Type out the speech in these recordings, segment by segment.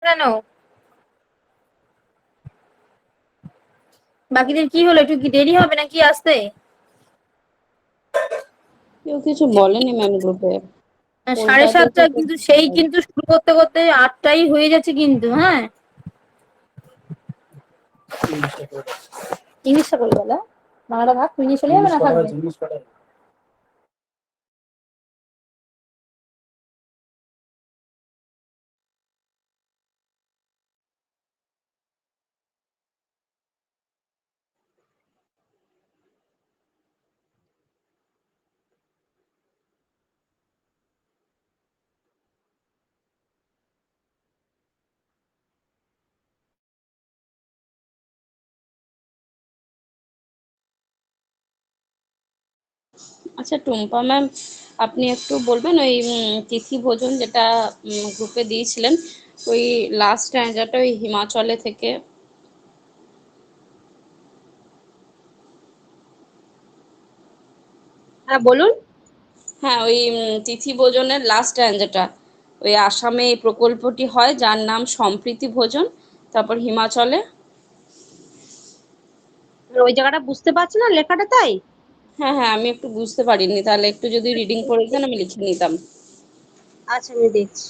কেন? বাকিদের কি হলো? একটু কি দেরি হবে নাকি আসতে? কেউ কিছু বলেনি ম্যাম গ্রুপে। 7:30 কিন্তু সেই কিন্তু শুরু করতে করতে 8টাই হয়ে যাচ্ছে কিন্তু। হ্যাঁ, ইংলিশটা করে বলো। বাংলাটা ভাগ, তুই নিয়ে চলে যাবে না থাকবে? আচ্ছা টুম্পা ম্যাম, আপনি একটু বলবেন ওই তিথি ভোজন যেটা গ্রুপে দিয়েছিলেন, ওই লাস্ট স্ট্যান্ডারটা ওই হিমাচলে থেকে। হ্যাঁ বলুন। হ্যাঁ, ওই তিথি ভোজনের লাস্ট স্ট্যান্ডারটা, ওই আসামে এই প্রকল্পটি হয় যার নাম সম্প্রীতি ভোজন, তারপর হিমাচলে। ওই জায়গাটা বুঝতে পারছি না লেখাটা, তাই। হ্যাঁ হ্যাঁ, আমি একটু বুঝতে পারিনি, তাহলে একটু যদি রিডিং করে দিতেন আমি লিখে নিতাম। আচ্ছা আমি দেখছি।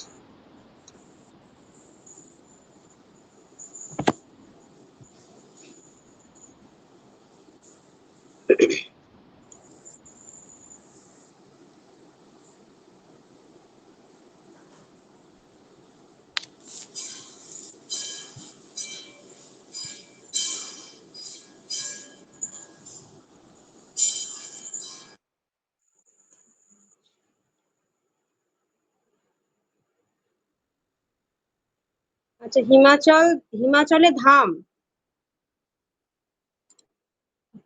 আচ্ছা হিমাচলে ধাম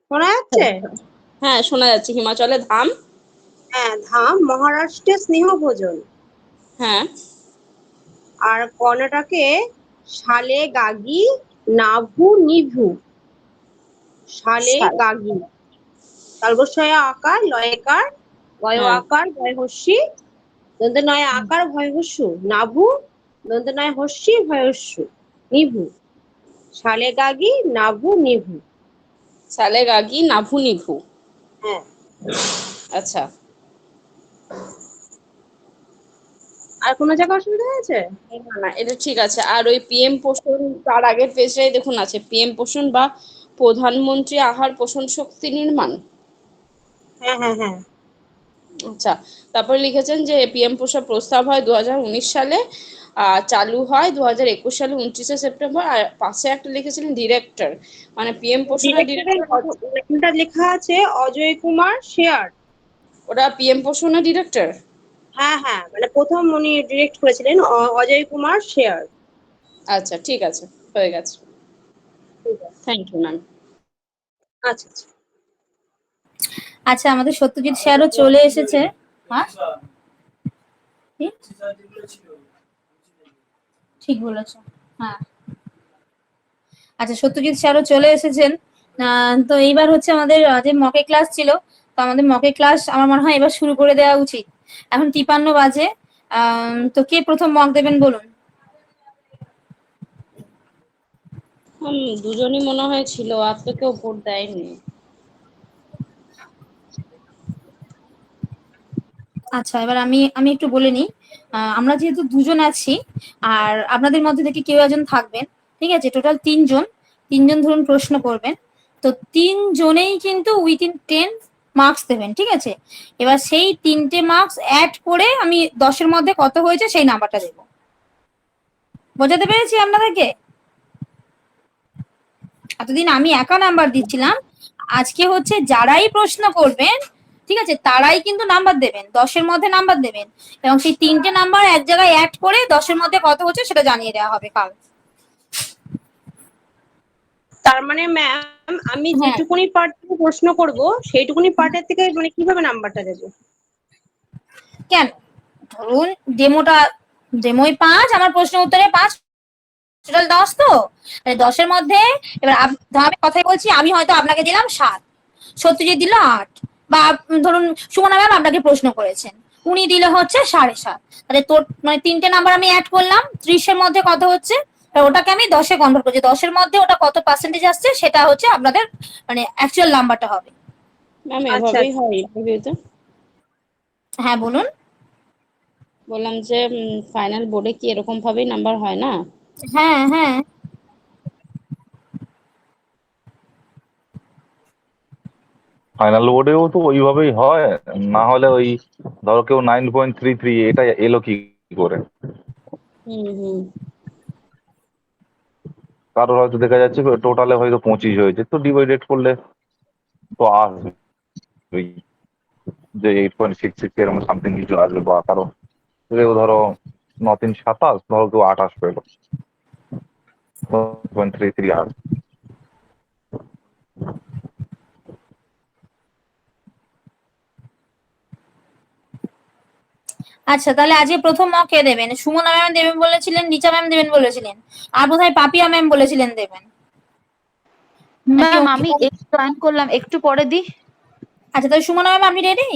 শোনা যাচ্ছে। হ্যাঁ শোনা যাচ্ছে, হিমাচলে ধাম। হ্যাঁ ধাম, মহারাষ্ট্রে স্নেহ ভোজন, হ্যাঁ। আর কর্ণাটকে শালে গাগি নাভু নিভু। শালে সাল। গাগি তালবস্বয় আকার লয়কার গয় হ্যাঁ। আকার ভয় হস্যি দন্তে নয় আকার ভয় হস্যু নাভু দন্তে নয় হস্যি ভয় হস্যু নিভু। শালে গাগি নাভু নিভু। সালে গাগি নাভু নিভু। হ্যাঁ। আচ্ছা। আর কোনো জায়গায় অসুবিধা হয়েছে? না না, এটা ঠিক আছে। আর ওই পিএম পোষণ, তার আগের পেজটাই দেখুন আছে পিএম পোষণ বা প্রধানমন্ত্রী আহার পোষণ শক্তি নির্মাণ। হ্যাঁ হ্যাঁ হ্যাঁ। আচ্ছা, তারপরে লিখেছেন যে পিএম পোষণ প্রস্তাব হয় 2019 সালে, চালু হয় 2021 সালে 29শে সেপ্টেম্বর। আর পাশে একটা লিখেছিলেন ডিরেক্টর, মানে পিএম পোষণের ডিরেক্টরের ডিরেক্টর। নামটা লেখা আছে অজয় কুমার শেয়ার। ওরা পিএম পোষণের ডিরেক্টর। হ্যাঁ হ্যাঁ, মানে প্রথম উনি ডিরেক্ট করেছিলেন অজয় কুমার শেয়ার। আচ্ছা ঠিক আছে, হয়ে গেছে। ঠিক আছে। Thank you ma'am. আচ্ছা আচ্ছা। আচ্ছা, আমাদের সত্যজিৎ স্যারও চলে এসেছে। হ্যাঁ, ঠিক বলেছো। হ্যাঁ, আচ্ছা, সত্যজিৎ স্যারও চলে এসেছেন। তো এইবার হচ্ছে আমাদের যে মকে ক্লাস ছিল, তো আমাদের মকে ক্লাস আমার মনে হয় এবার শুরু করে দেওয়া উচিত। এখন 53 বাজে। তো কে প্রথম মক দেবেন বলুন? দুজনই মনে হয় ছিল, আর তো কেউ ভোট দেয়নি। আচ্ছা, এবার আমি আমি একটু বলে নিই। আমরা যেহেতু দুজন আছি, আর আপনাদের মধ্যে থেকে কেউ একজন থাকবেন, ঠিক আছে? টোটাল তিনজন। তিনজন ধরুন প্রশ্ন করবেন। তো তিনজনেই কিন্তু উইথিন 10 মার্কস দেবেন, ঠিক আছে? এবার সেই 3টে মার্কস অ্যাড করে আমি 10-এর মধ্যে কত হয়েছে সেই নাম্বারটা দেবো। বোঝাতে পেরেছি আপনাদেরকে? এতদিন আমি একা নাম্বার দিচ্ছিলাম, আজকে হচ্ছে যারাই প্রশ্ন করবেন, ঠিক আছে, তারাই কিন্তু নাম্বার দেবেন, 10-এর মধ্যে নাম্বার দেবেন, এবং সেই 3টে নাম্বার এক জায়গায় অ্যাড করে 10-এর মধ্যে কত হচ্ছে সেটা জানিয়ে দেওয়া হবে কাল। তার মানে ম্যাম আমি হ্যাঁ, যেটুকুনি পার্ট থেকে প্রশ্ন করব সেইটুকুনি পার্টের থেকে মানে কিভাবে নাম্বারটা দেবো? কেন? ধরুন ডেমোই 5, আমার প্রশ্ন উত্তরে 5, টোটাল 10 তো। 10-এর মধ্যে এবার আমি কথাই বলছি, আমি হয়তো আপনাকে দিলাম 7, সত্যজিৎ দিল 8, বা ধরুন সুমনা ম্যাম আপনাকে প্রশ্ন করেছেন, উনি দিলে হচ্ছে 7.5। তাহলে তোর মানে 3টে নাম্বার আমি অ্যাড করলাম, 30-এর মধ্যে কত হচ্ছে, ওটাকে আমি 10-এ কনভার্ট করছি, 10-এর মধ্যে ওটা কত পার্সেন্টেজ আসছে সেটা হচ্ছে আপনাদের মানে অ্যাকচুয়াল নাম্বারটা হবে। ম্যাম আচ্ছা এভাবেই হয় ইন্টারভিউতে? হ্যাঁ বলুন। বললাম যে ফাইনাল বোর্ডে কি এরকম ভাবেই নাম্বার হয় না? হ্যাঁ হ্যাঁ। ফাইনাল বোর্ডেও তো ওইভাবেই হয়, না হলে ওই ধরো কেউ 9.33, এটা এলো কি করে? হুম। কারোর হয়তো দেখা যাচ্ছে টোটালে হয়তো 25 হয়েছে, তো ডিভাইডেড করলে তো আসবেই যে 8.66 এরকম সামথিং কিছু আসবে, বা কারো কেউ ধরো 9-3-27, ধরো কেউ 28 পেলো, 0.33 আসবে। আচ্ছা তাহলে আজকে প্রথম মক কে দেবেন? সুমনা ম্যাম দেবেন বলেছিলেন, নিচা ম্যাম দেবেন বলেছিলেন, আর বোধহয় পাপিয়া ম্যাম বলেছিলেন দেবেন। নাকি ম্যাম আমি একটু জয়েন করলাম, একটু পরে দি। আচ্ছা তাহলে সুমনা ম্যাম আপনি রেডি?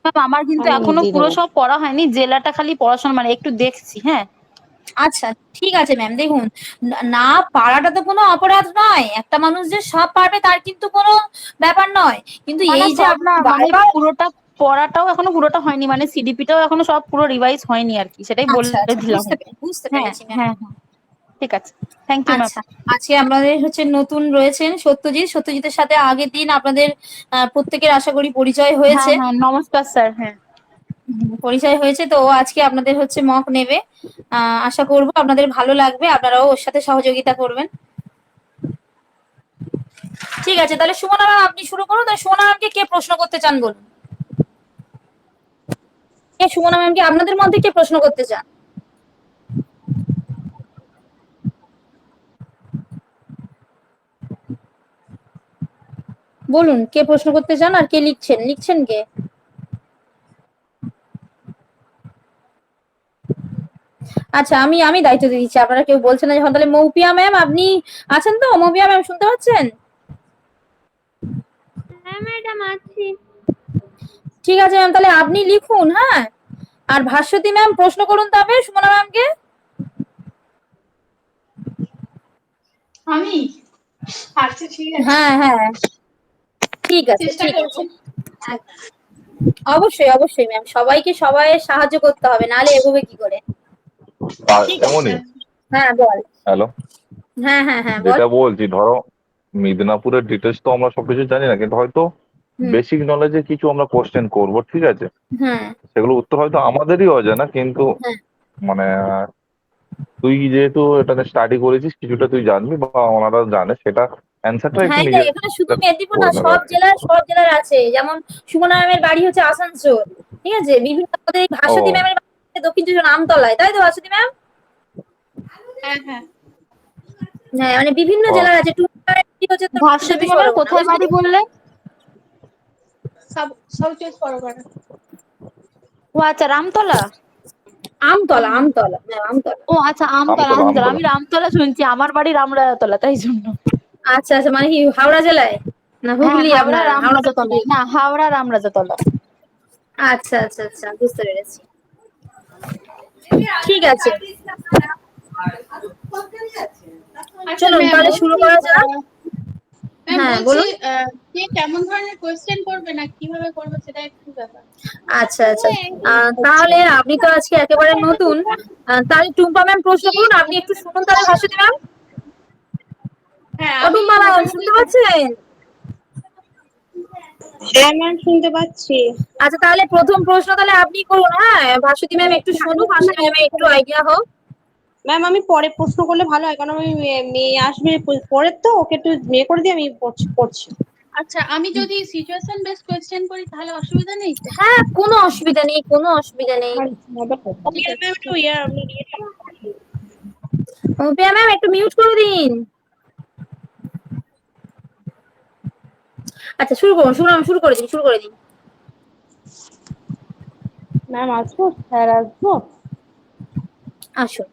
ম্যাম আমার কিন্তু আমি এখনো দিয়ে পুরো দেবো। সব পড়া হয়নি, জেলাটা খালি পড়াশোনা মানে একটু দেখছি। হ্যাঁ আচ্ছা ঠিক আছে ম্যাম, দেখুন না পারাটা তো কোনো অপরাধ নয়, একটা মানুষ যে সব পারবে তার কিন্তু কোনো ব্যাপার নয়, কিন্তু না না এই যে সব আপনি না, মানে বারবার। পুরোটা পড়াটাও এখনো পুরোটা হয়নি, মানে সিডিপিটাও এখনো সব পুরো রিভাইজ হয়নি আর কি, সেটাই আচ্ছা বলে আচ্ছা দিলাম। বুঝতে হ্যাঁ পেরেছি ম্যাম। হ্যাঁ হ্যাঁ, ঠিক আছে, থ্যাংক ইউ ম্যাম। আচ্ছা আজকে আমাদের হচ্ছে নতুন রয়েছেন সত্যজিৎ, সত্যজিতের সাথে আগের দিন আপনাদের প্রত্যেকের আশা করি পরিচয় হ্যাঁ হয়েছে। হ্যাঁ নমস্কার স্যার। হ্যাঁ পরিচয় হয়েছে, তো ও আজকে আপনাদের হচ্ছে মক নেবে। আশা করব আপনাদের ভালো লাগবে, আপনারাও ওর সাথে সহযোগিতা করবেন। ঠিক আছে তাহলে সুমনা ম্যাম আপনি শুরু করুন। তাহলে সুমনা ম্যামকে কে প্রশ্ন করতে চান বলুন? কে সুমনা ম্যামকে আপনাদের মধ্যে কে প্রশ্ন করতে চান? বলুন কে প্রশ্ন করতে চান, আর কে লিখছেন, লিখছেন কে? আচ্ছা আমি আমি দায়িত্ব দিয়ে দিচ্ছি, আপনারা কেউ বলছেন না যখন, তাহলে মৌপিয়া ম্যাম আপনি আছেন তো? মৌপিয়া ম্যাম শুনতে পাচ্ছেন? হ্যাঁ ম্যাডাম আছি। ঠিক আছে ম্যাম, তাহলে আপনি লিখুন। হ্যাঁ, আর ভাস্বতী ম্যাম প্রশ্ন করুন তবে সুমনা ম্যামকে। আমি আচ্ছা ঠিক আছে, হ্যাঁ হ্যাঁ ঠিক আছে চেষ্টা ঠিক করবো। আছে। অবশ্যই অবশ্যই ম্যাম, সবাইকে সবাই সাহায্য করতে হবে, নাহলে এগোবে কি করে। আর ঠিক আছে। এমনই। হ্যাঁ বল। হ্যালো, হ্যাঁ হ্যাঁ হ্যাঁ বল। যেটা বলছি ধরো মিদনাপুরের ডিটেলস তো আমরা সবকিছু জানি না, কিন্তু হয়তো হুম। বেসিক নলেজে কিছু আমরা কোশ্চেন করব, ঠিক আছে? হ্যাঁ সেগুলো উত্তর হয়তো আমাদেরই অজানা, কিন্তু হ্যাঁ মানে তুই যেহেতু এটাতে স্টাডি করেছিস, কিছুটা তুই জানবি বা ওনারা জানে, সেটা অ্যান্সারটা একটু হ্যাঁ নিজে এখানে শুধু মেদিনীপুর না, করে নেবে সব আর কি। জেলার আছে, যেমন সুমনা ম্যামের বাড়ি হচ্ছে আসানসোল, ঠিক আছে, বিভিন্ন আমাদের এই ও ভাস্বতী ম্যামের বাড়ি হচ্ছে দক্ষিণ চব্বিশ আমতলায়, তাই তো ভাস্বতী ম্যাম? হ্যাঁ হ্যাঁ হ্যাঁ মানে বিভিন্ন ও, জেলার আছে, টুকটাক হচ্ছে তোর দক্ষিণ ভাস্বতী চব্বিশ ম্যামের পরগনা, কোথায় বুঝলি? বাড়ি বললে? সব সব চয়েস করো করে। ও আচ্ছা রামতলা। আমতলা আমতলা হ্যাঁ আমতলা। ও আচ্ছা আমতলা আমতলা আমতলা, আমতলা। আমি রামতলা শুনছি, আমার বাড়ি রামরাজাতলা, তাই জন্য। আচ্ছা আচ্ছা, মানে কি হাওড়া জেলায় না হ্যাঁ হুগলি? হাওড়া আপনার হাওড়া রামরাজাতলা, ডিস্ট্রিক্ট? না হাওড়া রামরাজাতলা। আচ্ছা আচ্ছা আচ্ছা বুঝতে পেরেছি। ঠিক আছে আচ্ছা চলুন ম্যাম তাহলে শুরু বলছি, করা যাক। ম্যাম হ্যাঁ বলছি বলুন। কে কেমন ধরনের কোয়েশ্চেন করবে না কিভাবে করবে সেটা একটু ব্যাপার। আচ্ছা আচ্ছা তাহলে আপনি তো আজকে একেবারে নতুন, তাহলে টুম্পা ম্যাম প্রশ্ন করুন, আপনি একটু শুনুন তাহলে ভাস্বতী ম্যাম। হ্যাঁ ও আমি টুম্পা ম্যাম মোটামুটি। শুনতে পাচ্ছেন? হ্যাঁ ম্যাম শুনতে পাচ্ছি। আচ্ছা তাহলে প্রথম প্রশ্ন তাহলে আপনি করুন। হ্যাঁ ভাস্বতী ম্যাম একটু শুনুন, ভাস্বতী ম্যাম একটু আইডিয়া হোক। ম্যাম আমি পরে প্রশ্ন করলে ভালো হয়, কারণ আমি মেয়ে আসবে পরের, তো ওকে একটু মেয়ে করে দিয়ে আমি পড়ছি। আচ্ছা আমি যদি সিচুয়েশন বেস কোয়েশ্চেন করি তাহলে অসুবিধা নেই তো? হ্যাঁ কোনো অসুবিধা নেই, কোনো অসুবিধা নেই। ঠিক আছে ম্যাম একটু রুপিয়া ম্যাম একটু মিউট করে দিন। আচ্ছা শুরু করুন, শুরু করে দিন, শুরু করে দিন। ম্যাম আসবো, স্যার আসবো? আসুন।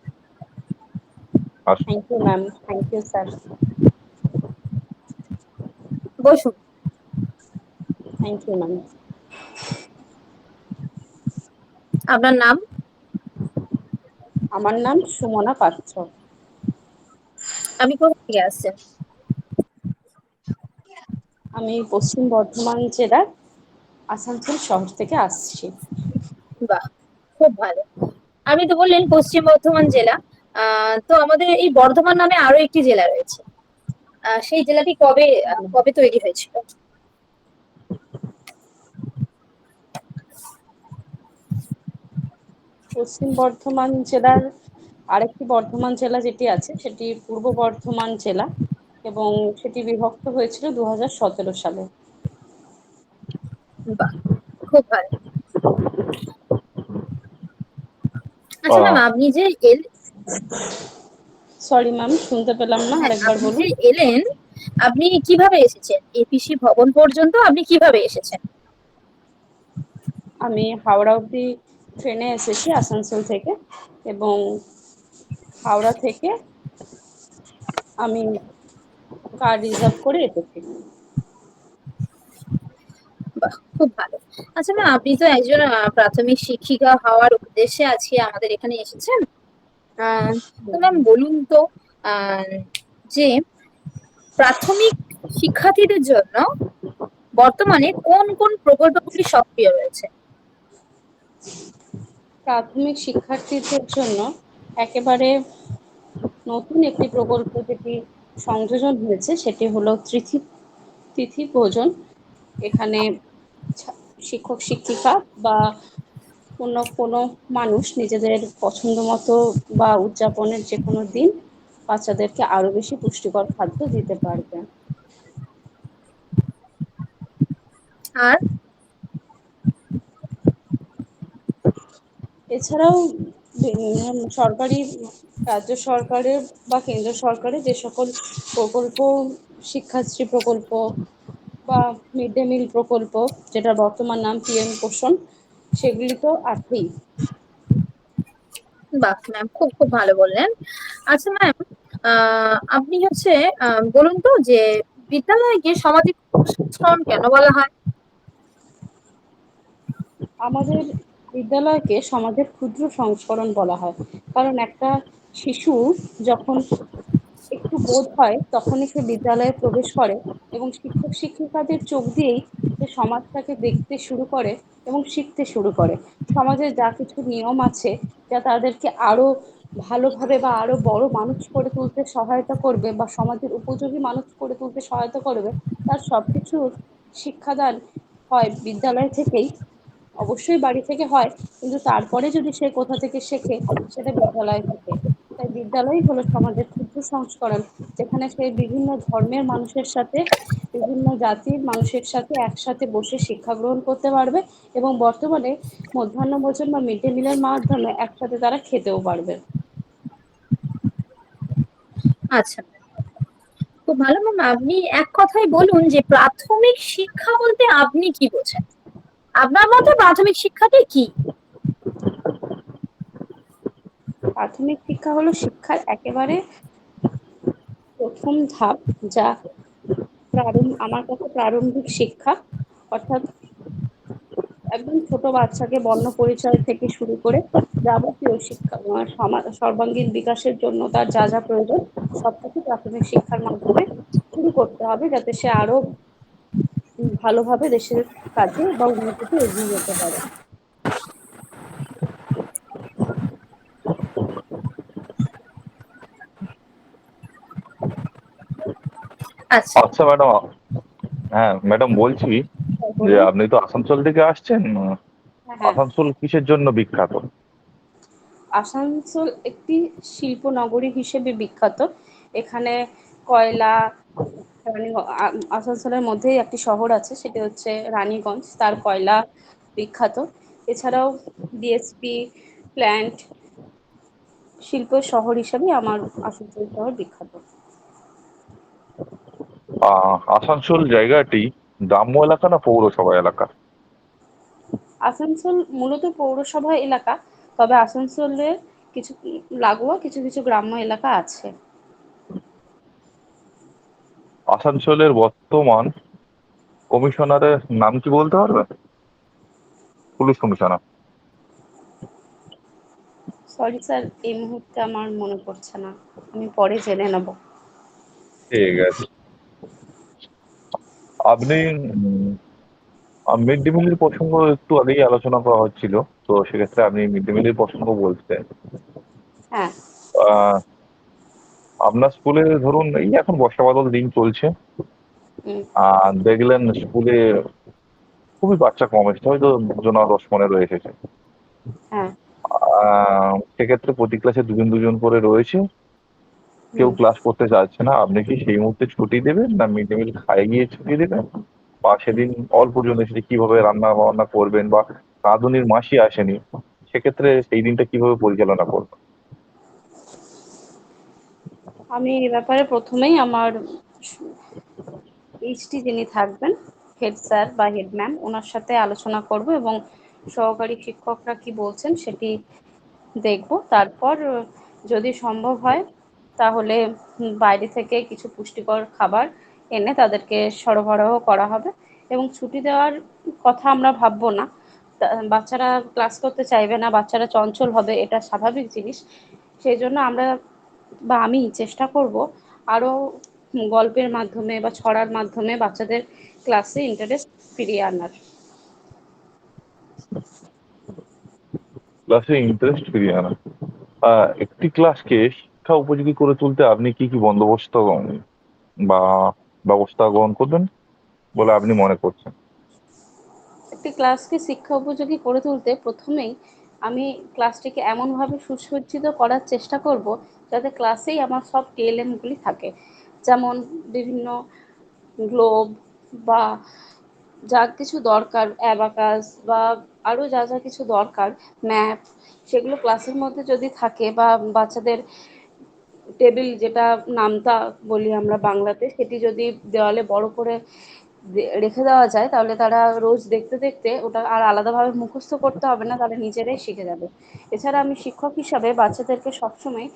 আসুন। Thank you ma'am, thank you sir. বসুন। Thank you ma'am. আপনার নাম? আমার নাম সুমনা পাত্র। আপনি কোথা থেকে আসছেন? আমি পশ্চিম বর্ধমান জেলার আসানসোল শহর থেকে আসছি। বাহ, খুব ভালো। আপনি তো বললেন পশ্চিম বর্ধমান জেলা। তো আমাদের এই বর্ধমান নামে আরো একটি জেলা রয়েছে। সেই জেলাটি কবে তৈরি হয়েছিল? পশ্চিম বর্ধমান জেলার আরেকটি বর্ধমান জেলা যেটি আছে সেটি পূর্ব বর্ধমান জেলা, এবং সেটি বিভক্ত হয়েছিল 2017 সালে। বাহ, খুব ভালো। আচ্ছা ম্যাম, আপনি যে সরি ম্যাম, শুনতে পেলাম না, হ্যাঁ, আরেকবার আপনি যে বলুন। এলেন, আপনি কিভাবে এসেছেন এপিসি ভবন পর্যন্ত? আপনি কিভাবে এসেছেন? আমি হাওড়া অবধি ট্রেনে এসেছি আসানসোল থেকে, এবং হাওড়া থেকে আমি কার রিজার্ভ করে এসেছি। বাহ, খুব ভালো। আচ্ছা ম্যাম, আপনি তো একজন প্রাথমিক শিক্ষিকা হওয়ার উদ্দেশ্যে আজকে আমাদের এখানে এসেছেন। তো ম্যাম বলুন তো, আহ, যে প্রাথমিক শিক্ষার্থীদের জন্য বর্তমানে কোন কোন প্রকল্পগুলি সক্রিয় রয়েছে? প্রাথমিক শিক্ষার্থীদের জন্য একেবারে নতুন একটি প্রকল্প যেটি সংযোজন হয়েছে সেটি হলো তিথি ভোজন। এখানে শিক্ষক শিক্ষিকা বা অন্য কোনো মানুষ নিজেদের পছন্দ মতো বা উদযাপনের যে কোনো দিন বাচ্চাদেরকে আরো বেশি পুষ্টিকর খাদ্য দিতে পারবে। আর এছাড়াও সরকারি, রাজ্য সরকারের বা কেন্দ্র সরকারের যে সকল প্রকল্প, শিক্ষাশ্রী প্রকল্প বা মিড ডে মিল প্রকল্প, যেটা বর্তমান নাম পিএম পোষণ, সেগুলি তো আছেই। বাহ ম্যাম, খুব খুব ভালো বললেন। আচ্ছা ম্যাম, আপনি হচ্ছে বলুন তো যে বিদ্যালয়কে সামাজিক সংস্করণ কেন বলা হয়? আমাদের বিদ্যালয়কে সমাজের ক্ষুদ্র সংস্করণ বলা হয়, কারণ একটা শিশু যখন একটু বোধ হয় তখনই সে বিদ্যালয়ে প্রবেশ করে, এবং শিক্ষক শিক্ষিকাদের চোখ দিয়েই সে সমাজটাকে দেখতে শুরু করে এবং শিখতে শুরু করে। সমাজে যা কিছু নিয়ম আছে যা তাদেরকে আরো ভালোভাবে বা আরো বড় মানুষ করে তুলতে সহায়তা করবে বা সমাজের উপযোগী মানুষ করে তুলতে সহায়তা করবে, তার সবকিছুর শিক্ষাদান হয় বিদ্যালয় থেকেই। অবশ্যই বাড়ি থেকে হয়, কিন্তু তারপরে যদি সে কোথা থেকে শেখে, সেটা বিদ্যালয় থেকে। তাই বিদ্যালয়ই হলো সমাজের ক্ষুদ্র সংস্করণ, যেখানে সে বিভিন্ন ধর্মের মানুষের সাথে, বিভিন্ন জাতির মানুষের সাথে একসাথে বসে শিক্ষা গ্রহণ করতে পারবে, এবং বর্তমানে মধ্যাহ্ন ভোজন বা মিড ডে মিলের মাধ্যমে একসাথে তারা খেতেও পারবে। আচ্ছা, খুব ভালো ম্যাম। আপনি এক কথায় বলুন যে প্রাথমিক শিক্ষা বলতে আপনি কি বোঝেন? আপনার মতে প্রাথমিক শিক্ষাটা কি? প্রাথমিক শিক্ষা হলো শিক্ষার একেবারে প্রথম ধাপ, যা আমার কাছে প্রারম্ভিক শিক্ষা। অর্থাৎ একদম ছোট বাচ্চাকে বর্ণ পরিচয় থেকে শুরু করে যাবতীয় শিক্ষা, সর্বাঙ্গীন বিকাশের জন্য তার যা যা প্রয়োজন সবকিছু প্রাথমিক শিক্ষার মাধ্যমে শুরু করতে হবে, যাতে সে আরো ভালোভাবে দেশের কাজে বা উন্নতিতে এগিয়ে যেতে পারে। আচ্ছা, আচ্ছা ম্যাডাম, হ্যাঁ ম্যাডাম বলছি হ্যাঁ, যে বলুন। আপনি তো আসানসোল থেকে আসছেন। হ্যাঁ, হ্যাঁ। আসানসোল কিসের জন্য বিখ্যাত? আসানসোল একটি শিল্প নগরী হিসেবে বিখ্যাত। এখানে কয়লা, আসানসোলের মধ্যেই একটি শহর আছে, সেটি হচ্ছে রানীগঞ্জ, তার কয়লা বিখ্যাত। এছাড়াও ডিএসপি প্ল্যান্ট, শিল্প শহর হিসেবে আমার আসানসোল শহর বিখ্যাত। আসানসোল জায়গাটি গ্রাম্য এলাকা না পৌরসভা এলাকা? আসানসোল মূলত পৌরসভা এলাকা, তবে আসানসোলের কিছু লাগোয়া কিছু কিছু গ্রাম্য এলাকা আছে। আসানসোলের বর্তমান কমিশনারের নাম কি বলতে পারবেন? Police commissioner. সরি স্যার, এই মুহূর্তে আমার মনে পড়ছে না, আমি পরে জেনে নেব। ঠিক আছে। আপনি মিড ডে মিলের প্রসঙ্গ একটু আগেই আলোচনা করা হচ্ছিল, তো সেক্ষেত্রে আপনি মিড ডে মিলের প্রসঙ্গ বলছেন। হ্যাঁ। আহ, আপনার স্কুলে ধরুন এই এখন বর্ষা বাদল দিন চলছে, হুম। দেখলেন স্কুলে খুবই বাচ্চা কম এসেছে, হয়তো 10-15 এসেছে। হ্যাঁ। সেক্ষেত্রে প্রতি ক্লাসে দুজন দুজন করে রয়েছে, কেউ হুম। ক্লাস করতে চাচ্ছে না, আপনি কি সেই মুহূর্তে ছুটি দেবেন, না মিড ডে মিল খাইয়ে গিয়ে ছুটি দেবেন, বা সেদিন অল্প জন এসেছে কিভাবে রান্না বান্না করবেন, বা রাঁধুনির মাসি আসেনি, সেক্ষেত্রে সেই দিনটা কিভাবে পরিচালনা করবেন? আমি এ ব্যাপারে প্রথমেই আমার এইচটি যিনি থাকবেন, হেড স্যার বা হেড ম্যাম, ওনার সাথে আলোচনা করব এবং সহকারী শিক্ষকরা কি বলছেন সেটি দেখব। তারপর যদি সম্ভব হয় তাহলে বাইরে থেকে কিছু পুষ্টিকর খাবার এনে তাদেরকে সরবরাহ করা হবে এবং ছুটি দেওয়ার কথা আমরা ভাববো না। বাচ্চারা ক্লাস করতে চাইবে না, বাচ্চারা চঞ্চল হবে, এটা স্বাভাবিক জিনিস। সেই জন্য আমরা বা আমি চেষ্টা করব আরো গল্পের মাধ্যমে বা ছড়ার মাধ্যমে বাচ্চাদের ক্লাসে ইন্টারেস্ট ফিরিয়ে আনার। ক্লাসে ইন্টারেস্ট ফিরিয়ে আনা। একটি ক্লাসকে শিক্ষা উপযোগী করে তুলতে আপনি কি কি বন্দোবস্ত বা ব্যবস্থা গ্রহণ করবেন বলে আপনি মনে করছেন? একটি ক্লাসকে শিক্ষা উপযোগী করে তুলতে প্রথমেই আমি ক্লাসটিকে এমনভাবে সুসজ্জিত করার চেষ্টা করব যাতে ক্লাসেই আমার সব টিএলএমগুলি থাকে। যেমন বিভিন্ন গ্লোব বা যা কিছু দরকার, অ্যাবাকাস বা আরও যা যা কিছু দরকার, ম্যাপ, সেগুলো ক্লাসের মধ্যে যদি থাকে, বা বাচ্চাদের টেবিল যেটা নামতা বলি আমরা বাংলাতে, সেটি যদি দেওয়ালে বড় করে রেখে দেওয়া যায় তাহলে তারা রোজ দেখতে দেখতে ওটা আর আলাদাভাবে মুখস্থ করতে হবে না, তারা নিজেরাই শিখে যাবে। এছাড়া আমি শিক্ষক হিসাবে বাচ্চাদেরকে সবসময়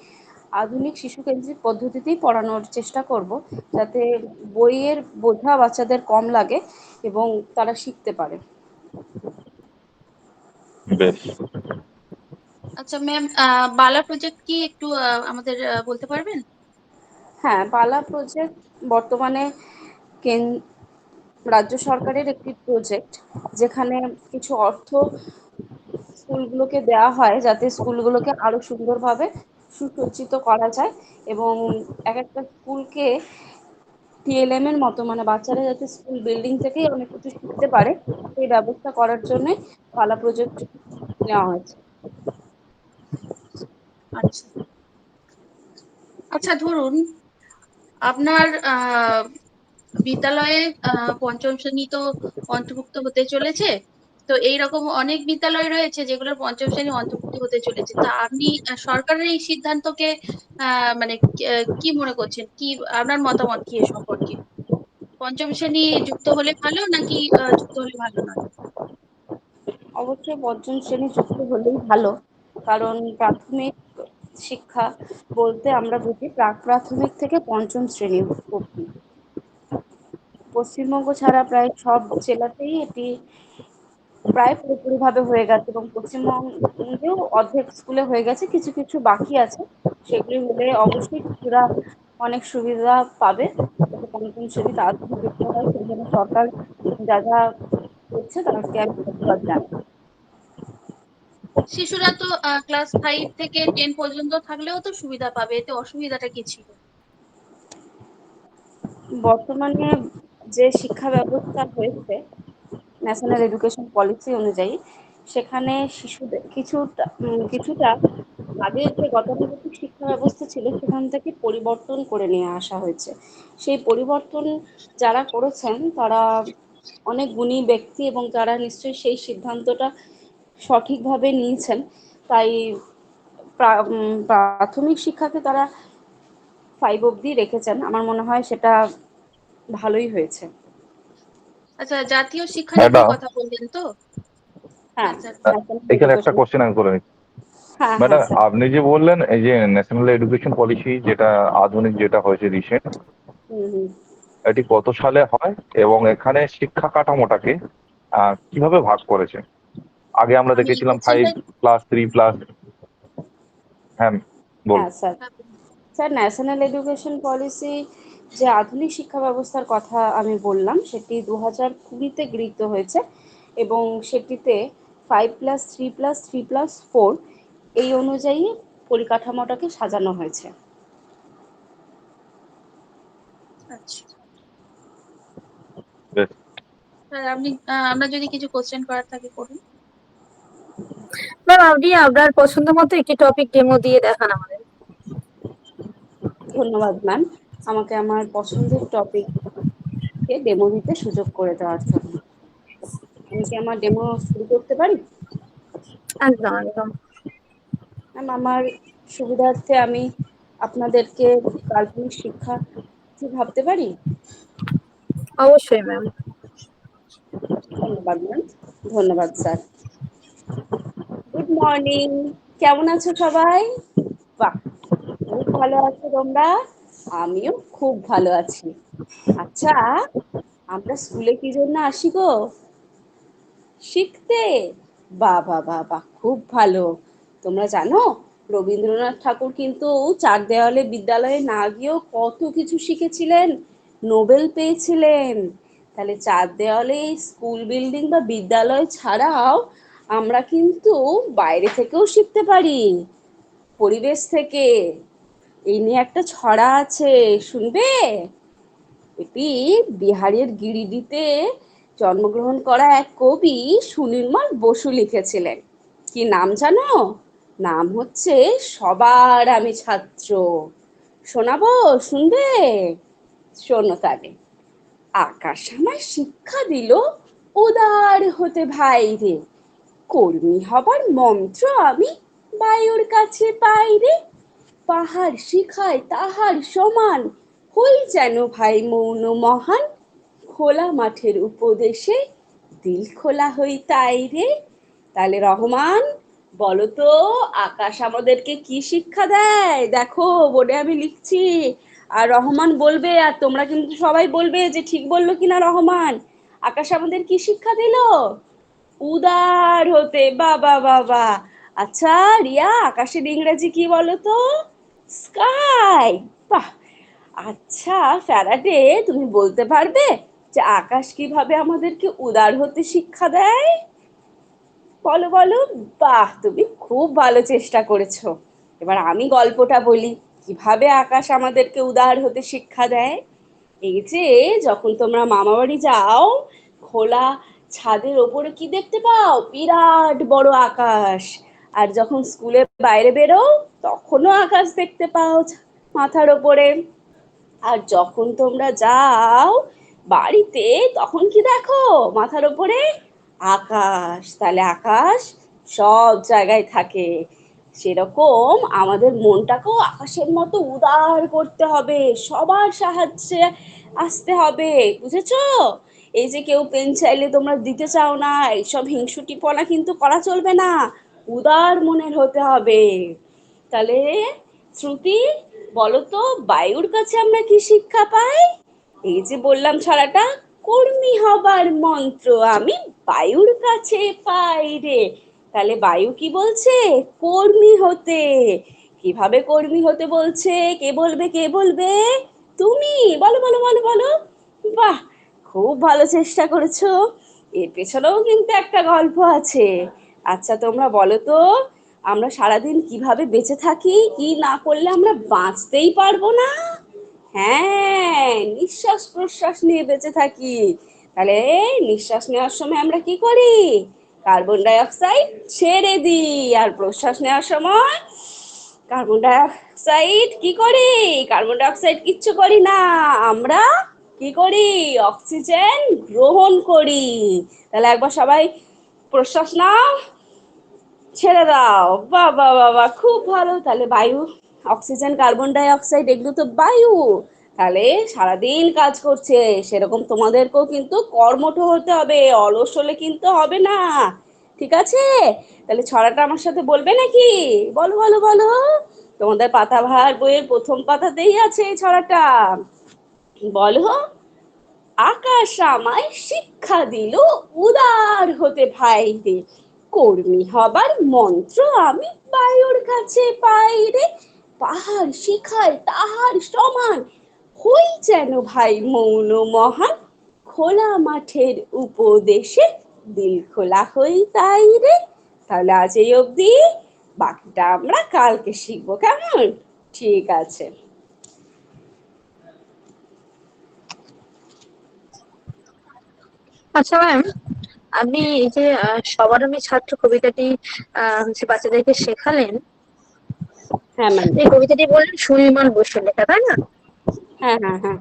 আধুনিক শিশুকেন্দ্রিক পদ্ধতিতেই পড়ানোর চেষ্টা করব, যাতে বইয়ের বোঝা বাচ্চাদের কম লাগে এবং তারা শিখতে পারে। বেশ। আচ্ছা ম্যাম, বালা প্রজেক্ট কি একটু আমাদের বলতে পারবেন? হ্যাঁ, বালা প্রজেক্ট বর্তমানে কেন- রাজ্য সরকারের একটি প্রজেক্ট, যেখানে কিছু অর্থ স্কুলগুলোকে দেওয়া হয় যাতে স্কুলগুলোকে আরো সুন্দরভাবে সুসজ্জিত করা যায় এবং এক একটা স্কুলকে টিএলএম এর মতো, মানে বাচ্চারা যাতে স্কুল বিল্ডিং থেকেই অনেক কিছু শিখতে পারে, সেই ব্যবস্থা করার জন্য পালা প্রজেক্ট নেওয়া হয়েছে। আচ্ছা। আচ্ছা ধরুন আপনার বিদ্যালয়ে পঞ্চম শ্রেণী তো অন্তর্ভুক্ত হতে চলেছে। তো এইরকম অনেক বিদ্যালয় রয়েছে যেগুলোর পঞ্চম শ্রেণী অন্তর্ভুক্ত হতে চলেছে। তা আপনি সরকারের এই সিদ্ধান্তকে মানে কি মনে করছেন, কি আপনার মতামত কি এ সম্পর্কে? পঞ্চম শ্রেণী যুক্ত হলে ভালো নাকি যুক্ত হলে ভালো নয়? অবশ্যই পঞ্চম শ্রেণী যুক্ত হলেই ভালো, কারণ প্রাথমিক শিক্ষা বলতে আমরা বুঝি প্রাক প্রাথমিক থেকে পঞ্চম শ্রেণী অবধি। পশ্চিমবঙ্গ ছাড়া প্রায় সব জেলাতেই এটি প্রায় পুরোপুরিভাবে হয়ে গেছে এবং পশ্চিমবঙ্গেও অর্ধেক স্কুলে হয়ে গেছে, কিছু কিছু বাকি আছে। সেগুলি হলে অবশ্যই শিশুরা অনেক সুবিধা পাবে, যাতে পঞ্চম শ্রেণী তাড়াতাড়ি যুক্ত হয়। সেই জন্য সরকার যা যা করছে তাদেরকে আমি ধন্যবাদ জানাই। শিশুরা তো ক্লাস 5 থেকে 10 পর্যন্ত থাকলেও তো সুবিধা পাবে, এতে অসুবিধাটা কি ছিল? বর্তমানে যে শিক্ষা ব্যবস্থা হয়েছে ন্যাশনাল এডুকেশন পলিসি অনুযায়ী, সেখানে শিশুদের কিছুটা আগের যে গতানুগতিক শিক্ষা ব্যবস্থা ছিল সেখান থেকে পরিবর্তন করে নিয়ে আসা হয়েছে। সেই পরিবর্তন যারা করেছেন তারা অনেক গুণী ব্যক্তি এবং তারা নিশ্চয়ই সেই সিদ্ধান্তটা সঠিকভাবে নিয়েছেন। তাই প্রাথমিক শিক্ষাকে তারা 5 অবধি রেখেছেন, আমার মনে হয় সেটা ভালোই হয়েছে। আচ্ছা, জাতীয় শিক্ষানীতির ম্যাডাম, কথা বললেন তো? হ্যাঁ, আচ্ছা আচ্ছা। ন্যাশনাল এখানে একটা এডুকেশন। কোশ্চেন আমি করে নিচ্ছি। হ্যাঁ হ্যাঁ ম্যাডাম, স্যার। আপনি যে বললেন এই যে ন্যাশনাল এডুকেশন পলিসি যেটা আধুনিক যেটা হয়েছে রিসেন্ট, হুম হুম। এটি কত সালে হয় এবং এখানে শিক্ষা কাঠামোটাকে কিভাবে ভাগ করেছে? আগে আমরা আমি দেখেছিলাম কোশ্চেনটা 5+3+। হ্যাঁ বল। হ্যাঁ sir. Sir, national education policy যে আধুনিক শিক্ষা ব্যবস্থার কথা আমি বললাম, সেটি 2020-তে গৃহীত হয়েছে এবং সেটিতে 5+3+3+4 এই অনুযায়ী পরিকাঠামোটাকে সাজানো হয়েছে। আচ্ছা বেশ। স্যার, আপনি আমরা যদি কিছু কোশ্চেন করার থাকে করুন। ম্যাম আপনি আপনার পছন্দ মতো একটি টপিক ডেমো দিয়ে দেখান আমাদের। ধন্যবাদ ম্যাম, আমাকে আমার পছন্দের টপিককে ডেমো দিতে সুযোগ করে দেওয়ার জন্য। আমি কি আমার ডেমো শুরু করতে পারি? একদম একদম। ম্যাম, আমার সুবিধার্থে আমি আপনাদেরকে কাল্পনিক শিক্ষা কি ভাবতে পারি? অবশ্যই ম্যাম। ধন্যবাদ ম্যাম। ধন্যবাদ স্যার। গুড মর্নিং, কেমন আছো সবাই? বাহ, খুব ভালো আছো তোমরা? আমিও খুব ভালো আছি। আচ্ছা, আমরা স্কুলে কি জন্য আসি গো? শিখতে। বাহ বাহ বাহ বাহ, খুব ভালো। তোমরা জানো রবীন্দ্রনাথ ঠাকুর কিন্তু চার দেওয়ালে বিদ্যালয়ে না গিয়েও কত কিছু শিখেছিলেন, নোবেল পেয়েছিলেন। তাহলে চার দেওয়ালে স্কুল বিল্ডিং বা বিদ্যালয় ছাড়াও আমরা কিন্তু বাইরে থেকেও শিখতে পারি, পরিবেশ থেকে। এই নিয়ে একটা ছড়া আছে, শুনবে? এটি বিহারের গিরিডিতে জন্মগ্রহণ করা এক কবি সুনির্মল বসু লিখেছিলেন। কি নাম জানো? নাম হচ্ছে সবার আমি ছাত্র। শোনাবো? শুনবে? শোনো তাহলে। আকাশ আমায় শিক্ষা দিল উদার হতে ভাই রে, কর্মী হবার মন্ত্র আমি বায়ুর কাছে পাই রে, পাহাড় শিখায় তাহার সমান, হই যেন ভাই মৌন মহান, খোলা মাঠের উপদেশে দিল খোলা হই তাই রে। তাহলে রহমান, বলো তো, আকাশ আমাদেরকে কি শিক্ষা দেয়? দেখো বোর্ডে আমি লিখছি, আর রহমান বলবে, আর তোমরা কিন্তু সবাই বলবে যে ঠিক বললো কিনা রহমান। আকাশ আমাদের কি শিক্ষা দিল? উদার হতে। বাবা বাবা। আচ্ছা রিয়া, আকাশের ইংরেজি কি বলো তো? স্কাই। বাহ। আচ্ছা ফ্যারাডে, তুমি বলতে পারবে যে আকাশ কিভাবে আমাদেরকে উদার হতে শিক্ষা দেয়? বলো বলো। বাহ, তুমি খুব ভালো চেষ্টা করেছো। এবার আমি গল্পটা বলি, কিভাবে আকাশ আমাদেরকে উদার হতে শিক্ষা দেয়। এই যে যখন তোমরা মামা বাড়ি যাও, খোলা ছাদের ওপরে কি দেখতে পাও? বিরাট বড় আকাশ। আর যখন স্কুলের বাইরে বেরো, তখনও আকাশ দেখতে পাও মাথার ওপরে। আর যখন তোমরা যাও বাড়িতে, তখন কি দেখো মাথার ওপরে? আকাশ। তাহলে আকাশ সব জায়গায় থাকে। সেরকম আমাদের মনটাকেও আকাশের মতো উদার করতে হবে, সবার সাহায্যে আসতে হবে, বুঝেছো? এই যে কেউ পেন চাইলে তোমরা দিতে চাও না, এইসব হিংসুটিপনা কিন্তু করা চলবে না, উদার মনের হতে হবে। তাহলে শ্রুতি, বলো তো, বায়ুর কাছে আমরা কি শিক্ষা পাই? এই যে বললাম ছড়াটা, কর্মী হবার মন্ত্র আমি বায়ুর কাছে পাই রে। তাহলে বায়ু কি বলছে? কর্মী হতে। কিভাবে কর্মী হতে বলছে? কে বলবে কে বলবে? তুমি। বলো বলো বলো বলো। বাহ, খুব ভালো চেষ্টা করেছো। এর পেছনেও কিন্তু একটা গল্প আছে। আচ্ছা তোমরা বলো তো, আমরা সারাদিন কিভাবে বেঁচে থাকি? কি না করলে আমরা বাঁচতেই পারবো না? হ্যাঁ, নিঃশ্বাস প্রশ্বাস নিয়ে বেঁচে থাকি। তাহলে নিঃশ্বাস নেওয়ার সময় আমরা কি করি? কার্বন ডাই অক্সাইড ছেড়ে দিই। আর প্রশ্বাস নেওয়ার সময় কার্বন ডাই অক্সাইড কি করি? কার্বন ডাই অক্সাইড কিচ্ছু করি না, আমরা কি করি? অক্সিজেন গ্রহণ করি। তাহলে একবার সবাই প্রশ্বাস নাও, ছেড়ে দাও। বাহ বাহ বাহ বাহ, খুব ভালো। তাহলে বায়ু, অক্সিজেন, কার্বন ডাই অক্সাইড, এগুলো তো বায়ু। তাহলে সারাদিন কাজ করছে, সেরকম তোমাদেরকেও কিন্তু কর্মঠ হতে হবে, অলস হলে কিন্তু হবে না, ঠিক আছে? তাহলে ছড়াটা আমার সাথে বলবে নাকি? বলো বলো বলো। তোমাদের পাতাবাহার বইয়ের প্রথম পাতাতেই আছে এই ছড়াটা। বলো। আকাশ আমায় শিক্ষা দিল উদার হতে ভাই রে, কর্মী হবার মন্ত্র আমি বায়ুর কাছে পাই রে, পাহাড় শিখায় তাহার সমান, হই যেন ভাই মৌন মহান, খোলা মাঠের উপদেশে দিল খোলা হই তাই রে। তাহলে আজ এই অবধি, বাকিটা আমরা কালকে শিখবো, কেমন? ঠিক আছে। আচ্ছা ম্যাম, আপনি এই যে সবার আমি ছাত্র কবিতাটি হচ্ছে বাচ্চাদেরকে শেখালেন, হ্যাঁ ম্যাম। এই কবিতাটি বললেন সুনির্মল বসুর লেখা, তাই না? হ্যাঁ হ্যাঁ হ্যাঁ।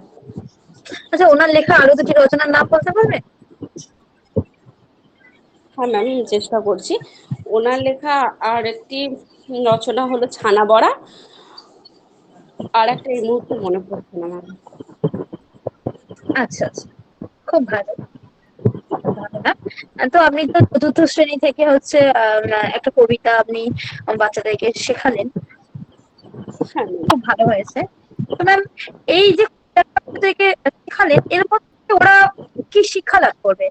আচ্ছা, ওনার লেখা আরো দুটি রচনার নাম বলতে পারবেন? হ্যাঁ ম্যাম, চেষ্টা করছি। ওনার লেখা আর একটি রচনা হলো ছানা বড়া, আর একটা এই মুহূর্তে মনে পড়ছে না ম্যাম। আচ্ছা আচ্ছা, খুব ভালো। তো আপনি তো চতুর্থ শ্রেণী থেকে হচ্ছে একটা কবিতা আপনি বাচ্চাদেরকে শেখালেন, হ্যাঁ ম্যাম। খুব ভালো হয়েছে। তো ম্যাম, এই যে বাচ্চাদেরকে শেখালেন, এর মধ্যে ওরা কি শিক্ষা লাভ করবে?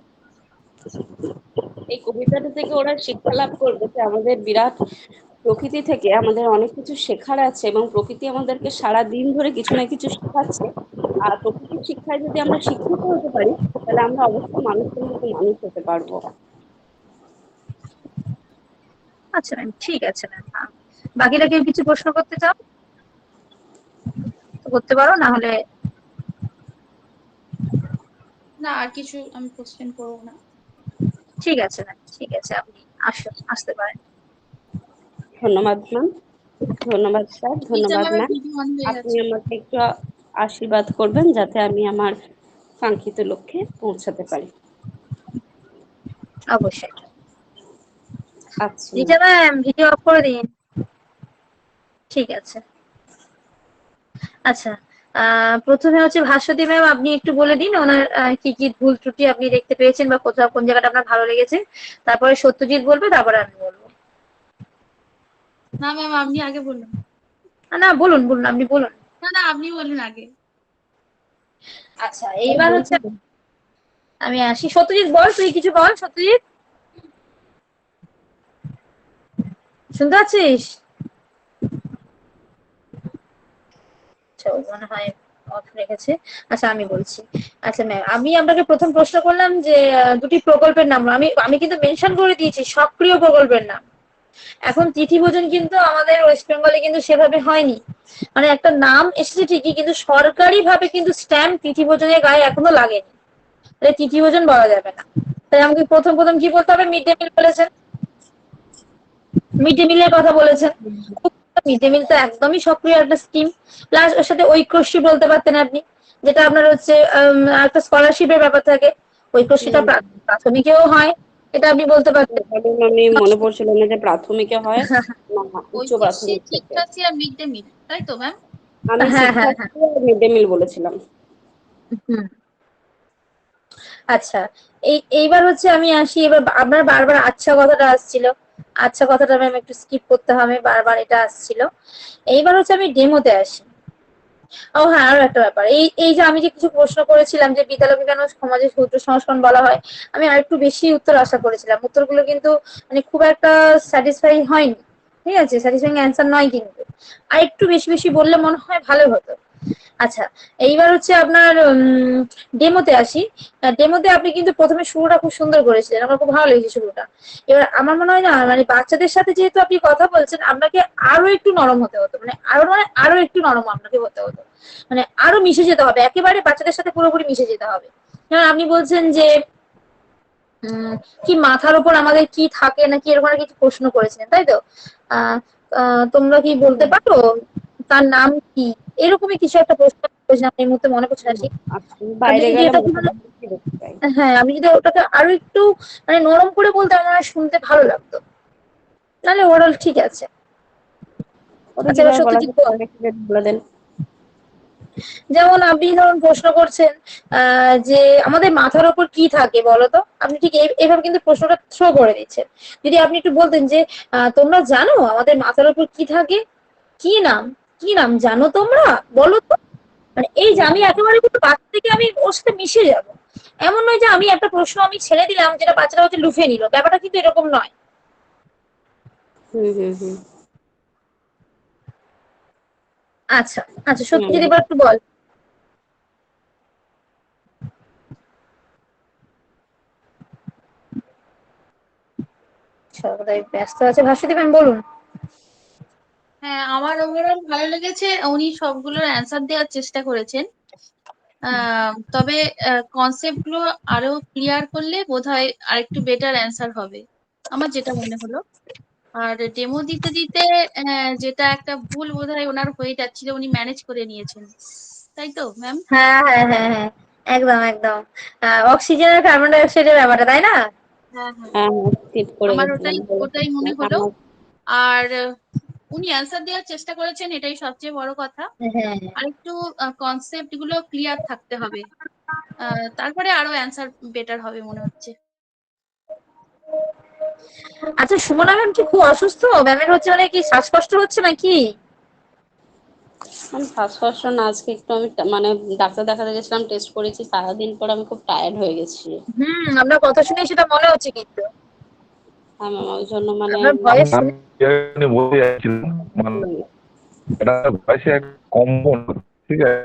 এই কবিতাটা থেকে ওরা শিক্ষা লাভ করবে যে আমাদের বিরাট প্রকৃতি থেকে আমাদের অনেক কিছু শেখার আছে, এবং প্রকৃতি আমাদেরকে সারা দিন ধরে কিছু না কিছু শেখাচ্ছে। আর প্রকৃতির শিক্ষায় যদি আমরা শিক্ষিত হতে পারি, তাহলে আমরা অবশ্যই মানুষের মতো মানুষ হতে পারবো। আচ্ছা ম্যাম, ঠিক আছে ম্যাম। বাকিরা কেউ কিছু প্রশ্ন করতে চাও তো করতে পারো, না হলে না, আর কিছু আমি কোশ্চেন করবো না। ঠিক আছে ম্যাম, ঠিক আছে, আপনি আসতে পারেন। ধন্যবাদ ম্যাম, ধন্যবাদ স্যার, মিতা ধন্যবাদ ম্যামের ম্যাম। ভিডিও অন হয়ে আপনি গেছে। আমাকে একটু আশীর্বাদ করবেন যাতে আমি আমার কাঙ্ক্ষিত লক্ষ্যে পৌঁছাতে পারি। অবশ্যই। আচ্ছা রিচা ম্যাম, ভিডিও অফ করে দিন। ঠিক আছে। আচ্ছা, প্রথমে হচ্ছে ভাস্বতী ম্যাম, আপনি একটু বলে দিন ওনার কি কি ভুল ত্রুটি আপনি দেখতে পেয়েছেন বা কোথাও কোন জায়গাটা আপনার ভালো লেগেছে। তারপরে সত্যজিৎ বলবে, তারপরে আমি বলবো। না ম্যাম, আপনি আগে বলুন। না, বলুন বলুন, আপনি বলুন। না না, আপনি বলুন আগে। আচ্ছা, এইবার হচ্ছে আমি আসি। সত্যজিৎ বল, তুই কিছু বল। সত্যজিৎ, শুনতে পাচ্ছিস? আচ্ছা, ও মনে হয় অফ রেখেছে। আচ্ছা, আমি বলছি। আচ্ছা ম্যাম, আমি আপনাকে প্রথম প্রশ্ন করলাম যে দুটি প্রকল্পের নাম। আমি আমি কিন্তু মেনশন করে দিয়েছি সক্রিয় প্রকল্পের নাম। এখন তিথি ভোজন কিন্তু আমাদের ওয়েস্ট বেঙ্গলে কিন্তু সেভাবে হয়নি। মানে একটা নাম এসেছে ঠিকই, কিন্তু সরকারি ভাবে কিন্তু স্ট্যাম্প তিথি ভোজনের গায়ে এখনো লাগেনি। তাহলে তিথি ভোজন বলা যাবে না। তাই আমাকে প্রথম প্রথম কি বলতে হবে? মিড ডে মিল বলেছেন, মিড ডে মিলের কথা বলেছেন। মিড ডে মিল তো একদমই সক্রিয় একটা স্কিম। প্লাস ওর সাথে ঐক্যশ্রী বলতে পারতেন আপনি, যেটা আপনার হচ্ছে একটা স্কলারশিপের ব্যাপার থাকে। ঐক্যশ্রীটা প্রাথমিকেও হয়, এটা আপনি বলতে পারতেন। আমি মনে পড়ছিল না যে প্রাথমিকে হয় না উচ্চ ঐক্যশ্রী, প্রাথমিক থেকে। শিক্ষাশ্রী আর মিড ডে মিল, তাই তো ম্যাম? আমি হ্যাঁ হ্যাঁ হ্যাঁ। শিক্ষার্থী মিড ডে মিল বলেছিলাম। হুম। আচ্ছা, এইবার হচ্ছে আমি আসি। এবার আপনার বারবার আচ্ছা কথাটা আসছিল, আচ্ছা কথাটা ম্যাম একটু স্কিপ করতে হবে, বারবার এটা আসছিল। এইবার হচ্ছে আমি ডেমোতে আসি। ও হ্যাঁ, আরো একটা ব্যাপার, এই এই যে আমি যে কিছু প্রশ্ন করেছিলাম যে বিদ্যালয়কে কেন সমাজে শূদ্র সংস্করণ বলা হয়, আমি আরেকটু বেশি উত্তর আশা করেছিলাম। উত্তরগুলো কিন্তু মানে খুব একটা স্যাটিসফাই হয়নি। ঠিক আছে, স্যাটিসফাইং অ্যান্সার নয়, কিন্তু আর একটু বেশি বেশি বললে মনে হয় ভালো হতো। আচ্ছা, এইবার হচ্ছে আপনার ডেমোতে আসি। ডেমোতে আপনি কিন্তু প্রথমে শুরুটা খুব সুন্দর করেছিলেন, আমার খুব ভালো লেগেছে শুরুটা। এবার আমার মনে হয় না, মানে বাচ্চাদের সাথে যেহেতু আপনি কথা বলছেন, আপনাকে আরো একটু নরম হতে হতো। মানে আরো একটু নরম আপনাকে হতে হতো। মানে আরো মিশে যেতে হবে, একেবারে বাচ্চাদের সাথে পুরোপুরি মিশে যেতে হবে। যেমন আপনি বলছেন যে কি মাথার উপর আমাদের কি থাকে নাকি এরকম একটা কিছু প্রশ্ন করেছিলেন, তাই তো? আহ তোমরা কি বলতে পারো তার নাম কি? এরকমই কিছু একটা প্রশ্ন করেছিলাম, এই মুহূর্তে মনে পড়ছে না ঠিক। আপনি বাইরে যদি গেলে এটা দেখতে পাই। হ্যাঁ, আমি যদি ওটাকে আরো একটু মানে নরম করে বলতে, আমার মনে হয় শুনতে ভালো লাগতো। তাহলে ওভারঅল ঠিক আছে। ওটা আচ্ছা, এবার কিভাবে বলা সত্যজিৎ যায় আমাকে একটু বলে দেন। যেমন আপনি ধরুন প্রশ্ন করছেন যে আমাদের মাথার উপর কি থাকে বলতো, আপনি ঠিক এইভাবে কিন্তু প্রশ্নটা থ্রো করে দিচ্ছেন। যদি আপনি একটু বলতেন যে তোমরা জানো আমাদের মাথার উপর কি থাকে, কি নাম, কি নাম জানো তোমরা, বলো তো। মানে এই যে আমি একেবারে কিন্তু বাচ্চা থেকে আমি ওর সাথে মিশে যাব। এমন নয় যে আমি একটা প্রশ্ন আমি ছেড়ে দিলাম, যেটা বাচ্চারা হচ্ছে লুফে নিল, ব্যাপারটা কিন্তু এরকম নয়। হুম হুম হুম আচ্ছা আচ্ছা, সত্যি হুম। যদি এবার একটু বল। আচ্ছা, বোধহয় ব্যস্ত আছে, ভাস্বতী ম্যাম বলুন। হ্যাঁ, আমার ওভারঅল ভালো লেগেছে, উনি সবগুলোর অ্যান্সার দেওয়ার চেষ্টা করেছেন। তবে কনসেপ্ট গুলো আরো ক্লিয়ার করলে বোধহয় আরেকটু বেটার অ্যান্সার হবে, আমার যেটা মনে হলো। আর ডেমো দিতে দিতে যেটা একটা ভুল বোধহয় ওনার হয়ে যাচ্ছিল, উনি ম্যানেজ করে নিয়েছেন, তাই তো ম্যাম? হ্যাঁ হ্যাঁ হ্যাঁ হ্যাঁ, একদম একদম। অক্সিজেন আর কার্বন ডাই অক্সাইডের ব্যাপারটা, তাই না? হ্যাঁ হ্যাঁ, হ্যাঁ হ্যাঁ, ঠিক করে আমার গেছিলাম ওটাই বলে ওটাই মনে হলো। আমার। আর উনি অ্যান্সার দেওয়ার চেষ্টা করেছেন, এটাই সবচেয়ে বড় কথা। হ্যাঁ। আর একটু কনসেপ্ট গুলো ক্লিয়ার থাকতে হবে, তারপরে আরো অ্যান্সার বেটার হবে মনে হচ্ছে। আচ্ছা, সুমনা ম্যাম কি খুব অসুস্থ? ম্যামের হচ্ছে মানে কি শ্বাসকষ্ট হচ্ছে নাকি? আমি শ্বাসকষ্ট না, আজকে একটু আমি মানে ডাক্তার দেখাতে গেছিলাম, টেস্ট করেছি, সারাদিন পর আমি খুব টায়ার্ড হয়ে গেছি। আপনার কথা শুনে সেটা মনে হচ্ছে কিন্তু। হ্যাঁ ম্যাম, ওই জন্য মানে আপনার ভয়েস শুনে। আমি বলতে চাইছিলাম মানে এটা ভয়েসে এক কম্পন, ঠিক আছে,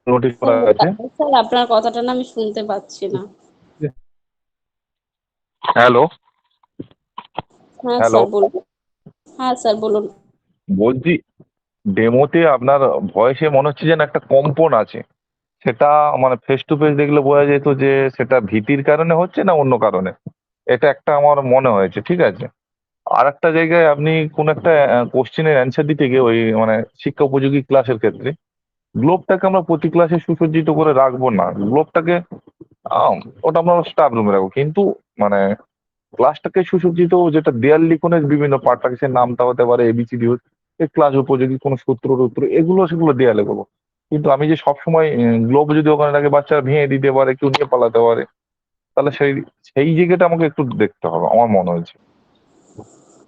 নোটিস করা আছে। স্যার আপনার কথাটা না আমি শুনতে পাচ্ছি না। হ্যালো হ্যাঁ হ্যালো, স্যার বলুন। হ্যাঁ স্যার বলুন। বলছি ডেমোতে আপনার ভয়েসে মনে হচ্ছে যেন একটা কম্পন আছে। সেটা মানে ফেস টু ফেস দেখলে বোঝা যেত যে সেটা ভীতির কারণে হচ্ছে না অন্য কারণে। এটা একটা আমার মনে হয়েছে, ঠিক আছে। আর একটা জায়গায় আপনি কোন একটা কোশ্চেনের অ্যান্সার দিতে গিয়ে ওই মানে শিক্ষা উপযোগী ক্লাসের ক্ষেত্রে গ্লোবটাকে আমরা প্রতি ক্লাসে সুসজ্জিত করে রাখবো না, গ্লোবটাকে আম, ওটা আমরা স্টাফ রুমে রাখবো, কিন্তু মানে ক্লাসটাকে সুসজ্জিত, যেটা দেয়াল লিখনের বিভিন্ন পার্ট থাকে, সে নামটা হতে পারে এবিসিডি, এই ক্লাস উপযোগী কোনো সূত্র টুত্র এগুলো সেগুলো দেয়ালে করবো। কিন্তু আমি যে সবসময় গ্লোব যদি ওখানে রাখি বাচ্চারা ভেঙে দিতে পারে, কেউ নিয়ে পালাতে পারে, তাহলে সেই সেই জায়গাটা আমাকে একটু দেখতে হবে আমার মনে হয়েছে।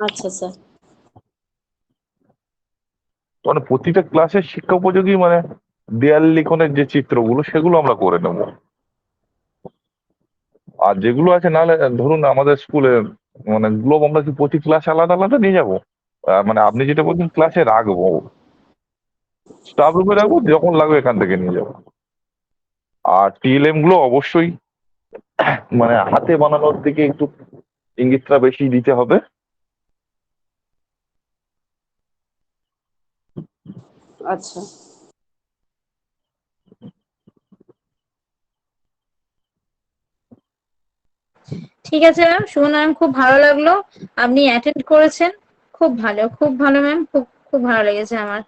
আচ্ছা স্যার। মানে প্রতিটা ক্লাসের শিক্ষা উপযোগী মানে দেয়াল লিখনের যে চিত্রগুলো সেগুলো আমরা করে নেবো। আর যেগুলো আছে নাহলে ধরুন আমাদের স্কুলে মানে গ্লোব আমরা কি প্রতি ক্লাসে আলাদা আলাদা নিয়ে যাবো? মানে আপনি যেটা বলছেন ক্লাসে রাখবো, স্টাফ রুমে রাখবো, যখন লাগবে এখান থেকে নিয়ে যাবো। আর টিএলএম গুলো অবশ্যই মানে হাতে বানানোর দিকে একটু ইঙ্গিতটা বেশি দিতে হবে। আচ্ছা ঠিক আছে ম্যাম, সুমনা ম্যাম খুব ভালো লাগলো, আপনি অ্যাটেন্ড করেছেন, খুব ভালো খুব ভালো ম্যাম, খুব খুব ভালো লেগেছে আমার।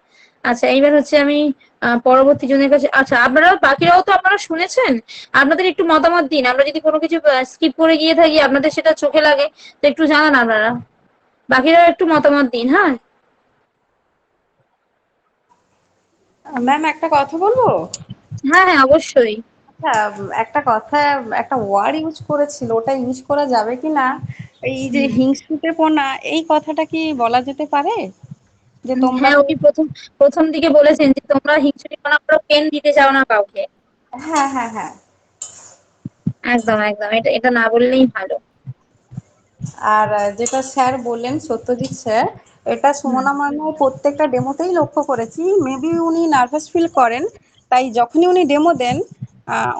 আচ্ছা, এইবার হচ্ছে আমি পরবর্তী জনের কাছে। আচ্ছা, আপনারা বাকিরাও তো আপনারা শুনেছেন, আপনাদের একটু মতামত দিন। আমরা যদি কোনো কিছু স্কিপ করে গিয়ে থাকি, আপনাদের সেটা চোখে লাগে, তো একটু জানান আপনারা। বাকিরাও একটু মতামত দিন, হ্যাঁ। ম্যাম একটা কথা বলবো। হ্যাঁ হ্যাঁ, অবশ্যই। আচ্ছা, একটা কথা, একটা ওয়ার্ড ইউজ করেছিল, ওটা ইউজ করা যাবে কি না? এই যে হিংসুটেপনা, এই কথাটা কি বলা যেতে পারে? যে তোমরা হ্যাঁ, যে, উনি প্রথম প্রথম দিকে বলেছেন যে তোমরা হিংসুটিপনা করো, পেন দিতে চাও না কাউকে। হ্যাঁ হ্যাঁ হ্যাঁ। একদম একদম, এটা এটা না বললেই ভালো। আর যেটা স্যার বললেন, সত্যজিৎ স্যার, এটা সুমনা ম্যামের প্রত্যেকটা ডেমোতেই লক্ষ্য করেছি। মেবি উনি নার্ভাস ফিল করেন, তাই যখনই উনি ডেমো দেন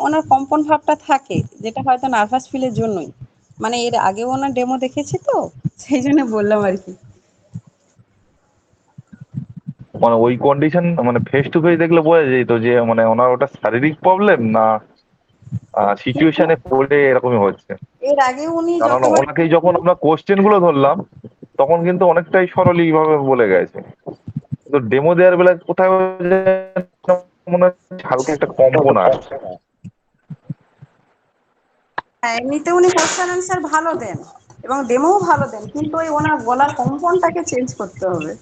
ওনার কম্পন ভাবটা থাকে, যেটা হয়তো নার্ভাস ফিলের জন্যই। মানে এর আগেও ওনার ডেমো দেখেছি তো, সেই জন্য বললাম আর কি। মানে ওই কন্ডিশন মানে ফেস টু ফেস দেখলে বোঝা যেত যে মানে ওনার ওটা শারীরিক প্রবলেম না সিচুয়েশনে পড়ে এরকমই হচ্ছে। এর আগে উনি কারণ যতবার, ওনাকেই যখন আমরা কোশ্চেন গুলো ধরলাম তখন কিন্তু অনেকটাই সরলীক ভাবে বলে গেছে, তো ডেমো দেওয়ার বেলায় কোথাও যেন মনে হচ্ছে হালকা একটা কম্পন আসছে। হ্যাঁ, এমনিতে উনি কোশ্চেন অ্যান্সার ভালো দেন এবং ডেমোও ভালো দেন, কিন্তু ওই ওনার গলার কম্পনটাকে চেঞ্জ করতে হবে।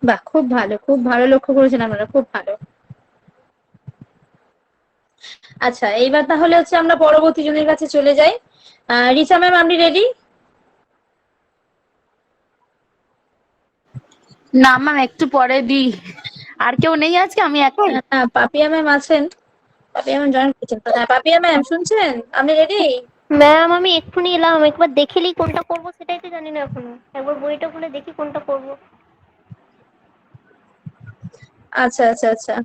বাহ, খুব ভালো খুব ভালো লক্ষ্য করেছেন আপনারা, খুব ভালো। আচ্ছা, এইবার তাহলে হচ্ছে আমরা পরবর্তী জনের কাছে চলে যাই। রিচা ম্যাম, আপনি রেডি? না ম্যাম, একটু পরে দিই। আর কেউ নেই আজকে, আমি একাই। পাপিয়া ম্যাম আছেন। পাপিয়া ম্যাম জয়েন করছেন তো? হ্যাঁ, পাপিয়া ম্যাম শুনছেন? আপনি রেডি? ম্যাম আমি এক্ষুনি এলাম, একবার দেখেলি কোনটা করবো সেটাই তো জানি না এখনো, একবার বইটা খুলে দেখি কোনটা করবো। আচ্ছা আচ্ছা আচ্ছা,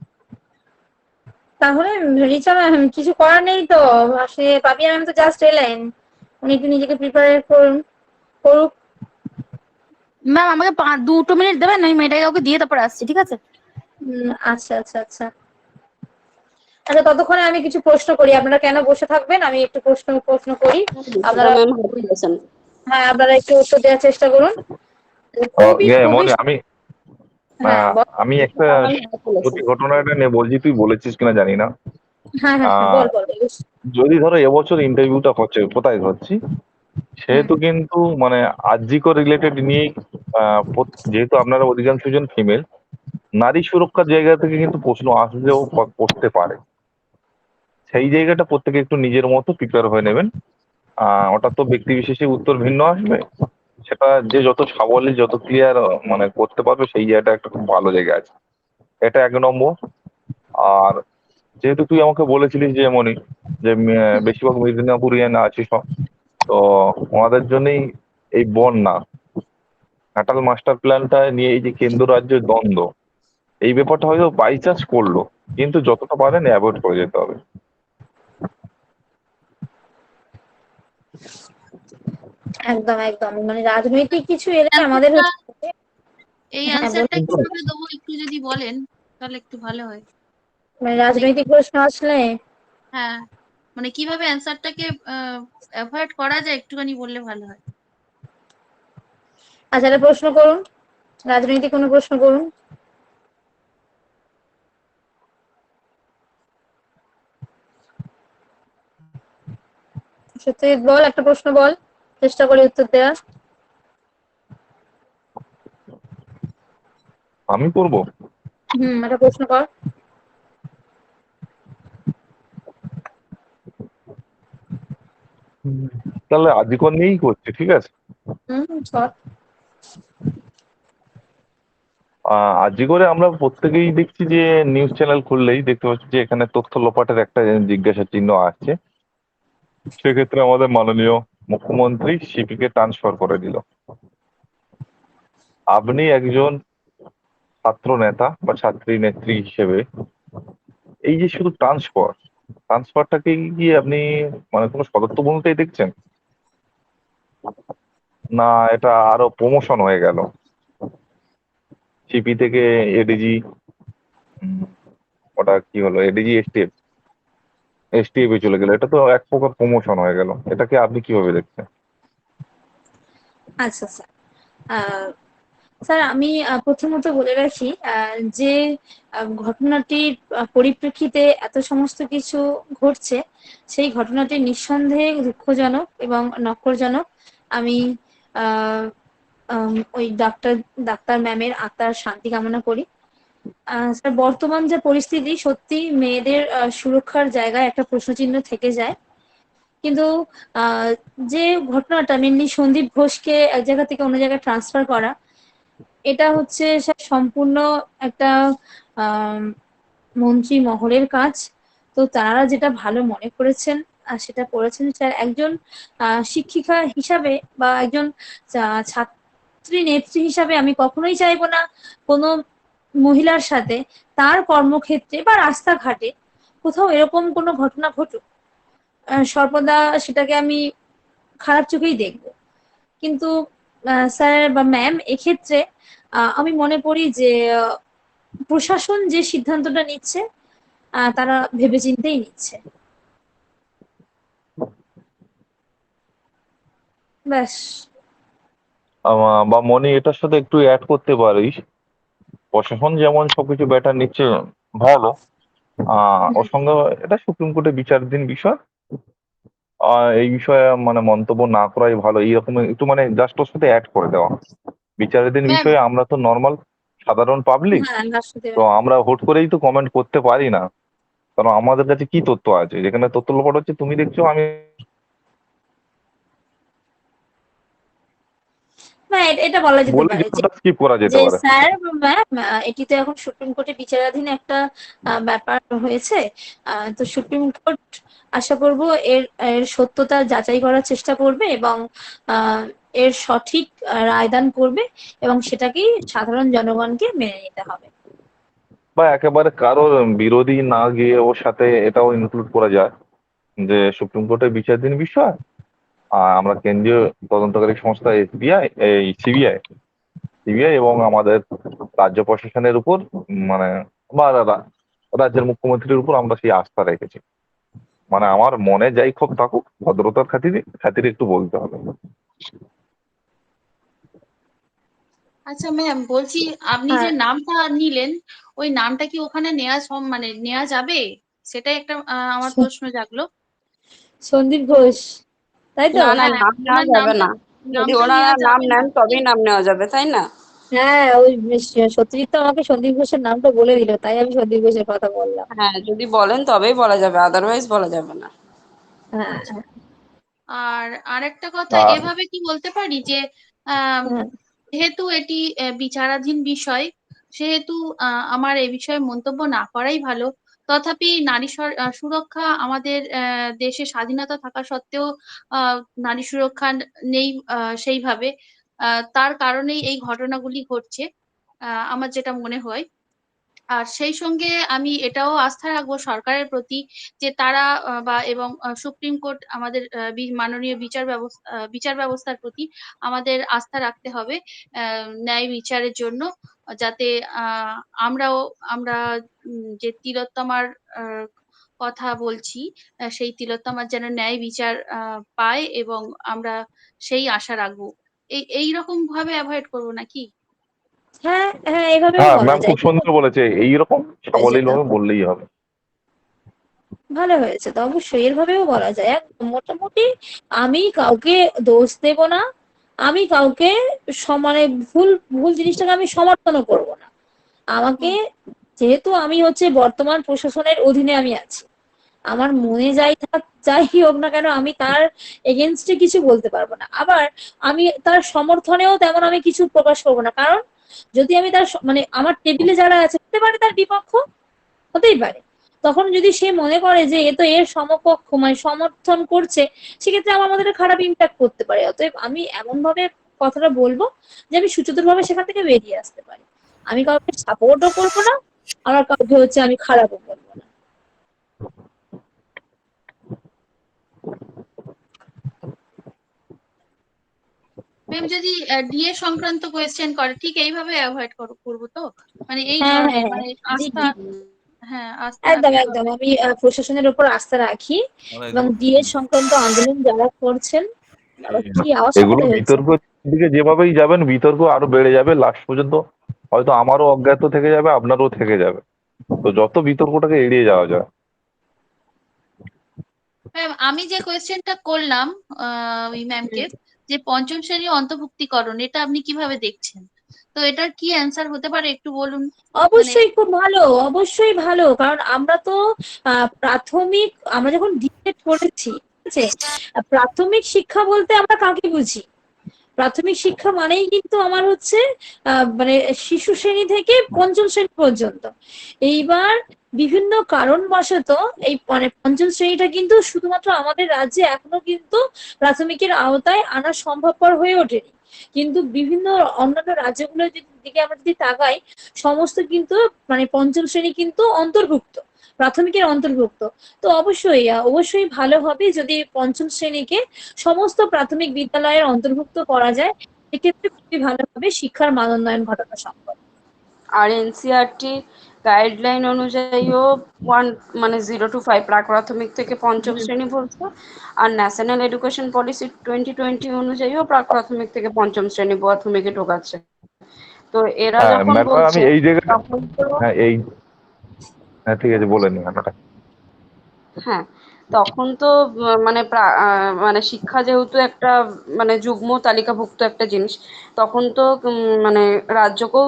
তাহলে রিচা ম্যাম কিছু করার নেই তো। আসলে পাপিয়া ম্যাম তো জাস্ট এলেন, উনি একটু নিজেকে প্রিপেয়ার করুন, করুক। ম্যাম আমাকে 2 মিনিট দেবেন, আমি মেয়েটাকে ওকে দিয়ে তারপর আসছি, ঠিক আছে? আচ্ছা আচ্ছা আচ্ছা আচ্ছা, ততক্ষণে আমি কিছু প্রশ্ন করি। আপনারা কেন বসে থাকবেন, আমি একটু প্রশ্ন প্রশ্ন করি। আপনারা, ম্যাম হাত তুলেছেন। হ্যাঁ আপনারা একটু উত্তর দেওয়ার চেষ্টা করুন। কোভিড কোভিড মনে আমি হ্যাঁ আমি একটা ম্যাম হাত তুলেছেন। সত্যি ঘটনাটা নিয়ে বলছি, তুই বলেছিস কিনা জানি না। হ্যাঁ হ্যাঁ হ্যাঁ, আহ বল বল বল। যদি ধরো এবছর ইন্টারভিউটা হচ্ছে, কোথায় হচ্ছি, হুম, সেহেতু কিন্তু মানে আরজিকর রিলেটেড নিয়ে, যেহেতু আপনারা অধিকাংশ জন ফিমেল, নারী সুরক্ষার জায়গা থেকে কিন্তু প্রশ্ন আসলেও করতে পারে। সেই জায়গাটা প্রত্যেকে একটু নিজের মতো প্রিপেয়ার হয়ে নেবেন। ওটা তো ব্যক্তি বিশেষে উত্তর ভিন্ন আসবে, সেটা যে যত সাবলীল যত ক্লিয়ার মানে করতে পারবে, সেই জায়গাটা একটা খুব ভালো জায়গা আছে। এটা 1 নম্বর। আর যেহেতু তুই আমাকে বলেছিলিস যে মনি, যে বেশিরভাগ মেদিনীপুরিয়ান আছে সব, তো ওনাদের জন্যই এই বন্যা, ঘাটাল মাস্টার প্ল্যানটা নিয়ে এই যে কেন্দ্র রাজ্যের দ্বন্দ্ব, এই ব্যাপারটা হয়তো বাই চান্স করলো, কিন্তু যতটা পারেন অ্যাভয়েড করে যেতে হবে। একদম একদম, মানে রাজনৈতিক কিছু এলে আমাদের অ্যান্সারটা, হচ্ছে, এই হ্যাঁ অ্যান্সারটা বলুন। কিভাবে দেবো একটু যদি বলেন তাহলে একটু ভালো হয়। মানে মানে রাজনৈতিক প্রশ্ন আসলে, হ্যাঁ, মানে কিভাবে অ্যান্সারটাকে অ্যাভয়েড করা যায় একটুখানি বললে ভালো হয়। আচ্ছা একটা প্রশ্ন করুন, রাজনৈতিক কোনো প্রশ্ন করুন। সত্যজিৎ বল, একটা প্রশ্ন বল, চেষ্টা করি উত্তর দেওয়ার। আমি করবো। একটা প্রশ্ন কর। তাহলে আদিকর নিয়েই করছি, ঠিক আছে। কর। আজকে করে আমরা প্রত্যেকেই দেখছি যে নিউজ চ্যানেল খুললেই দেখতে পাচ্ছি যে এখানে তথ্য লোপাটের একটা জিজ্ঞাসা চিহ্ন আসছে। সেক্ষেত্রে আমাদের মাননীয় মুখ্যমন্ত্রী সিপিকে ট্রান্সফার করে দিল। আপনি একজন ছাত্র নেতা বা ছাত্রী নেত্রী হিসেবে এই যে শুধু ট্রান্সফারটাকে কি আপনি মানে কোনো সদর্থবণতাই দেখছেন, না এটা আরো প্রমোশন হয়ে গেল, সিপি থেকে এডিজি, ওটা কি হলো, এডিজি এসটিএফ চলে গেল, এটা তো এক প্রকার প্রমোশন হয়ে গেল। এটাকে আপনি কিভাবে দেখছেন? আচ্ছা স্যার, স্যার আমি প্রথমত বলে রাখি, যে ঘটনাটির পরিপ্রেক্ষিতে এত সমস্ত কিছু ঘটছে, সেই ঘটনাটি নিঃসন্দেহে দুঃখজনক এবং নক্করজনক। আমি ওই ডাক্তার ম্যামের আত্মার শান্তি কামনা করি। স্যার বর্তমান যে পরিস্থিতি, সত্যি মেয়েদের সুরক্ষার জায়গায় একটা প্রশ্নচিহ্ন থেকে যায়। কিন্তু আহ যে ঘটনাটা মেনলি সন্দীপ ঘোষকে এক জায়গা থেকে অন্য জায়গায় ট্রান্সফার করা, এটা হচ্ছে স্যার সম্পূর্ণ একটা আহ মন্ত্রী মহলের কাজ। তো তারা যেটা ভালো মনে করেছেন সেটা করেছেন। স্যার একজন শিক্ষিকা হিসাবে বা একজন ছাত্রী নেত্রী হিসাবে আমি কখনোই চাইবো না কোনো মহিলার সাথে তার কর্মক্ষেত্রে বা রাস্তাঘাটে কোথাও এরকম কোনো ঘটনা ঘটুক। সর্বদা সেটাকে আমি খারাপ চোখেই দেখবো। কিন্তু স্যার বা ম্যাম এক্ষেত্রে আমি মনে করি যে প্রশাসন যে সিদ্ধান্তটা নিচ্ছে তারা ভেবেচিন্তেই নিচ্ছে। ব্যাস। বা মনি, এটার সাথে একটু অ্যাড করতে পারিস, প্রশাসন যেমন সবকিছু ব্যাটার নিচ্ছে, ভালো। ওর সঙ্গে এটা সুপ্রিম কোর্টে বিচারাধীন বিষয়। এই বিষয়ে মানে মন্তব্য না করাই ভালো, এইরকম একটু মানে জাস্ট ওর সাথে অ্যাড করে দেওয়া। বিচারাধীন ম্যাম, বিষয়ে আমরা তো নর্মাল সাধারণ পাবলিক, হ্যাঁ রাষ্ট্রপতি তো আমরা হুট করেই তো কমেন্ট করতে পারি না, কারণ আমাদের কাছে কি তথ্য আছে, যেখানে তথ্য লোপাট হচ্ছে তুমি দেখছো, আমি না, এটা বলা যেতে বলে পারে যে কিছুটা স্কিপ করা যেতে যে পারে। স্যার ম্যাম, এটি তো এখন সুপ্রিম কোর্টে বিচারাধীন একটা ব্যাপার হয়েছে। তো সুপ্রিম কোর্ট আশা করব এর এর সত্যতা যাচাই করার চেষ্টা করবে এবং আহ, এর সঠিক রায়দান করবে এবং সেটাকেই সাধারণ জনগণকে মেনে নিতে হবে। বা একেবারে কারোর বিরোধী না গিয়ে ওর সাথে এটাও ইনক্লুড করা যায় যে সুপ্রিম কোর্টের বিচারাধীন বিষয়, আমরা কেন্দ্রীয় তদন্তকারী সংস্থা এসবিআই, এই সিবিআই এবং আমাদের রাজ্য প্রশাসনের উপর মানে বা রাজ্যের মুখ্যমন্ত্রীর উপর আমরা সেই আস্থা রেখেছি। মানে আমার মনে যাই ক্ষোভ থাকুক, ভদ্রতার খাতিরে খাতিরে একটু বলতে হবে। আচ্ছা ম্যাম, বলছি আপনি যে হ্যাঁ, নামটা নিলেন, ওই নামটা কি ওখানে মানে নেওয়া যাবে? সেটাই একটা আমার প্রশ্ন জাগলো। সন্দীপ ঘোষ, তাই তো? না না, হ্যাঁ, নাম নেওয়া ওনার যাবে নামটা না। যদি নামটা ওনারা নেওয়া নাম যাবে না নেন কি? তবেই নাম নেওয়া যাবে, তাই না? হ্যাঁ, ওই সত্যজিৎ তো আমাকে সন্দীপ ঘোষের নামটা বলে দিল, তাই আমি সন্দীপ ঘোষের কথা বললাম। হ্যাঁ, যদি বলেন তবেই বলা যাবে, আদারওয়াইজ বলা যাবে না। হ্যাঁ, আচ্ছা। আর আরেকটা কথা, আহ এভাবে কি বলতে পারি যে আম, হ্যাঁ, যেহেতু এটি বিচারাধীন বিষয়, সেহেতু আমার এ বিষয়ে মন্তব্য না করাই ভালো। তথাপি নারী সুরক্ষা আমাদের দেশে স্বাধীনতা থাকা সত্ত্বেও আহ, নারী সুরক্ষা নেই সেইভাবে। তার কারণেই এই ঘটনাগুলি ঘটছে, আমার যেটা মনে হয়। আর সেই সঙ্গে আমি এটাও আস্থা রাখবো সরকারের প্রতি, যে তারা বা এবং সুপ্রিম কোর্ট আমাদের মাননীয় বিচার ব্যবস্থার প্রতি আমাদের আস্থা রাখতে হবে ন্যায় বিচারের জন্য, যাতে আহ, আমরাও আমরা যে তিলোত্তমার আহ, কথা বলছি, সেই তিলোত্তমার যেন ন্যায় বিচার পায়, এবং আমরা সেই আশা রাখবো। এইরকম ভাবে অ্যাভয়েড করবো নাকি? হ্যাঁ, হ্যাঁ, এভাবেও হ্যাঁ বলা ম্যাম, খুব যায়, ঠিক সুন্দর আছে, বলেছে, এইরকম হয়ে যেত। সাবলীলভাবে বললেই হবে। ভালো হয়েছে তো, অবশ্যই এভাবেও বলা যায়। মোটামুটি আমি কাউকে দোষ দেব না, আমি কাউকে সমানে ভুল ভুল জিনিসটাকে আমি সমর্থনও করব না। আমাকে, হুম। যেহেতু আমি হচ্ছে বর্তমান প্রশাসনের অধীনে আমি আছি, আমার মনে যাই হোক না কেন, আমি তার এগেনস্টে কিছু বলতে পারবো না। আবার আমি তার সমর্থনেও তেমন আমি কিছু প্রকাশ করবো না, কারণ যদি আমি তার মানে আমার টেবিলে যারা আছে, হতে পারে তার বিপক্ষ, হতেই পারে। তখন যদি সে মনে করে যে এ তো এর সমকক্ষ মানে সমর্থন করছে, সেক্ষেত্রে আমার মধ্যে একটা খারাপ ইম্প্যাক্ট করতে পারে। অতএব আমি এমন ভাবে কথাটা বলবো যে আমি সুচতুর ভাবে সেখান থেকে বেরিয়ে আসতে পারি। আমি কাউকে সাপোর্টও করবো না, আবার কাউকে হচ্ছে আমি খারাপও বলবো না। ম্যাম, যদি ডিএ সংক্রান্ত কোয়েশ্চেন করে, ঠিক এইভাবে অ্যাভয়েড করবো তো, মানে এই হ্যাঁ, হ্যাঁ, ধরনের, হ্যাঁ, মানে জি, আস্থা, জি, হ্যাঁ আস্থা একদম রাখতে একদম হবে। আমি প্রশাসনের উপর আস্থা রাখি। এবং ডিএ সংক্রান্ত আন্দোলন যারা করছেন, আবার কি আওয়াজটা এগুলো কোথায় হচ্ছে? বিতর্কের দিকে যেভাবেই যাবেন, বিতর্ক আরো বেড়ে যাবে, লাস্ট পর্যন্ত হয়তো আমারও অজ্ঞাত থেকে যাবে, আপনারও থেকে যাবে। তো যত বিতর্কটাকে এড়িয়ে যাওয়া যায়। ম্যাম, আমি যে কোয়েশ্চেনটা করলাম ওই ম্যামকে, যে পঞ্চম শ্রেণী অন্তর্ভুক্তিকরণ, এটা আপনি কিভাবে দেখছেন? তো এটার কি অ্যান্সার হতে পারে একটু বলুন। মানে অবশ্যই খুব ভালো, অবশ্যই ভালো, কারণ আমরা তো প্রাথমিক, আমরা যখন ডিএড করেছি, ঠিক আছে, প্রাথমিক শিক্ষা বলতে আমরা কাকে বুঝি? প্রাথমিক শিক্ষা মানেই কিন্তু আমার হচ্ছে মানে শিশু শ্রেণী থেকে পঞ্চম শ্রেণী পর্যন্ত। এইবার বিভিন্ন কারণবশত এই মানে পঞ্চম শ্রেণীটা কিন্তু শুধুমাত্র আমাদের রাজ্যে এখনো কিন্তু প্রাথমিকের আওতায় আনা সম্ভবপর হয়ে ওঠেনি। কিন্তু বিভিন্ন অন্যান্য রাজ্যগুলোর দিকে আমরা যদি তাকাই, সমস্ত কিন্তু মানে পঞ্চম শ্রেণী কিন্তু অন্তর্ভুক্ত, প্রাথমিকের অন্তর্ভুক্ত। তো অবশ্যই অবশ্যই ভালো হবে যদি পঞ্চম শ্রেণীকে সমস্ত প্রাথমিক বিদ্যালয়ের অন্তর্ভুক্ত করা যায়। এক্ষেত্রে খুবই ভালো হবে, শিক্ষার মান উন্নয়ন ঘটানো সম্ভব। আর এনসিইআরটি গাইডলাইন অনুযায়ীও ওয়ান মানে 0 to 5 প্রাক প্রাথমিক থেকে পঞ্চম শ্রেণী বলছে। আর ন্যাশনাল এডুকেশন পলিসি 2020 অনুযায়ীও প্রাক প্রাথমিক থেকে পঞ্চম শ্রেণী প্রাথমিকে ঢোকাচ্ছে। তো এরা হ্যাঁ যখন ম্যাডাম, আমি বলছে এই জায়গাটা, তখন তো হ্যাঁ এই, হ্যাঁ ঠিক আছে বলে নিন ম্যাডাম। হ্যাঁ, তখন তো মানে মানে শিক্ষা যেহেতু একটা মানে যুগ্ম তালিকাভুক্ত একটা জিনিস, তখন তো মানে রাজ্যকেও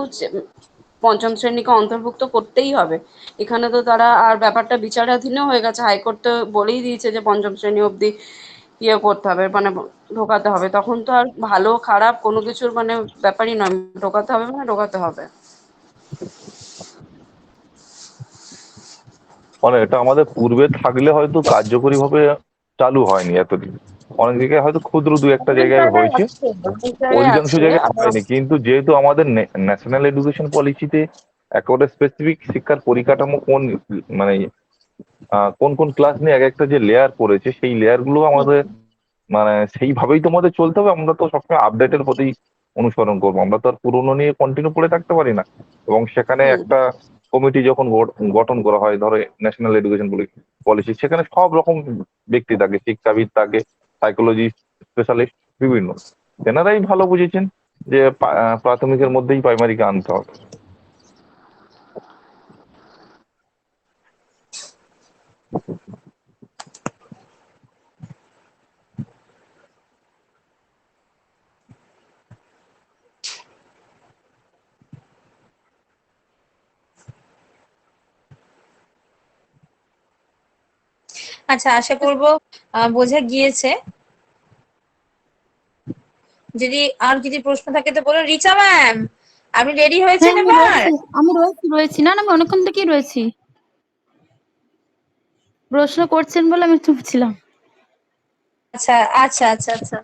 পঞ্চম শ্রেণীকে অন্তর্ভুক্ত করতেই হবে। এখানে তো তারা আর ব্যাপারটা বিচারাধীনও হয়ে গেছে, হাইকোর্ট তো বলেই দিয়েছে যে পঞ্চম শ্রেণী অবধি ইয়ে করতে হবে, মানে ঢোকাতে হবে, তখন তো আর ভালো খারাপ কোনো কিছুর মানে ব্যাপারই নয়, ঢোকাতে হবে মানে ঢোকাতে হবে। মানে এটা আমাদের পূর্বে থাকলে হয়তো কার্যকরী ভাবে চালু হয়নি এতদিন। অনেক জায়গায় হয়তো ক্ষুদ্র দু একটা অনেক জায়গায় জায়গায় হয়েছে, আছে, অনেক জায়গায় অধিকাংশ আছে। জায়গায় হয়নি। কিন্তু যেহেতু আমাদের ন্যাশনাল এডুকেশন পলিসিতে একেবারে স্পেসিফিক শিক্ষার পরিকাঠামো কোন মানে কোন কোন ক্লাস নিয়ে এক একটা যে লেয়ার করেছে, সেই লেয়ার গুলো আমাদের মানে সেইভাবেই তো আমাদের চলতে হবে। আমরা তো সবসময় আপডেটের প্রতি অনুসরণ করবো, আমরা তো আর পুরোনো নিয়ে কন্টিনিউ করে থাকতে পারি না। এবং সেখানে হুম, একটা কমিটি যখন গঠন করা হয়, ধরো ন্যাশনাল এডুকেশন পলিসি, সেখানে সব রকম ব্যক্তি থাকে, শিক্ষাবিদ থাকে, সাইকোলজি স্পেশালিস্ট বিভিন্ন। তেনারাই ভালো বুঝেছেন যে প্রাথমিকের মধ্যেই প্রাইমারিকে আনতে হবে। আচ্ছা, আশা করবো বোঝা গিয়েছে। যদি আর যদি প্রশ্ন থাকে তো বলুন। রিচা ম্যাম, আপনি রেডি হ্যাঁ হয়েছেন আমি এবার? রয়েছি, আমি রয়েছি না না, আমি অনেকক্ষণ থেকেই রয়েছি। প্রশ্ন করছেন বলে আমি চুপছিলাম। আচ্ছা আচ্ছা আচ্ছা আচ্ছা,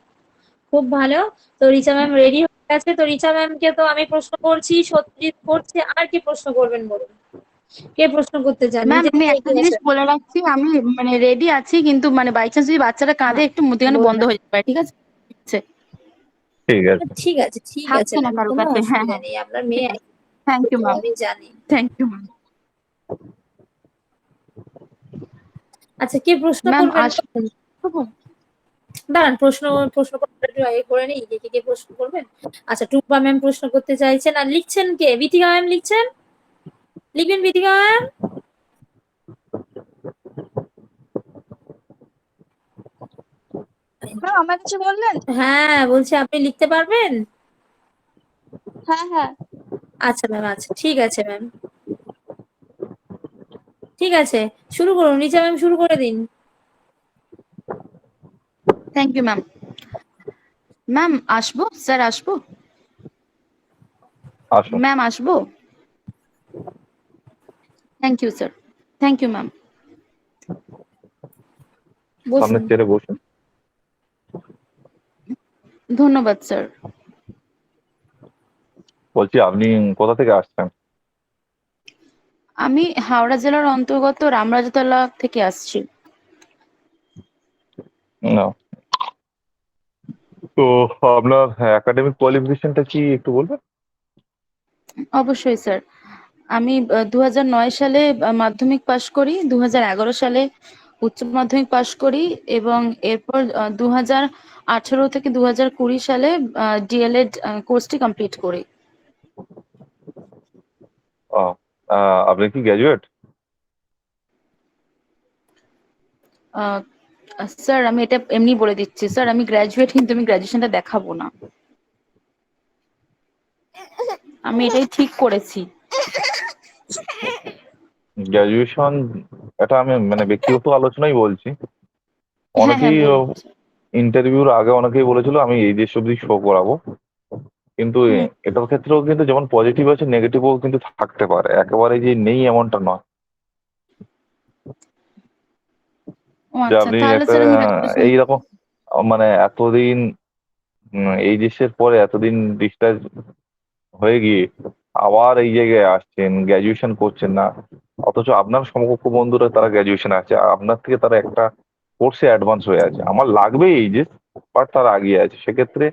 খুব ভালো। তো রিচা ম্যাম রেডি হয়ে গেছে। তো রিচা ম্যামকে তো আমি প্রশ্ন করছি, সত্যজিৎ করছে, আর কি প্রশ্ন করবেন বলুন? কে প্রশ্ন করতে চান? ম্যাম নিজে আমি থেকে একটা এগিয়ে জিনিস আসেন। বলে রাখছি, আমি মানে রেডি আছি, কিন্তু মানে বাই চান্স যদি বাচ্চাটা কাঁদে হ্যাঁ, একটু মধ্যখানে বলুন। বন্ধ হয়ে যেতে পারে, ঠিক আছে? আচ্ছা, ঠিক আছে। ঠিক আছে ঠিক আছে থাকছে না ম্যাম, কারো কোনো কাছে। হ্যাঁ অসুবিধা হ্যাঁ, নেই, আপনার ঠিক মেয়ে। আছে। থ্যাংক ইউ তো ম্যাম, আমি জানি। Thank you ma'am. আচ্ছা, কে প্রশ্ন ম্যাম করবেন বলুন? আসবো? দাঁড়ান, প্রশ্ন প্রশ্ন করতে একটু আগে করে নিই যে কে প্রশ্ন করবেন। আচ্ছা, টুম্পা ম্যাম প্রশ্ন করতে চাইছেন। আর লিখছেন কে? বিথিকা ম্যাম লিখছেন? লিখবেন বিথিকা ম্যাম? ম্যাম আমার কিছু বললেন? হ্যাঁ, বলছি আপনি লিখতে পারবেন? হ্যাঁ হ্যাঁ। আচ্ছা ম্যাম, আচ্ছা ঠিক আছে ম্যাম, ঠিক আছে, শুরু করুন। রিচা ম্যাম শুরু করে দিন। Thank you ma'am. ম্যাম আসবো? স্যার আসবো? আসুন, ম্যাম আসবো? Thank you sir, thank you ma'am. সামনে বসুন। চেয়ারে বসুন। ধন্যবাদ স্যার। বলছি আপনি কোথা থেকে আসছেন? আমি হাওড়া জেলার অন্তর্গত রামরাজতলা থেকে আসছি। না, তো আপনার একাডেমিক কোয়ালিফিকেশনটা কি একটু বলবেন? অবশ্যই স্যার। আমি 2009 সালে মাধ্যমিক পাশ করি, 2011 সালে উচ্চ মাধ্যমিক পাশ করি, এবং এরপর 2018 থেকে 2020 সালে ডিএলএড কোর্সটি কমপ্লিট করি। আহ, আপনি কি গ্র্যাজুয়েট? আহ, স্যার আমি এটা এমনি বলে দিচ্ছি স্যার, আমি গ্র্যাজুয়েট, কিন্তু আমি গ্র্যাজুয়েশনটা দেখাবো না, আমি এটাই ঠিক করেছি। গ্র্যাজুয়েশন, এটা আমি মানে ব্যক্তিগত আলোচনাই বলছি। হ্যাঁ হ্যাঁ অনেকেই বলুন। ইন্টারভিউর আগে অনেকেই বলেছিল আমি এই দেশ অব্দি শো করাবো, কিন্তু হুম। এটার ক্ষেত্রেও কিন্তু যেমন পজিটিভ আছে নেগেটিভও কিন্তু থাকতে পারে, একেবারে যে নেই এমনটা নয়। ও যে আচ্ছা, আপনি তাহলে একটা স্যার আমি গ্র্যাজুয়েশন। এইরকম মানে এতদিন এই দেশের পরে এতদিন ডিসচার্জ হয়ে গিয়ে আবার এই জায়গায় আসছেন, গ্র্যাজুয়েশন করছেন না, অথচ আপনার সমকক্ষ বন্ধুরা তারা গ্র্যাজুয়েশন আছে, আর আপনার থেকে তারা একটা কোর্সে অ্যাডভান্স হয়ে আছে। আমার লাগবে এই যে, বাট তারা আগিয়ে আছে। সেক্ষেত্রে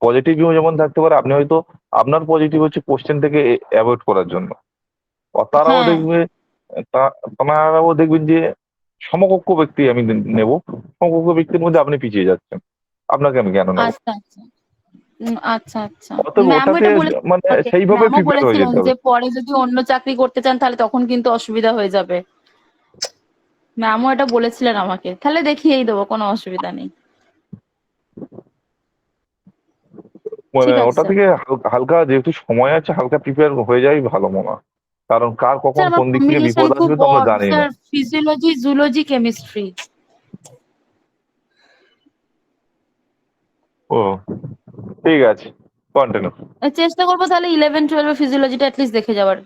পজিটিভও যেমন থাকতে পারে, আপনি হয়তো আপনার পজিটিভ হচ্ছে কোশ্চেন থেকে অ্যাভয়েড করার জন্য, তারাও হ্যাঁ। দেখবে তারাও দেখবেন যে সমকক্ষ ব্যক্তি আমি নেব, সমকক্ষ ব্যক্তির মধ্যে আপনি পিছিয়ে যাচ্ছেন, আপনাকে আমি কেন নেব? আচ্ছা আচ্ছা। আচ্ছা আচ্ছা। অতএব ম্যামও ওটাকে এটা বলেছিলেন মানে আমাকে, সেইভাবে ম্যামও প্রিপেয়ার হয়ে বলেছিলেন যেতে যে হবে। পরে যদি অন্য চাকরি করতে চান তাহলে তখন কিন্তু অসুবিধা হয়ে যাবে। ম্যামও এটা বলেছিলেন আমাকে, তাহলে দেখিয়েই দেবো, কোনো অসুবিধা নেই। মানে ঠিক আছে ওটা স্যার। থেকে হালকা যেহেতু সময় আছে, হালকা প্রিপেয়ার হয়ে যাই ভালো মনে হয়। কারণ কার কখন স্যার আমার কোন দিক থেকে কম্বিনেশন বিপদ খুব আসবে তো আমরা জানি স্যার, না। Physiology, zoology, chemistry. ও ঠিক আছে, কন্টিনিউ। চেষ্টা করবো তাহলে 11-12 ফিজিওলজিটা অ্যাটলিস্ট দেখে যাওয়ার।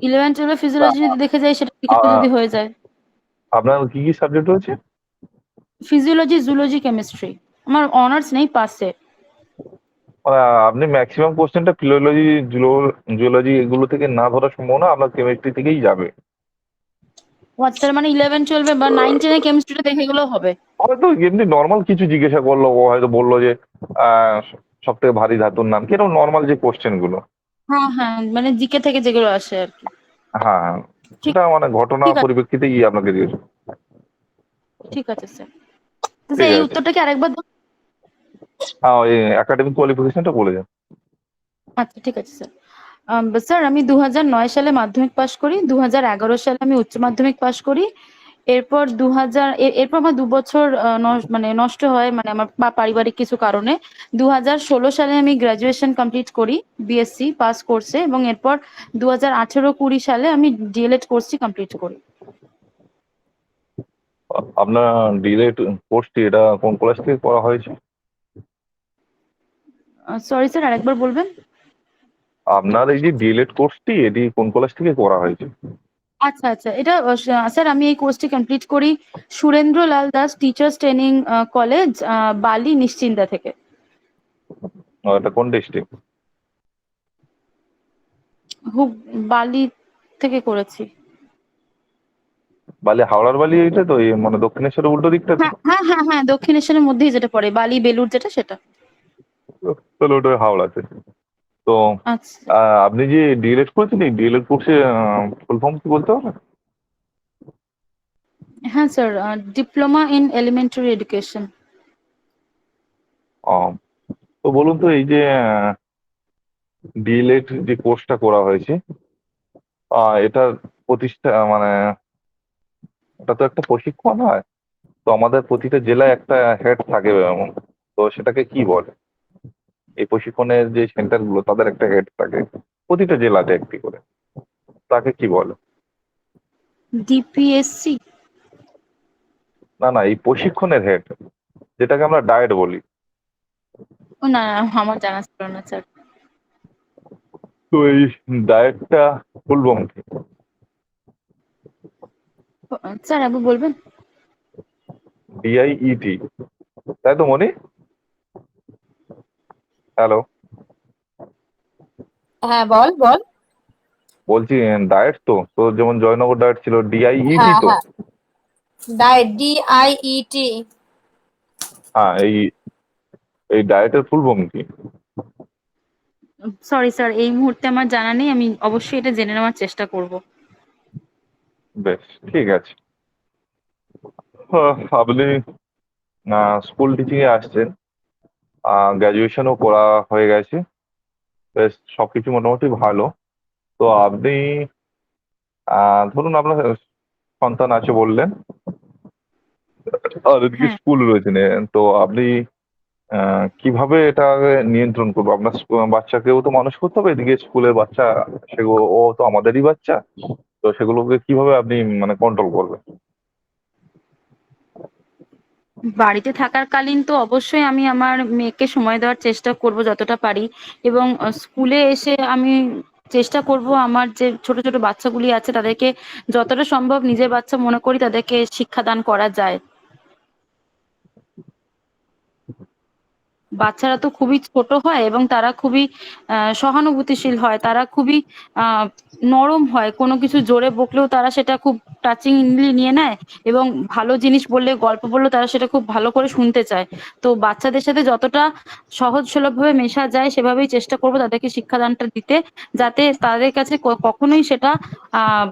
11-12 ফিজিওলজি যদি দেখে যাই, সেটা লিখিত যদি হয়ে যায়। আপনার কি কি সাবজেক্ট রয়েছে? Physiology, zoology, chemistry. আমার অনার্স নেই, পাসে। আপনি ম্যাক্সিমাম কোশ্চেনটা ফিলোলজি, জুলজি এগুলো থেকে না ধরার সম্ভাবনা আপনার কেমিস্ট্রি থেকেই যাবে। ও আচ্ছা, তার মানে 11-12 বা 9-10 কেমিস্ট্রিটা দেখে গেলেও হবে। হয়তো এমনি নর্মাল কিছু জিজ্ঞাসা করলো, ও হয়তো বললো যে সব থেকে ভারী ধাতুর নাম, কিরকম নর্মাল যে কোশ্চেন গুলো। হ্যাঁ হ্যাঁ, মানে জিকে থেকে যেগুলো আসে আর কি। হ্যাঁ হ্যাঁ, ঠিক সেটা মানে ঘটনা ঠিক আছে, পরিপ্রেক্ষিতেই আপনাকে দিয়েছে। ঠিক আছে স্যার। তো ঠিক স্যার, এই আছে, উত্তরটা কি আরেকবার হ্যাঁ ওই একাডেমিক কোয়ালিফিকেশনটা বলে যান। আচ্ছা ঠিক আছে স্যার। স্যার, আমি 2009 সালে মাধ্যমিক পাশ করি, 2011 সালে আমি উচ্চ মাধ্যমিক পাশ করি। এরপর এরপর আমার 2 বছর মানে নষ্ট হয়, মানে আমার পারিবারিক কিছু কারণে। 2016 সালে আমি গ্রাজুয়েশন কমপ্লিট করি, বিএসসি পাস কোর্সে, এবং এরপর 2018-20 সালে আমি ডিএলএড কোর্সটি কমপ্লিট করি। আপনার ডিএলএড কোর্সটি এটা কোন কলেজ থেকে করা হয়েছে? সরি স্যার, আরেকবার বলবেন? আপনার এই যে ডিএলএড কোর্সটি এটি কোন কলেজ থেকে করা হয়েছে? আচ্ছা আচ্ছা, এটা স্যার, আমি এই কোর্সটি কমপ্লিট করি সুরেন্দ্রলাল দাস টিচার্স ট্রেনিং কলেজ, বালি, নিশ্চিন্তা থেকে। এটা কোন ডিস্ট্রিক্ট? বালি থেকে করেছি। বালি, হাওড়ার বালি এইটা তো, এই মানে দক্ষিণেশ্বরের উল্টো দিকটা তো? হ্যাঁ হ্যাঁ হ্যাঁ হ্যাঁ, দক্ষিণেশ্বরের মধ্যেই যেটা পড়ে, বালি বেলুর যেটা, সেটা। তাহলে ওটা হাওড়াতে। তো আচ্ছা। আপনি যে ডিএলএড করেছেন, এই ডিএলএড কোর্সে ফুল ফর্ম কি বলতে পারবেন? হ্যাঁ sir, diploma in elementary education. আহ, তো বলুন তো, এই যে ডিএলএড যে কোর্সটা করা হয়েছে, এটার প্রতিষ্ঠা মানে এটা তো একটা প্রশিক্ষণ হয়। তো আমাদের প্রতিটা জেলায় একটা হেড থাকে, তো সেটাকে কি বলে? এই প্রশিক্ষণের যে সেন্টার গুলো, তাদের একটা হেড থাকে প্রতিটা জেলাতে একটি করে, তাকে কি বলে? ডিপিএসসি। না না, এই প্রশিক্ষণের হেড, যেটাকে আমরা ডায়েট বলি। ও না না, আমার জানা ছিল না স্যার। তো এই ডায়েটটা বলবো কি? স্যার, একবার বলবেন? ডিআইইটি, তাই তো মনি? হ্যালো, হ্যাঁ, বল বল। বলছি ডায়েট তো, তো যেমন জয়নগর ডায়েট ছিল, ডিআইইটি হ্যাঁ তো? হ্যাঁ, ডায়েট, DIET। হ্যাঁ, এই এই ডায়েটের ফুল ফর্ম কি? সরি স্যার, এই মুহূর্তে আমার জানা নেই, আমি অবশ্যই এটা জেনে নেওয়ার চেষ্টা করব। বেশ, ঠিক আছে। আপনি স্কুল টিচিং এ আসছেন, গ্র্যাজুয়েশনও করা হয়ে গেছে, বেশ সবকিছু মোটামুটি ভালো। তো আপনি ধরুন আপনার সন্তান আছে বললেন, আর এদিকে হ্যাঁ, স্কুল রয়েছে, তো আপনি কিভাবে এটা নিয়ন্ত্রণ করবো? আপনার বাচ্চাকেও তো মানুষ করতে হবে, এদিকে স্কুলের বাচ্চা, সেগুলো ও তো আমাদেরই বাচ্চা, তো সেগুলোকে কিভাবে আপনি মানে কন্ট্রোল করবেন? বাড়িতে থাকাকালীন তো অবশ্যই আমি আমার মেয়েকে সময় দেওয়ার চেষ্টা করব যতটা পারি, এবং স্কুলে এসে আমি চেষ্টা করব আমার যে ছোট ছোট বাচ্চাগুলি আছে তাদেরকে যতটা সম্ভব নিজের বাচ্চা মনে করি তাদেরকে শিক্ষাদান করা যায়। বাচ্চারা তো খুবই ছোট হয় এবং তারা খুবই সহানুভূতিশীল হয়, তারা খুবই আহ নরম হয়, কোনো কিছু জোরে বকলেও তারা সেটা খুব টাচিংলি নিয়ে নেয়, এবং ভালো জিনিস বললে, গল্প বললেও তারা সেটা খুব ভালো করে শুনতে চায়। তো বাচ্চাদের সাথে যতটা সহজ সুলভভাবে মেশা যায় সেভাবেই চেষ্টা করবো তাদেরকে শিক্ষাদানটা দিতে, যাতে তাদের কাছে কখনোই সেটা আহ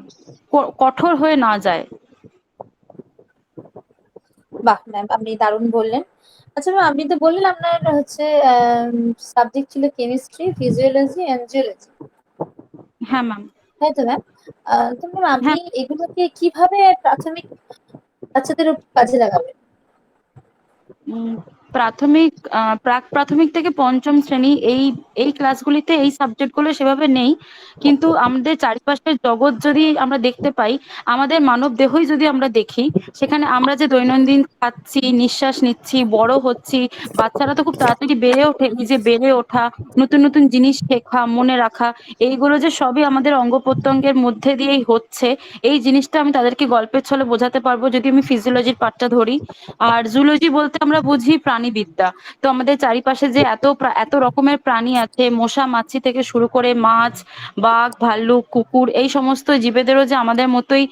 কঠোর হয়ে না যায়। বাহ ম্যাম, আপনি দারুণ বললেন। আচ্ছা ম্যাম, আপনি তো বললেন আপনার হচ্ছে সাবজেক্ট ছিল কেমিস্ট্রি, ফিজিওলজি, এনজিওলজি, হ্যাঁ ম্যাম। তাই তো ম্যাম? তো ম্যাম, আপনি হ্যাঁ, এগুলোকে কিভাবে প্রাথমিক বাচ্চাদের কাজে লাগাবেন? প্রাথমিক প্রাক প্রাথমিক থেকে পঞ্চম শ্রেণী এই এই ক্লাসগুলিতে এই সাবজেক্টগুলো সেভাবে নেই, কিন্তু আমাদের চারিপাশের জগৎ যদি আমরা দেখতে পাই, আমাদের মানব দেহই যদি আমরা দেখি, সেখানে আমরা যে দৈনন্দিন খাচ্ছি, নিঃশ্বাস নিচ্ছি, বড় হচ্ছি, বাচ্চারা তো খুব তাড়াতাড়ি বেড়ে ওঠে, এই যে বেড়ে ওঠা, নতুন নতুন জিনিস শেখা, মনে রাখা, এইগুলো যে সবই আমাদের অঙ্গ প্রত্যঙ্গের মধ্যে দিয়েই হচ্ছে, এই জিনিসটা আমি তাদেরকে গল্পের ছলে বোঝাতে পারবো যদি আমি ফিজিওলজির পার্টটা ধরি। আর জুলজি বলতে আমরা বুঝি প্রাণীবিদ্যা। তো আমাদের চারিপাশে যে এত রকমের প্রাণী আছে, মশা মাছি থেকে শুরু করে মাছ, বাঘ, ভাল্লুক, কুকুর, এই সমস্ত জীবেদেরও যে আমাদের মতোই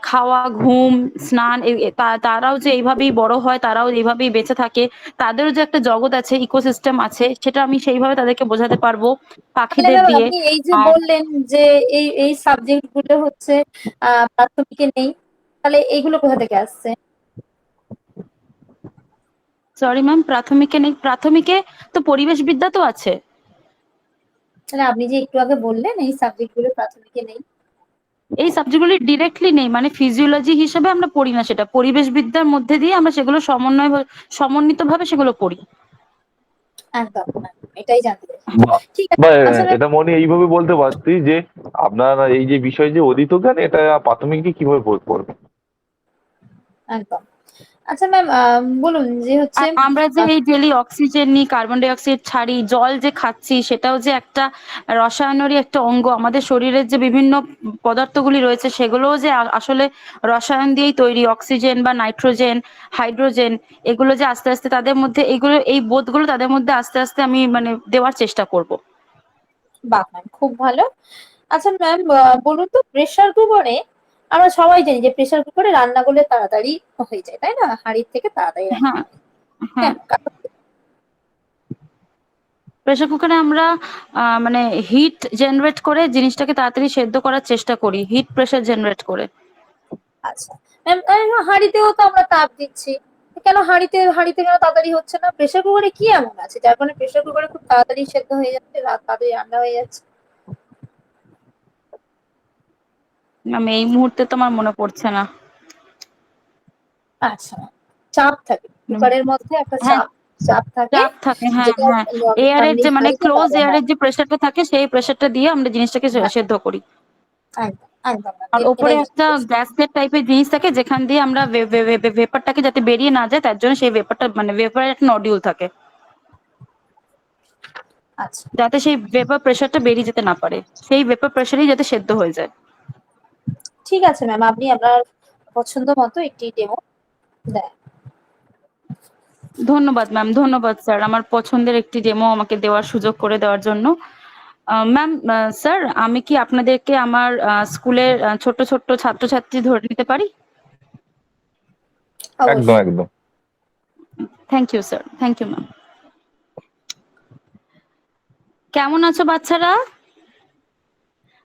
খাওয়া, ঘুম, স্নান, তারাও যে এইভাবেই বড় হয়, তারাও এইভাবেই বেঁচে থাকে, তাদেরও যে একটা জগৎ আছে, ইকোসিস্টেম আছে, সেটা আমি সেইভাবে তাদেরকে বোঝাতে পারবো তাহলে পাখিদের ম্যাম দিয়ে। আপনি এই যে আর বললেন যে এই এই সাবজেক্ট গুলো হচ্ছে প্রাথমিকে নেই, তাহলে এইগুলো কোথা থেকে আসছে? সরি ম্যাম, প্রাথমিকে নেই? প্রাথমিকে তো পরিবেশ বিদ্যা তো আছে। তাহলে আপনি যে একটু আগে বললেন এই সাবজেক্ট গুলো প্রাথমিকে নেই। এই সাবজেক্টগুলি ডিরেক্টলি নেই, মানে ফিজিওলজি হিসেবে আমরা পড়ি না, সেটা পরিবেশ বিদ্যার মধ্যে দিয়ে আমরা সেগুলো সমন্বিতভাবে সেগুলো পড়ি। একদম এটাই জানতে চাই। বা ঠিক বা আছে আসলে এটা মনে এইভাবে বলতে পারতি যে আপনার এই যে বিষয় যে অধীত জ্ঞান, এটা প্রাথমিকে কিভাবে পড়বে? একদম। আচ্ছা ম্যাম বলুন যে হচ্ছে আমরা যে এই ডেলি অক্সিজেন নিই, কার্বন ডাই অক্সাইড ছাড়ি, জল যে খাচ্ছি, সেটাও যে একটা রসায়নেরই একটা অঙ্গ। আমাদের শরীরের যে বিভিন্ন পদার্থগুলি রয়েছে, সেগুলোও যে আসলে রসায়ন দিয়েই তৈরি। অক্সিজেন বা নাইট্রোজেন, হাইড্রোজেন, এগুলো যে আস্তে আস্তে তাদের মধ্যে, এই বোধগুলো তাদের মধ্যে আস্তে আস্তে আমি মানে দেওয়ার চেষ্টা করব। বাহ ম্যাম খুব ভালো। আচ্ছা ম্যাম বলুন তো প্রেসার কুকারে আমরা সবাই জানি যে প্রেসার কুকারে রান্না করলে তাড়াতাড়ি হয়ে যায়, তাই না? হাঁড়ির থেকে তাড়াতাড়ি রান্না হ্যাঁ, হয়। হ্যাঁ। হ্যাঁ কারণ প্রেসার কুকারে আমরা মানে হিট জেনারেট করে জিনিসটাকে তাড়াতাড়ি সেদ্ধ করার চেষ্টা করি, হিট প্রেসার জেনারেট করে। আচ্ছা ম্যাম হাঁড়িতেও তো আমরা তাপ দিচ্ছি, কেন হাঁড়িতে কেন তাড়াতাড়ি হচ্ছে না? প্রেসার কুকারে কি এমন আছে যার কারণে প্রেসার কুকারে খুব তাড়াতাড়ি সেদ্ধ হয়ে যাচ্ছে, তাড়াতাড়ি রান্না হয়ে যাচ্ছে? আমি এই মুহূর্তে তো আমার মনে পড়ছে না। আচ্ছা চাপ থাকে কুকারের মধ্যে, একটা হ্যাঁ, চাপ চাপ থাকে চাপ থাকে, হ্যাঁ, যেটা হ্যাঁ। এয়ারের নর্মালি যে মানে হয় যে ক্লোজ হ্যাঁ এয়ারের যে প্রেসারটা থাকে, সেই প্রেসারটা দিয়ে আমরা জিনিসটাকে হ্যাঁ সেদ্ধ করি। একদম একদম আর ওপরে এটাই একটা জানতে চাইছি। গ্যাসকেট টাইপের জিনিস থাকে, যেখান দিয়ে আমরা ভেপারটাকে যাতে বেরিয়ে না যায়, তার জন্য সেই ভেপারটা মানে ভেপারের একটা নডিউল থাকে, আচ্ছা যাতে সেই ভেপার প্রেসারটা বেরিয়ে যেতে না পারে, সেই ভেপার প্রেসারেই যাতে সেদ্ধ হয়ে যায়। ঠিক আছে ম্যাম, আপনি আপনার পছন্দ মতো একটি ডেমো দেন। ধন্যবাদ ম্যাম, ধন্যবাদ স্যার, আমার পছন্দের একটি ডেমো আমাকে দেওয়ার সুযোগ করে দেওয়ার জন্য। ম্যাম, স্যার, আমি কি আপনাদেরকে আমার স্কুলের ছোট্ট ছোট্ট ছাত্রছাত্রী ধরে নিতে পারি? একদম অবশ্যই। একদম। Thank you sir, thank you ma'am. কেমন আছো বাচ্চারা?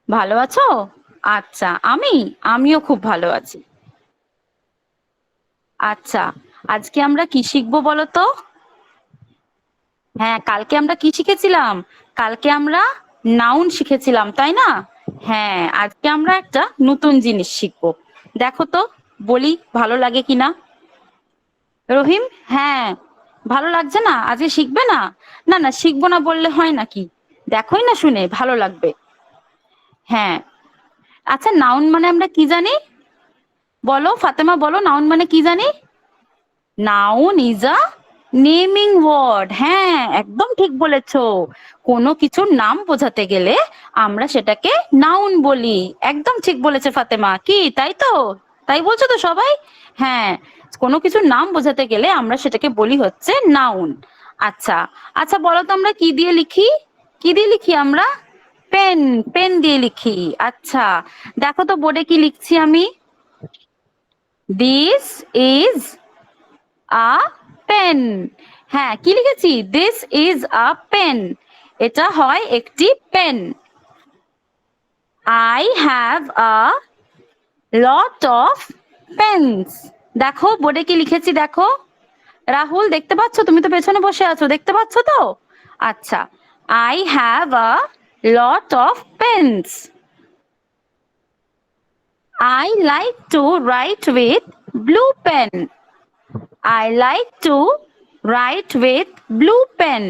ভালো আছো? আচ্ছা, আমিও খুব ভালো আছি। আচ্ছা, আজকে আমরা কি শিখবো বলো তো? হ্যাঁ, কালকে আমরা কি শিখেছিলাম? কালকে আমরা নাউন শিখেছিলাম, তাই না? হ্যাঁ, আজকে আমরা একটা নতুন জিনিস শিখবো। দেখো তো, বলি ভালো লাগে কিনা। রহিম, হ্যাঁ, ভালো লাগছে না? আজকে শিখবে না? না না, শিখবো না বললে হয় নাকি? দেখোই না, শুনে ভালো লাগবে। হ্যাঁ। আচ্ছা, নাউন মানে আমরা কি জানি? বলো ফাতেমা, বলো নাউন মানে কি জানি? Noun is a naming word. হ্যাঁ, একদম ঠিক বলেছো। কোনো কিছুর নাম বোঝাতে গেলে আমরা সেটাকে নাউন বলি। একদম ঠিক বলেছে ফাতেমা, কি তাই তো? তাই বলছো তো সবাই? হ্যাঁ, কোনো কিছুর নাম বোঝাতে গেলে আমরা সেটাকে বলি হচ্ছে নাউন। আচ্ছা, আচ্ছা বলো তো, আমরা কি দিয়ে লিখি? কি দিয়ে লিখি আমরা? পেন, পেন দিয়ে লিখি। আচ্ছা, দেখো তো বোর্ডে কি লিখছি আমি। This is a pen. হ্যাঁ, কি লিখেছি? This is a pen. এটা হয় একটি pen. I have a lot of pens. দেখো বোর্ডে কি লিখেছি, দেখো। রাহুল, দেখতে পাচ্ছ? তুমি তো পেছনে বসে আছো, দেখতে পাচ্ছ তো? আচ্ছা, I have a lot of pens. I like to write with blue pen. I like to write with blue pen.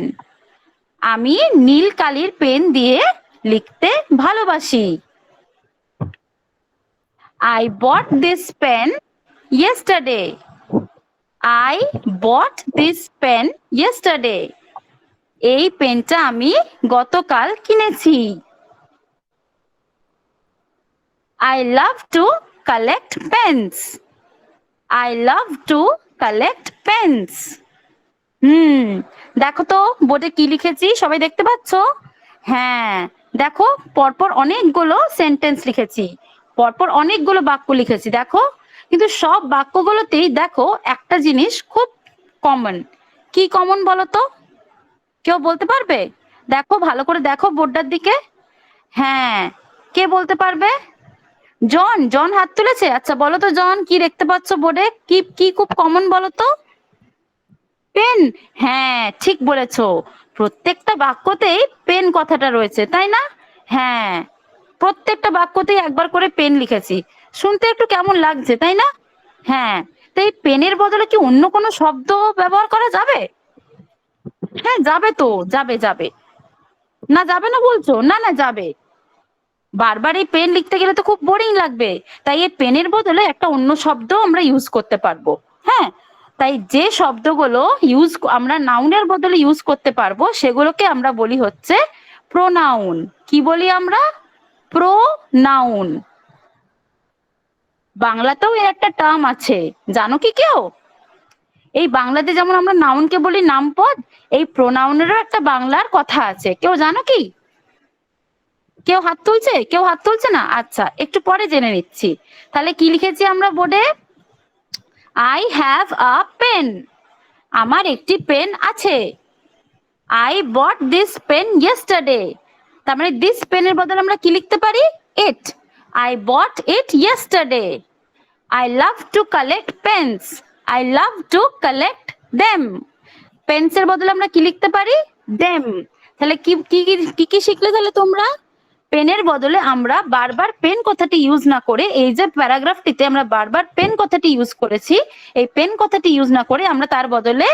আমি নীল কালির পেন দিয়ে লিখতে ভালোবাসি। I bought this pen yesterday. I bought this pen yesterday. এই পেনটা আমি গতকাল কিনেছি। I love to collect pens. I love to collect pens. দেখো তো বোর্ডে কি লিখেছি, সবাই দেখতে পাচ্ছ? হ্যাঁ, দেখো পরপর অনেকগুলো সেন্টেন্স লিখেছি, পরপর অনেকগুলো বাক্য লিখেছি। দেখো, কিন্তু সব বাক্যগুলোতেই দেখো একটা জিনিস খুব কমন। কি কমন বলো তো? কেউ বলতে পারবে? দেখো, ভালো করে দেখো বোর্ডটার দিকে। হ্যাঁ, কে বলতে পারবে? জন, জন হাত তুলেছে। আচ্ছা বলো তো জন, কি দেখতে পাচ্ছ বোর্ডে? কি কি খুব কমন বলো তো? পেন। হ্যাঁ, ঠিক বলেছো, প্রত্যেকটা বাক্যতেই পেন কথাটা রয়েছে, তাই না? হ্যাঁ, প্রত্যেকটা বাক্যতেই একবার করে পেন লিখেছি। শুনতে একটু কেমন লাগছে, তাই না? হ্যাঁ, তো এই পেনের বদলে কি অন্য কোনো শব্দ ব্যবহার করা যাবে? হ্যাঁ যাবে তো, যাবে যাবে। না যাবে না বলছো? না না যাবে। বারবার এই পেন লিখতে গেলে তো খুব বোরিং লাগবে, তাই এই পেনের বদলে একটা অন্য শব্দ আমরা ইউজ করতে পারবো। হ্যাঁ, তাই যে শব্দগুলো আমরা নাউনের বদলে ইউজ করতে পারবো সেগুলোকে আমরা বলি হচ্ছে প্রোনাউন। কি বলি আমরা? প্রোনাউন। বাংলাতেও এর একটা টার্ম আছে, জানো কি কেউ? এই বাংলাতে যেমন আমরা নাউনকে বলি নামপদ, এই প্রোনাউনেরও একটা বাংলার কথা আছে, কেউ জানো কি? কেউ হাত তুলছে? কেউ হাত তুলছে না? আচ্ছা, একটু পরে জেনে নিচ্ছি। তাহলে কি লিখেছি আমরা বোর্ডে? I have a pen. আমার একটি পেন আছে। I bought this pen yesterday. তার মানে দিস পেনের বদলে আমরা কি লিখতে পারি? It. I bought it yesterday. I love to collect pens. I love to collect them. পেন্সের বদলে আমরা কি লিখতে পারি? দেম। তাহলে কি কি কি কি শিখলে তাহলে তোমরা? পেনের বদলে আমরা বারবার পেন কথাটি ইউজ না করে, এই যে প্যারাগ্রাফটিতে আমরা বারবার পেন কথাটি ইউজ করেছি, এই পেন কথাটি ইউজ না করে আমরা তার বদলে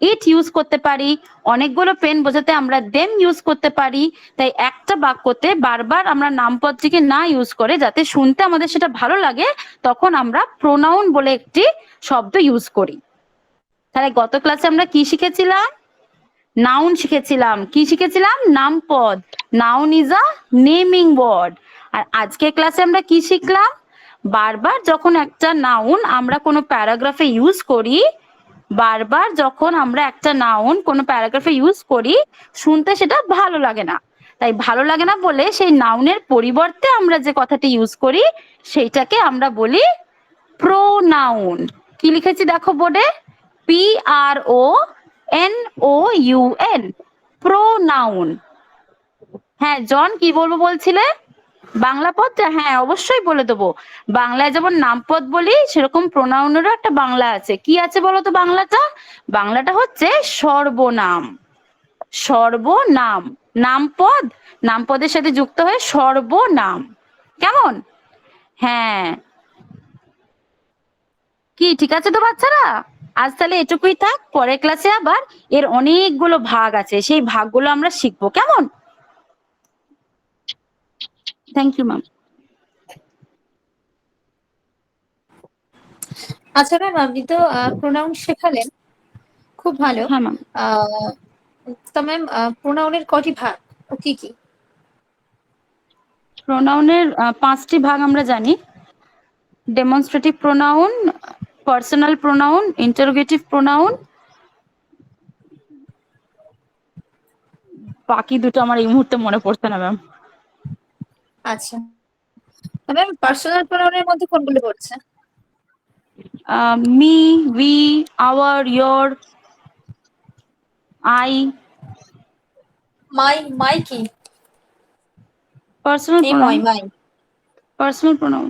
ইট ইউজ করতে পারি। অনেকগুলো পেন বোঝাতে আমরা দেম ইউজ করতে পারি। তাই একটা বাক্যতে বারবার আমরা নামপদটিকে না ইউজ করে, যাতে শুনতে আমাদের সেটা ভালো লাগে, তখন আমরা প্রোনাউন বলে একটি শব্দ ইউজ করি। তাহলে গত ক্লাসে আমরা কি শিখেছিলাম? নাউন শিখেছিলাম। কি শিখেছিলাম? নামপদ। Noun is a naming word. আর আজকের ক্লাসে আমরা কি শিখলাম? বারবার যখন একটা নাউন আমরা কোনো প্যারাগ্রাফে ইউজ করি, বারবার যখন আমরা একটা নাউন কোনো প্যারাগ্রাফে ইউজ করি, শুনতে সেটা ভালো লাগে না। তাই ভালো লাগে না বলে সেই নাউনের পরিবর্তে আমরা যে কথাটি ইউজ করি সেইটাকে আমরা বলি প্রোনাউন। কি লিখেছি দেখো বোর্ডে? PRONOUN, pronoun. হ্যাঁ জন, কি বলবো বলছিলে? বাংলা পদটা? হ্যাঁ অবশ্যই বলে দেবো। বাংলায় যেমন নামপদ বলি, সেরকম প্রোনাউনেরও একটা বাংলা আছে। কি আছে বলো তো বাংলাটা? বাংলাটা হচ্ছে সর্বনাম। সর্বনাম। নামপদ, নামপদের সাথে যুক্ত হয়ে সর্বনাম। কেমন? হ্যাঁ, কি ঠিক আছে তো বাচ্চারা? আজ তাহলে এটুকুই থাক, পরের ক্লাসে আবার এর অনেকগুলো ভাগ আছে, সেই ভাগগুলো আমরা শিখবো। কেমন? Thank you ma'am. আচ্ছা ম্যাম, আপনি তো প্রোনাউন শেখালেন, খুব ভালো। হ্যাঁ ম্যাম। তো ম্যাম, প্রোনাউনের কটি ভাগ ও কি কি? প্রোনাউনের 5টি ভাগ আমরা জানি। Demonstrative pronoun, personal pronoun, interrogative pronoun, বাকি দুটো আমার এই মুহূর্তে মনে পড়ছে না ম্যাম। আচ্ছা ম্যাম, পার্সোনাল প্রোনাউনের মধ্যে কোনগুলো পড়ছে? Me, we, our, your, I. My, my কি? পার্সোনাল এই pronoun. My, personal pronoun.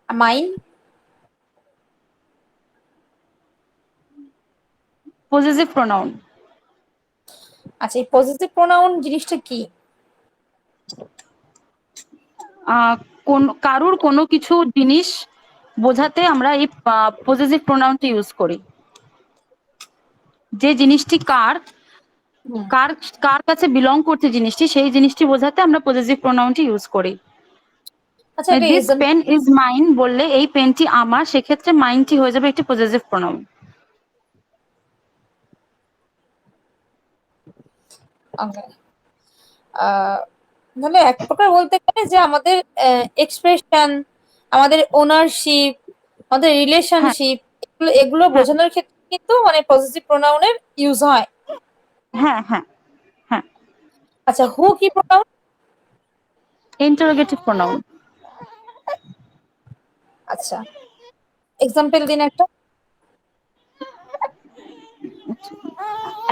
Mine, possessive pronoun. আচ্ছা এই পজিটিভ প্রোনাউন জিনিসটা কি? কারুর কোনো কিছু জিনিস বোঝাতে আমরা এই পজেসিভ প্রোনাউনটা ইউজ করি। যে জিনিসটি কার হুম। কার কার কাছে বিলং করছে জিনিসটি, সেই জিনিসটি বোঝাতে আমরা পজেসিভ প্রোনাউনটি ইউজ করি। আচ্ছা একটা this example. Pen is mine বললে এই পেনটি আমার, সেক্ষেত্রে মাইনটি হয়ে যাবে একটি পজেসিভ প্রোনাউন। ওকে, মানে এক প্রকার বলতে গেলে যে আমাদের এক্সপ্রেশন, আমাদের ওনারশিপ, আমাদের হ্যাঁ রিলেশনশিপ, এগুলো এগুলো হ্যাঁ বোঝানোর ক্ষেত্রে কিন্তু মানে পজিটিভ প্রোনাউনের ইউজ হয়। হ্যাঁ হ্যাঁ হ্যাঁ। আচ্ছা হু কি প্রোনাউন? Interrogative pronoun. আচ্ছা এক্সাম্পল দিন একটা।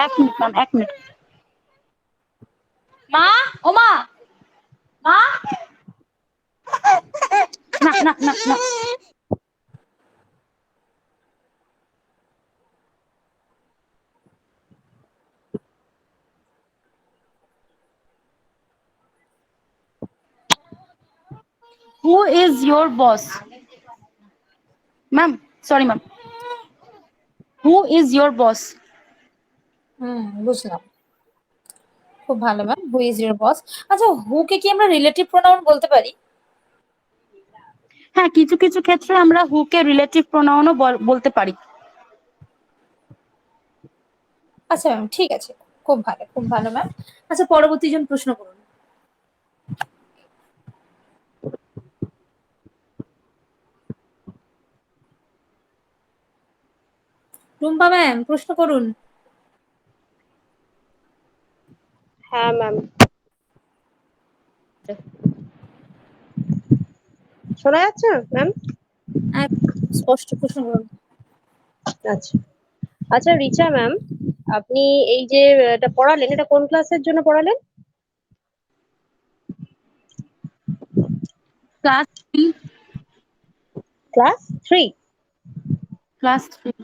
এক মিনিট ম্যাম, এক মিনিট। মা, ও মা, মা, না না না না। Who is your boss? Ma'am, sorry ma'am, who is your boss? বুঝলাম, খুব ভালো ma'am. Who is your boss. আচ্ছা হু কে কি আমরা রিলেটিভ প্রোনাউন বলতে পারি? হ্যাঁ, কিছু কিছু ক্ষেত্রে আমরা হু কে রিলেটিভ প্রোনাউনও বলতে পারি। আচ্ছা ম্যাম ঠিক আছে, খুব ভালো খুব ভালো ম্যাম। আচ্ছা পরবর্তী জন প্রশ্ন করুন। রুম্পা ম্যাম প্রশ্ন করুন। হ্যাঁ ম্যাম, শোনা যাচ্ছে ম্যাম? স্পষ্ট প্রশ্ন করুন। আচ্ছা আচ্ছা, রিচা ম্যাম, আপনি এই যে এটা পড়ালেন, এটা কোন ক্লাসের জন্য পড়ালেন? ক্লাস 3। ক্লাস 3। ক্লাস 3।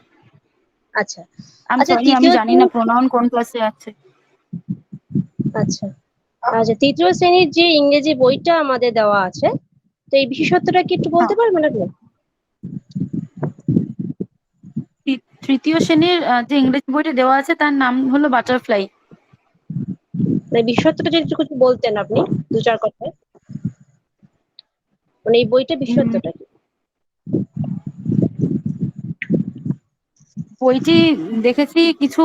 আচ্ছা আই এম আচ্ছা, সরি, আমি তৃতীয় জানি না শ্রেণীর, প্রোনাউন কোন ক্লাসে আছে। আচ্ছা আচ্ছা, তৃতীয় শ্রেণীর যে ইংরেজি বইটা আমাদের দেওয়া আছে, তো এই বিশেষত্বটা কি একটু বলতে হ্যাঁ, পারবেন আপনি? তৃতীয় শ্রেণীর যে ইংরেজি বইটা দেওয়া আছে তার নাম হলো বাটারফ্লাই। মানে বিশেষত্বটা যদি একটু কিছু বলতেন আপনি, দু চার কথায়, মানে এই বইটা বিশেষত্বটা কি? বইটি দেখেছি কিছু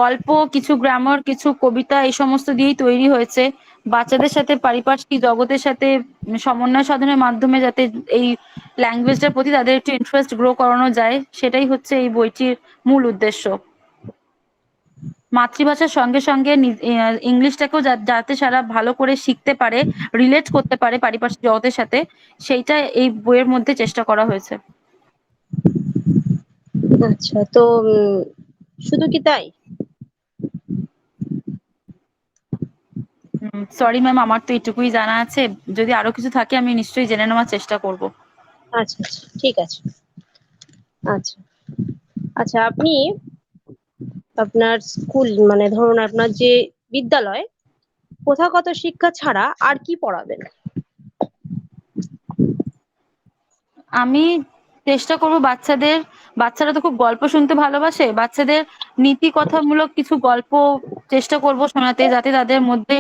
গল্প, কিছু গ্রামার, কিছু কবিতা এই সমস্ত দিয়েই তৈরি হয়েছে। বাচ্চাদের সাথে পারিপার্শ্বিক জগতের সাথে সমন্বয় সাধনের মাধ্যমে যাতে এই ল্যাঙ্গুয়েজটার প্রতি তাদের একটু ইন্টারেস্ট গ্রো করানো যায়, সেটাই হচ্ছে এই বইটির মূল উদ্দেশ্য। মাতৃভাষার সঙ্গে সঙ্গে ইংলিশটাকেও যাতে সারা ভালো করে শিখতে পারে, রিলেট করতে পারে পারিপার্শ্বিক জগতের সাথে, সেইটা এই বইয়ের মধ্যে চেষ্টা করা হয়েছে। আচ্ছা, তো শুধু কি তাই? সরি ম্যাম, আমার তো এইটুকুই জানা আছে। যদি আরো কিছু থাকে আমি নিশ্চয়ই জেনে নেওয়ার চেষ্টা করব। আচ্ছা আচ্ছা, ঠিক আছে। আচ্ছা আচ্ছা, আপনি আপনার স্কুল, মানে ধরুন আপনার যে বিদ্যালয়, প্রথাগত শিক্ষা ছাড়া আর কি পড়াবেন? আমি চেষ্টা করব বাচ্চারা তো খুব গল্প শুনতে ভালোবাসে, বাচ্চাদের নীতি কথামূলক কিছু গল্প চেষ্টা করব শোনাতে, যাতে তাদের মধ্যে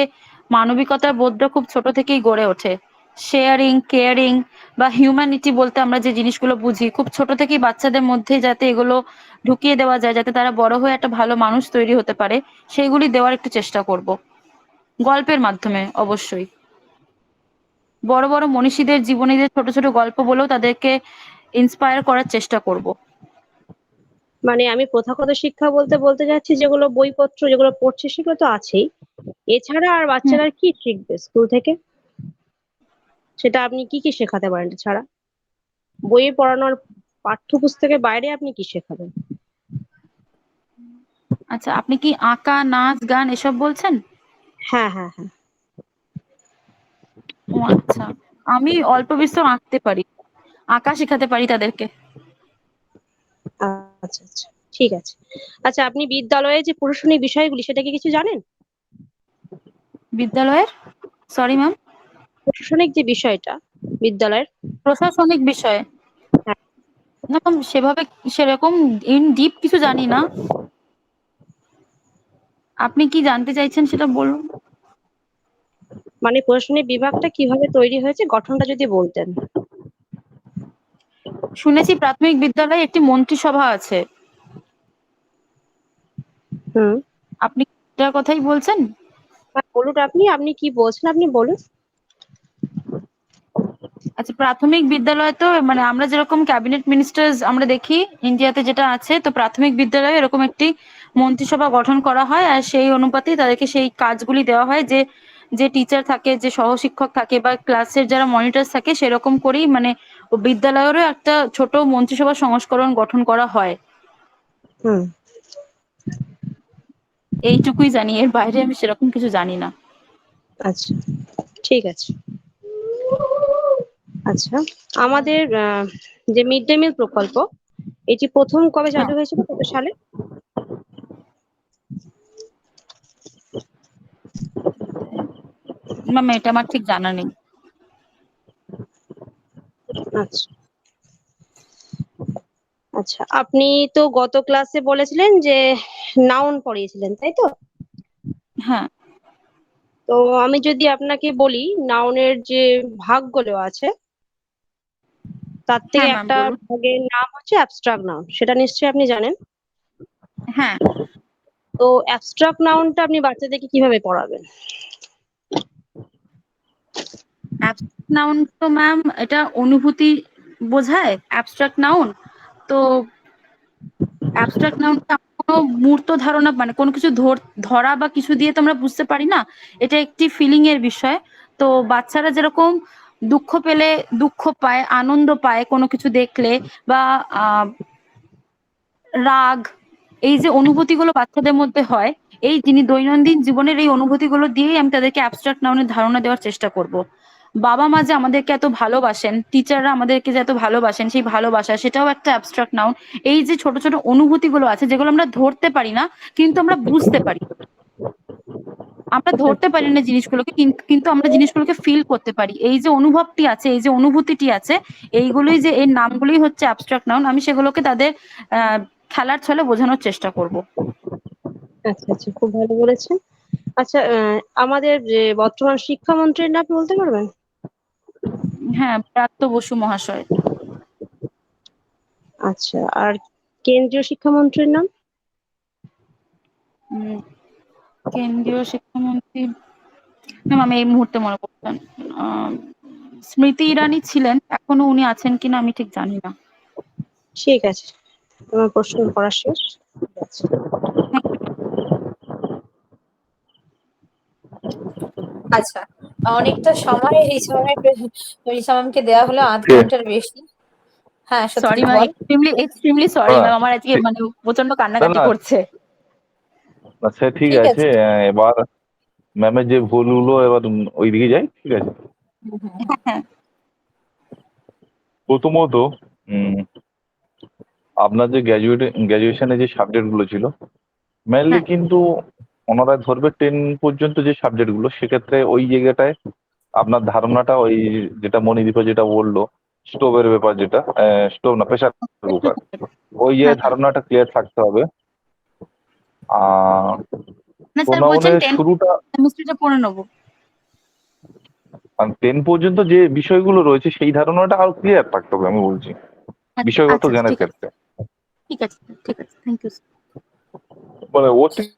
মানবিকতার বোধটা খুব ছোট থেকেই গড়ে ওঠে। শেয়ারিং, কেয়ারিং বা হিউম্যানিটি বলতে আমরা যে জিনিসগুলো বুঝি, খুব ছোট থেকেই বাচ্চাদের মধ্যে যাতে এগুলো ঢুকিয়ে দেওয়া যায়, যাতে তারা বড় হয়ে একটা ভালো মানুষ তৈরি হতে পারে, সেইগুলি দেওয়ার একটু চেষ্টা করব, গল্পের মাধ্যমে অবশ্যই। বড় বড় মনীষীদের জীবনীদের ছোট ছোট গল্প বলেও তাদেরকে ইন্সপায়ার করার চেষ্টা করব। মানে আমি প্রথাগত শিক্ষা বলতে বলতে যাচ্ছি, যেগুলো বইপত্র যেগুলো পড়ছে সেগুলো তো আছেই, এছাড়া আর হুম, বাচ্চারা কি শিখবে স্কুল থেকে? সেটা আপনি কি কি শেখাতে পারেন এছাড়া? বইয়ে পড়ানোর পাঠ্যপুস্তকের বাইরে আপনি কি শেখাবেন? আচ্ছা, আপনি কি আঁকা, নাচ, গান এসব বলছেন? হ্যাঁ হ্যাঁ হ্যাঁ। ও আচ্ছা, আমি অল্প বিস্তর আঁকতে পারি, আঁকা শেখাতে পারি তাদেরকে। আচ্ছা আচ্ছা, ঠিক আছে। আচ্ছা, আপনি বিদ্যালয়ে যে প্রশাসনিক বিষয়গুলি, সেটা কি কিছু জানেন? বিদ্যালয়ের, সরি ম্যাম, প্রশাসনিক যে বিষয়টা বিদ্যালয়ের। প্রশাসনিক বিষয়ে হ্যাঁ। না ম্যাম, সেভাবে সেরকম ইন ডিপ কিছু জানি না। আপনি কি জানতে চাইছেন সেটা বলুন। মানে প্রশাসনিক বিভাগটা কিভাবে তৈরি হয়েছে, গঠনটা যদি বলতেন। শুনেছি প্রাথমিক বিদ্যালয়ে একটি মন্ত্রিসভা আছে। হুম। আপনি এটার কথাই বলছেন? হ্যাঁ, বলুন আপনি, আপনি কি বলছেন আপনি বলুন। আচ্ছা, প্রাথমিক বিদ্যালয় তো মানে আমরা যেরকম ক্যাবিনেট মিনিস্টার্স আমরা দেখি ইন্ডিয়াতে যেটা আছে, তো প্রাথমিক বিদ্যালয়ে এরকম একটি মন্ত্রিসভা গঠন করা হয় আর সেই অনুপাতেই তাদেরকে সেই কাজগুলি দেওয়া হয়, যে যে টিচার থাকে, যে সহশিক্ষক থাকে বা ক্লাসের যারা মনিটরস থাকে সেরকম করেই মানে বিদ্যালয়েরও একটা ছোট মন্ত্রিসভা সংস্করণ গঠন করা হয়। হুম। এইটুকুই জানি, এর বাইরে আমি সেরকম কিছু জানি না। আচ্ছা, ঠিক আছে। আচ্ছা, আমাদের যে মিড ডে মিল প্রকল্প, এটি প্রথম কবে হ্যাঁ চালু হয়েছিল, কত সালে? ম্যাম, এটা আমার ঠিক জানা নেই। আচ্ছা। আচ্ছা, আপনি তো গত ক্লাসে বলেছিলেন যে নাউন পড়িয়েছিলেন, তাই তো? হ্যাঁ তো আমি যদি আপনাকে বলি, নাউনের যে ভাগগুলো আছে তার থেকে হ্যাঁ ম্যাম একটা বলুন। ভাগের নাম হচ্ছে অ্যাবস্ট্রাক্ট নাউন, সেটা নিশ্চয়ই আপনি জানেন। হ্যাঁ, তো অ্যাবস্ট্রাক্ট নাউনটা আপনি বাচ্চাদেরকে কিভাবে পড়াবেন? অ্যাবস্ট্রাক্ট নাউন তো ম্যাম এটা অনুভূতি বোঝায় অ্যাবস্ট্রাক্ট নাউন। তো অ্যাবস্ট্রাক্ট নাউনটা কোনো মূর্ত ধারণা মানে কোনো কিছু ধরা বা কিছু দিয়ে তো আমরা বুঝতে পারি না, এটা একটি ফিলিং এর বিষয়। তো বাচ্চারা যেরকম দুঃখ পেলে দুঃখ পায়, আনন্দ পায় কোনো কিছু দেখলে, বা রাগ, এই যে অনুভূতিগুলো বাচ্চাদের মধ্যে হয়, এই যিনি দৈনন্দিন জীবনের এই অনুভূতিগুলো দিয়েই আমি তাদেরকে অ্যাবস্ট্রাক্ট নাউনের ধারণা দেওয়ার চেষ্টা করব। বাবা মা যে আমাদেরকে এত ভালোবাসেন, টিচাররা আমাদেরকে যে এত ভালোবাসেন, সেই ভালোবাসা সেটাও একটা অ্যাবস্ট্রাক্ট নাউন। এই যে ছোট ছোট অনুভূতিগুলো আছে যেগুলো আমরা ধরতে পারি না কিন্তু আমরা বুঝতে পারি, আমরা ধরতে পারি না জিনিসগুলোকে কিন্তু আমরা জিনিসগুলোকে ফিল করতে পারি, এই যে অনুভবটি আছে, এই যে অনুভূতিটি আছে, এইগুলোই যে এর নামগুলোই হচ্ছে অ্যাবস্ট্রাক্ট নাউন। আমি সেগুলোকে তাদের আহ খেলার ছলে বোঝানোর চেষ্টা করব। আচ্ছা আচ্ছা, খুব ভালো বলেছেন। আচ্ছা, আমাদের যে বর্তমান শিক্ষামন্ত্রীর নাম বলতে পারবেন? হ্যাঁ, ব্রাত্য বসু মহাশয়। আচ্ছা, আর কেন্দ্রীয় শিক্ষামন্ত্রীর নাম? উম, কেন্দ্রীয় শিক্ষামন্ত্রী ম্যাম আমি এই মুহূর্তে মনে করছেন আহ, স্মৃতি ইরানি ছিলেন, এখনো উনি আছেন কিনা আমি ঠিক জানি না। ঠিক আছে, আমার প্রশ্ন করা শেষ। ঠিক আছে। আচ্ছা, অনেকটা সময় রিসামামকে দেওয়া হলো, আধ কে? ঘন্টার বেশি। হ্যাঁ, সরি সত্যজিৎ ম্যাম, বল। এক্সট্রিমলি সরি হ্যাঁ, ম্যাম, আমার আজকে মানে প্রচন্ড না কান্নাকাটি না, করছে। সে ঠিক ঠিক আছে। আছে। এবার ম্যামের যে ভুলগুলো এবার ওইদিকে যাই, ঠিক আছে। হুম, হুম, হুম। হ্যাঁ হ্যাঁ প্রথমত উম, আপনার যে গ্র্যাজুয়েশনে যে সাবজেক্টগুলো ছিল মেনলি হ্যাঁ কিন্তু ওনারা ধরবে 10 পর্যন্ত যে সাবজেক্টগুলো, সেক্ষেত্রে ওই জায়গাটায় আপনার ধারণাটা ওই যেটা মণিদীপা যেটা বললো স্টোভের ব্যাপার, যেটা স্টোভ না প্রেসার কুকার, ওই যে হ্যাঁ হ্যাঁ। ধারণাটা ক্লিয়ার থাকতে হবে। আর না স্যার বলছেন প্রণয়নের 10 শুরুটা সেমিস্টারটা পড়ে নেবো। 10 পর্যন্ত যে বিষয়গুলো রয়েছে সেই ধারণাটা আরো ক্লিয়ার থাকতে হবে, আমি বলছি আচ্ছা বিষয়গত আচ্ছা আচ্ছা, জ্ঞানের ঠিক আছে ক্ষেত্রে। ঠিক আছে ঠিক আছে, থ্যাংক ইউ। মানে ওর থেকে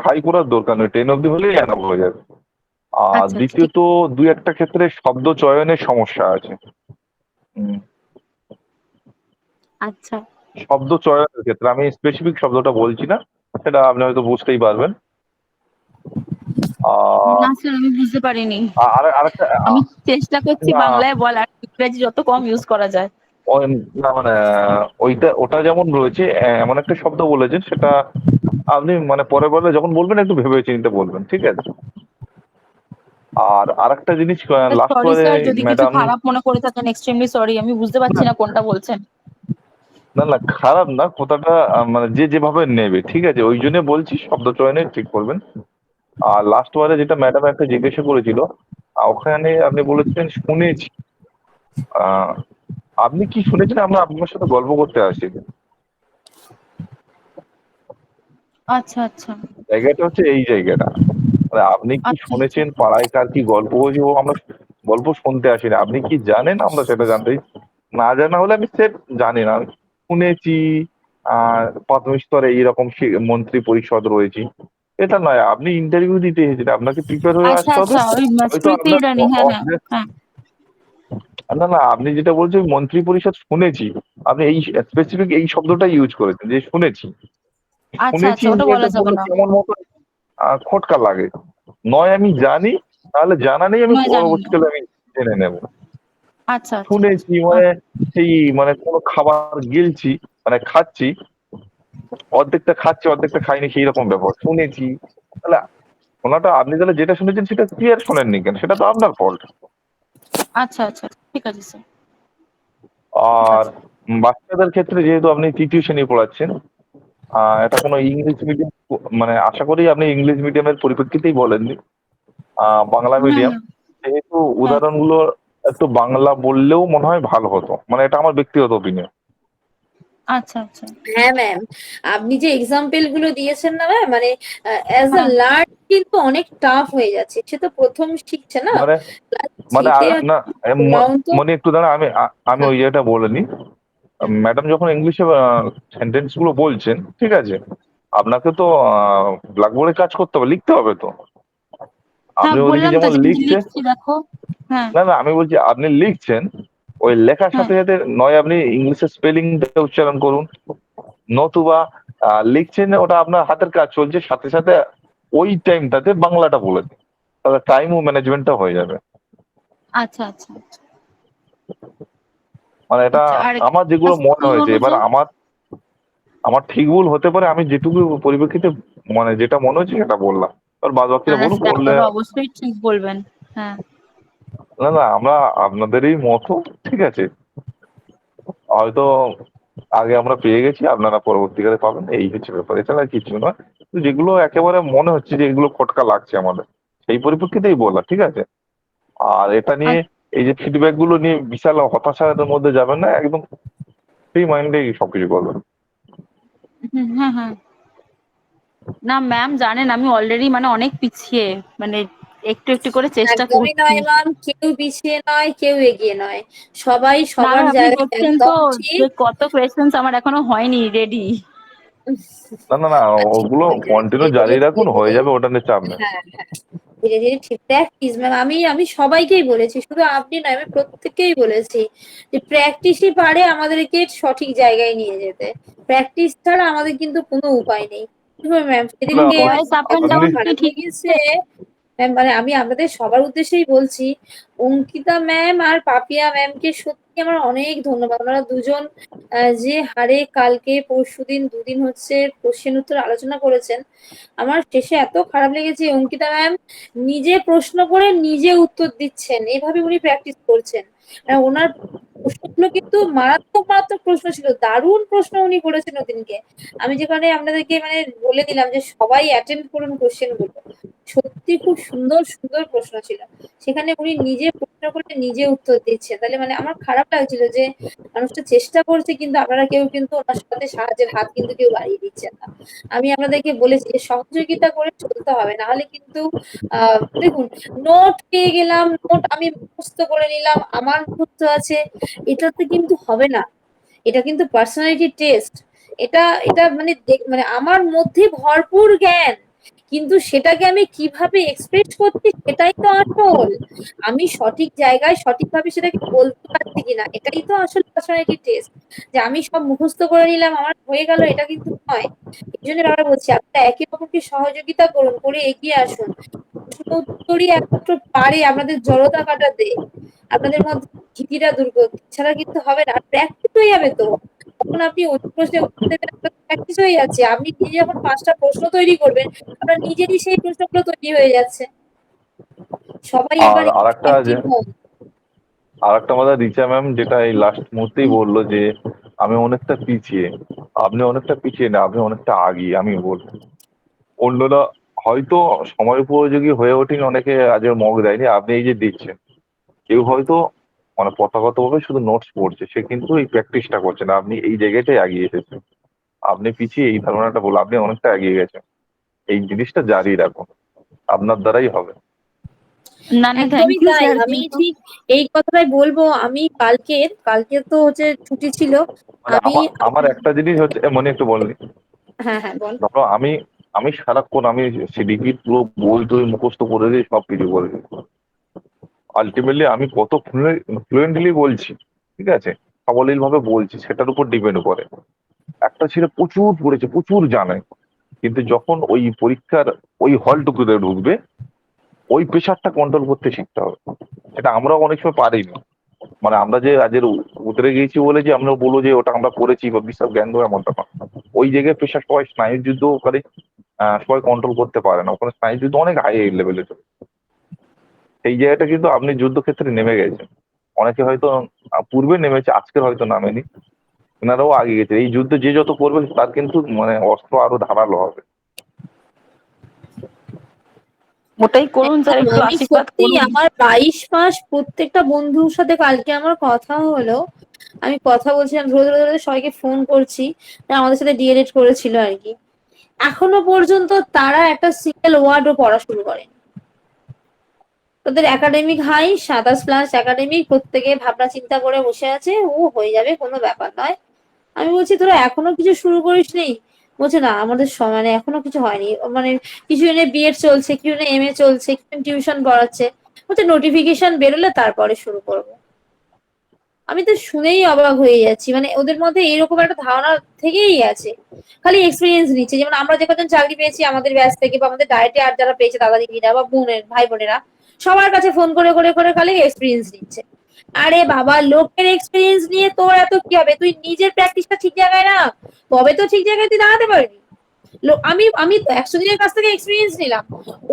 হাই করার দরকার নেই, 10 অব্দি হলেই এনাফ হয়ে যাবে। আর আচ্ছা আচ্ছা ঠিক। দ্বিতীয়ত দুই একটা ক্ষেত্রে শব্দ চয়নের সমস্যা আছে। উম, আচ্ছা, শব্দ চয়নের ক্ষেত্রে আমি স্পেসিফিক শব্দটা বলছি না, সেটা আপনি হয়তো বুঝতেই পারবেন। না স্যার আমি বুঝতে পারিনি। আর আরেকটা আমি চেষ্টা করছি না, বাংলায় বলার, ইংরেজি যত কম ইউজ করা যায়। না মানে ওইটা ওটা যেমন রয়েছে, এমন একটা শব্দ বলেছেন সেটা আপনি মানে পরে বলে যখন বলবেন একটু ভেবে চিন্তে বলবেন, ঠিক আছে। আর আরেকটা জিনিস লাস্ট সরি বারে স্যার, যদি কিছু ম্যাডাম, খারাপ মনে করে থাকেন এক্সট্রিমলি সরি, আমি বুঝতে পারছি না কোনটা বলছেন। না না খারাপ না, কথাটা মানে যে যেভাবে নেবে, ঠিক আছে, ওই জন্য বলছি শব্দ চয়নে ঠিক করবেন। আর লাস্ট বারে যেটা ম্যাডাম একটা জিজ্ঞাসা করেছিল, ওখানে আপনি বলেছিলেন শুনেছি। আহ, আপনি কি শুনেছেন? আমরা আপনার সাথে গল্প করতে আসি। আচ্ছা আচ্ছা জায়গাটা হচ্ছে এই জায়গাটা। মানে আপনি কি আচ্ছা আচ্ছা শুনেছেন পাড়ায় কার কি গল্প হয়েছে, ও আমরা গল্প শুনতে আসি না। আপনি কি জানেন আমরা সেটা জানতে চাই। না জানা হলে আমি সে জানি না, আমি শুনেছি প্রাথমিক স্তরে এইরকম মন্ত্রী পরিষদ রয়েছে, এটা নয়। আপনি ইন্টারভিউ দিতে এসেছেন, আপনাকে প্রিপেয়ার হয়ে আচ্ছা আসতে হবে। আচ্ছা ওই হয়তো স্মৃতি আপনার ইরানি, হ্যাঁ হ্যাঁ হ্যাঁ। না না, আপনি যেটা বলছেন মন্ত্রী পরিষদ শুনেছি, আপনি এই স্পেসিফিক এই শব্দটা ইউজ করেছেন যে শুনেছি। আচ্ছা শুনেছি আচ্ছা, ওটা বলা ইন্ডিয়াতে যাবে বললে না। কেমন মতো খটকা লাগে। নয় আমি জানি, তাহলে জানা নেই, আমি নয়, জানি না। পরবর্তীকালে আমি জেনে নেব। আচ্ছা আচ্ছা শুনেছি মানে সেই মানে কোনো খাবার গিলছি, মানে খাচ্ছি, অর্ধেকটা খাচ্ছি অর্ধেকটা খাইনি, সেই রকম ব্যাপার শুনেছি। তাহলে ওনাটা আপনি তাহলে যেটা শুনেছেন সেটা ক্লিয়ার শোনেননি কেন, সেটা তো আপনার ফল্ট। আচ্ছা আচ্ছা, ঠিক আছে স্যার, ঠিক আর আছে। বাচ্চাদের ক্ষেত্রে যেহেতু আপনি তৃতীয় শ্রেণী পড়াচ্ছেন, এটা কোনো ইংলিশ মিডিয়াম, মানে আশা করি আপনি ইংলিশ মিডিয়ামের পরিপ্রেক্ষিতেই বলেননি, বাংলা হ্যাঁ মিডিয়াম, হ্যাঁ যেহেতু হ্যাঁ। উদাহরণগুলো একটু বাংলা বললেও মনে হয় ভালো হতো, মানে এটা আমার ব্যক্তিগত ওপিনিয়ন। আচ্ছা আচ্ছা। হ্যাঁ ম্যাম, আপনি যে এক্সাম্পল গুলো দিয়েছেন না ম্যাম, মানে অ্যাজ আ হ্যাঁ লার্ন কিন্তু অনেক টাফ হয়ে যাচ্ছে। সে তো প্রথম শিখছে না, মানে ক্লাস মানে থ্রিতে না, গ্রাউন্ড তো। মানে একটু দাঁড়া, আমি আমি হ্যাঁ ওই জায়গাটা বলে নিই। ম্যাডাম যখন ইংলিশে সেন্টেন্স গুলো বলছেন, ঠিক আছে, আপনাকে তো ব্ল্যাকবোর্ডে কাজ করতে হবে, লিখতে হবে তো। হ্যাঁ, আপনি ওদিকে বললাম তো যেমন যে আমি লিখছেন, লিখছি, দেখো। হ্যাঁ না না, আমি বলছি আপনি লিখছেন, ওই লেখার হ্যাঁ। সাথে সাথে নয় আপনি ইংলিশের স্পেলিংটা উচ্চারণ করুন, নতুবা লিখছেন ওটা আপনার হাতের কাজ চলছে, সাথে সাথে ওই টাইমটাতে বাংলাটা বলে দিন, তাহলে টাইম ও ম্যানেজমেন্টটা হয়ে যাবে। আচ্ছা আচ্ছা মানে এটা আচ্ছা। আর আমার যেগুলো ক্লাস মনে থ্রি হয়েছে, এবার অনুযায়ী। আমার আমার ঠিক ভুল হতে পারে, আমি যেটুকু পরিপ্রেক্ষিতে মানে যেটা মনে হচ্ছে সেটা বললাম। আর বাদ না বাকিরা না বলুন স্যার, বললে। ওটা অবশ্যই ঠিক বলবেন। হ্যাঁ। না না, আমরা আপনাদেরই মতো, ঠিক আছে, হয়তো আগে আমরা পেয়ে গেছি, আপনারা পরবর্তীকালে পাবেন, এই হচ্ছে ব্যাপার, এছাড়া আর কিছু নয়। কিন্তু যেগুলো একেবারে মনে হচ্ছে যে এগুলো খটকা লাগছে আমাদের, সেই পরিপ্রেক্ষিতেই বলা, ঠিক আছে। আর এটা নিয়ে এই যে ফিডব্যাক গুলো নিয়ে বিশাল হতাশার মধ্যে যাবেন না, একদম ফ্রি মাইন্ডেই সবকিছু করবেন। হ্যাঁ হ্যাঁ। না ম্যাম, জানেন আমি অলরেডি মানে অনেক পিছিয়ে, মানে একটু একটু করে চেষ্টা একদমই করছি। নয় ম্যাম, কেউ পিছিয়ে নয়, কেউ এগিয়ে নয়, সবাই না সবার ম্যাম, আপনি জায়গায় দেখছেন তো একদম যে ঠিক। কত কোয়েশ্চেন্স আমার এখনো হয়নি রেডি। না না না, ঠিক ওগুলো হয়ে যাবে কন্টিনিউ ধীরে ধীরে জারি ধীরে রাখুন, হয়ে ধীরে। যাবে, ওটা নিয়ে চাপ নেই। হ্যাঁ হ্যাঁ, ধীরে ধীরে ঠিক। প্র্যাকটিস ম্যাম, আমি আমি সবাইকেই বলেছি, শুধু আপনি নয়, আমি প্রত্যেককেই বলেছি যে প্র্যাকটিসই পারে আমাদেরকে সঠিক জায়গায় নিয়ে যেতে। প্র্যাকটিস ছাড়া আমাদের কিন্তু কোনো উপায় নেই। ম্যাম না, সেদিনকে ভয়েস আপ এন্ড আপনি খুব ডাউন কি খারাপ ঠিক লেগেছে আছে? ম্যাম, মানে আমি আপনাদের সবার উদ্দেশ্যেই বলছি, অঙ্কিতা ম্যাম আর পাপিয়া ম্যামকে সত্যি আমার অনেক ধন্যবাদ। ওনারা দুজন যে হারে কালকে পরশুদিন দুদিন হচ্ছে কোশ্চেন উত্তর আলোচনা করেছেন, আমার শেষে এত খারাপ লেগেছে। অঙ্কিতা ম্যাম নিজে প্রশ্ন করে নিজে উত্তর দিচ্ছেন, এভাবে উনি প্র্যাকটিস করছেন। আর ওনার প্রশ্নগুলো কিন্তু মারাত্মক মারাত্মক প্রশ্ন ছিল, দারুণ প্রশ্ন উনি করেছেন ওদিনকে। আমি যেখানে আপনাদেরকে মানে বলে দিলাম যে সবাই অ্যাটেন্ড করুন কোশ্চেন গুলো, সত্যি খুব সুন্দর সুন্দর প্রশ্ন ছিল। সেখানে উনি নিজে প্রশ্ন করে নিজে উত্তর দিচ্ছেন, তাহলে মানে আমার খারাপ লাগছিল যে মানুষটা চেষ্টা করছে, কিন্তু আপনারা কেউ কিন্তু ওনার সাথে সাহায্যের হাত কিন্তু কেউ বাড়িয়ে দিচ্ছেন না। আমি আপনাদেরকে বলেছি যে সহযোগিতা করে চলতে হবে, না হলে কিন্তু দেখুন, নোট পেয়ে গেলাম, নোট আমি মুখস্থ করে নিলাম, আমার মুখস্থ আছে, এটাতে কিন্তু হবে না। এটা কিন্তু পার্সোনালিটি টেস্ট। এটা এটা মানে মানে আমার মধ্যে ভরপুর জ্ঞান, কিন্তু সেটাকে আমি কিভাবে এক্সপ্রেস করছি সেটাই তো আসল। আমি সঠিক জায়গায় সঠিকভাবে সেটাকে বলতে পারছি কিনা, এটাই তো আসল পার্সোনালিটি টেস্ট। যে আমি সব মুখস্থ করে নিলাম, আমার হয়ে গেল, এটা কিন্তু নয়। এই জন্য বারবার বলছি, আপনারা একে অপরকে সহযোগিতা করুন, করে এগিয়ে আসুন। প্রশ্ন উত্তরই একমাত্র পারে আপনাদের জড়তা কাটাতে, আপনাদের মধ্যে ভীতিটা দূর করতে, ছাড়া কিন্তু হবে না। প্র্যাকটিস হয়ে যাবে তো, তখন আপনি ওই প্রশ্নে উত্তর দেবেন, আপনার প্র্যাকটিস হয়ে যাচ্ছে। আপনি নিজে যখন 5টা প্রশ্ন তৈরি করবেন, আপনার নিজেরই সেই প্রশ্নগুলো তৈরি হয়ে যাচ্ছে। সবাই আর এবার আরেকটা যে অ্যাক্টিভ হন। আরেকটা আমাদের রিচা ম্যাম যেটা এই লাস্ট মুহূর্তেই বললো যে আমি অনেকটা পিছিয়ে, আপনি অনেকটা পিছিয়ে না, আপনি অনেকটা আগিয়ে। আমি বলবো অন্যরা হয়তো সময় উপযোগী হয়ে ওঠেনি, অনেকে আজ মগ দেয়নি, আপনি এই যে দিচ্ছেন, কেউ হয়তো মানে প্রথাগতভাবে শুধু নোটস পড়ছে, সে কিন্তু এই প্র্যাকটিসটা করছে না, আপনি এই জায়গাটাই এগিয়ে এসেছেন। আপনি পিছিয়ে এই ধারণাটা বলে আপনি অনেকটা এগিয়ে গেছেন। এই জিনিসটা জারি রাখুন, আপনার দ্বারাই হবে। না না, থ্যাংক একদমই ইউ তাই। স্যার, আমি কিন্তু ঠিক এই কথাটাই বলবো। আমি কালকে তো হচ্ছে ছুটি ছিল। মানে আমি আমার আমার একটা জিনিস হচ্ছে মনে একটু বলনি, হ্যাঁ হ্যাঁ বল। ধরো আমি সারাক্ষণ আমি সিডিপি পুরো বই টই মুখস্থ করে দিই, সবকিছু করে দিই। আলটিমেটলি আমি কত ফ্লুয়েন্টলি বলছি, ঠিক আছে, সাবলীল ভাবে বলছি, সেটার উপর ডিপেন্ড করে। একটা ছেলে প্রচুর পড়েছে, প্রচুর জানে, কিন্তু যখন ওই পরীক্ষার ওই হলটুকুতে ঢুকবে, ওই প্রেশারটা কন্ট্রোল করতে শিখতে হবে। সেটা আমরাও অনেক সময় পারি না। মানে আমরা যে আজের উতরে গিয়েছি বলে যে আমরা বলবো যে ওটা আমরা করেছি বা বিশাল জ্ঞান দেবো, এমনটা না। ওই জায়গায় প্রেশার সবাই স্নায়ুর যুদ্ধ করে, সবাই কন্ট্রোল করতে পারে না। ওখানে স্নায়ুর যুদ্ধ অনেক হাই লেভেলে চলে। সেই জায়গাটা কিন্তু আপনি যুদ্ধক্ষেত্রে নেমে গেছেন। অনেকে হয়তো পূর্বে নেমেছে, আজকে হয়তো নামেনি, এনারাও আগে গেছে। এই যুদ্ধে যে যত করবে তার কিন্তু মানে অস্ত্র আরো ধারালো হবে। ওটাই করুন স্যার, একদম, একটু আমি আশীর্বাদ সত্যি করুন। আমার 22 মাস প্রত্যেকটা বন্ধুর সাথে কালকে আমার কথা হলো। আমি কথা বলছিলাম, ধরে ধরে ধরে সবাইকে ফোন করছি যারা আমাদের সাথে ডিএলএড করেছিল আর কি। এখনো পর্যন্ত তারা একটা সিঙ্গেল ওয়ার্ডও পড়া শুরু করে। তাদের একাডেমিক হাই 27+ একাডেমিক, প্রত্যেকে ভাবনা চিন্তা করে বসে আছে, ও হয়ে যাবে, কোনো ব্যাপার নয়। আমি বলছি তোরা এখনো কিছু শুরু করিসনি? বলছে না আমাদের মানে এখনো কিছু হয়নি। মানে কিছু জনের বিএড চলছে, কিছু জনের এমএ চলছে, কিছু টিউশন পড়াচ্ছে। বলছে নোটিফিকেশন বেরোলে তারপরে শুরু করবো। আমি তো শুনেই অবাক হয়ে যাচ্ছি, মানে ওদের মধ্যে এরকম একটা ধারণা থেকেই আছে, খালি এক্সপিরিয়েন্স নিচ্ছে। যেমন আমরা যে কজন চাকরি পেয়েছি আমাদের ব্যাচ থেকে, বা আমাদের ডায়েটে আর যারা পেয়েছে দাদা দিদিরা বা বোনের ভাই বোনেরা, সবার কাছে ফোন করে করে করে খালি এক্সপিরিয়েন্স নিচ্ছে। আরে বাবা, লোকের এক্সপিরিয়েন্স নিয়ে তোর এত কি হবে? তুই নিজের প্র্যাকটিসটা ঠিক জায়গায় না, তবে তো ঠিক জায়গায় তুই দাঁড়াতে পারবি। আমি আমি তো 100 জনের কাছ থেকে এক্সপিরিয়েন্স নিলাম,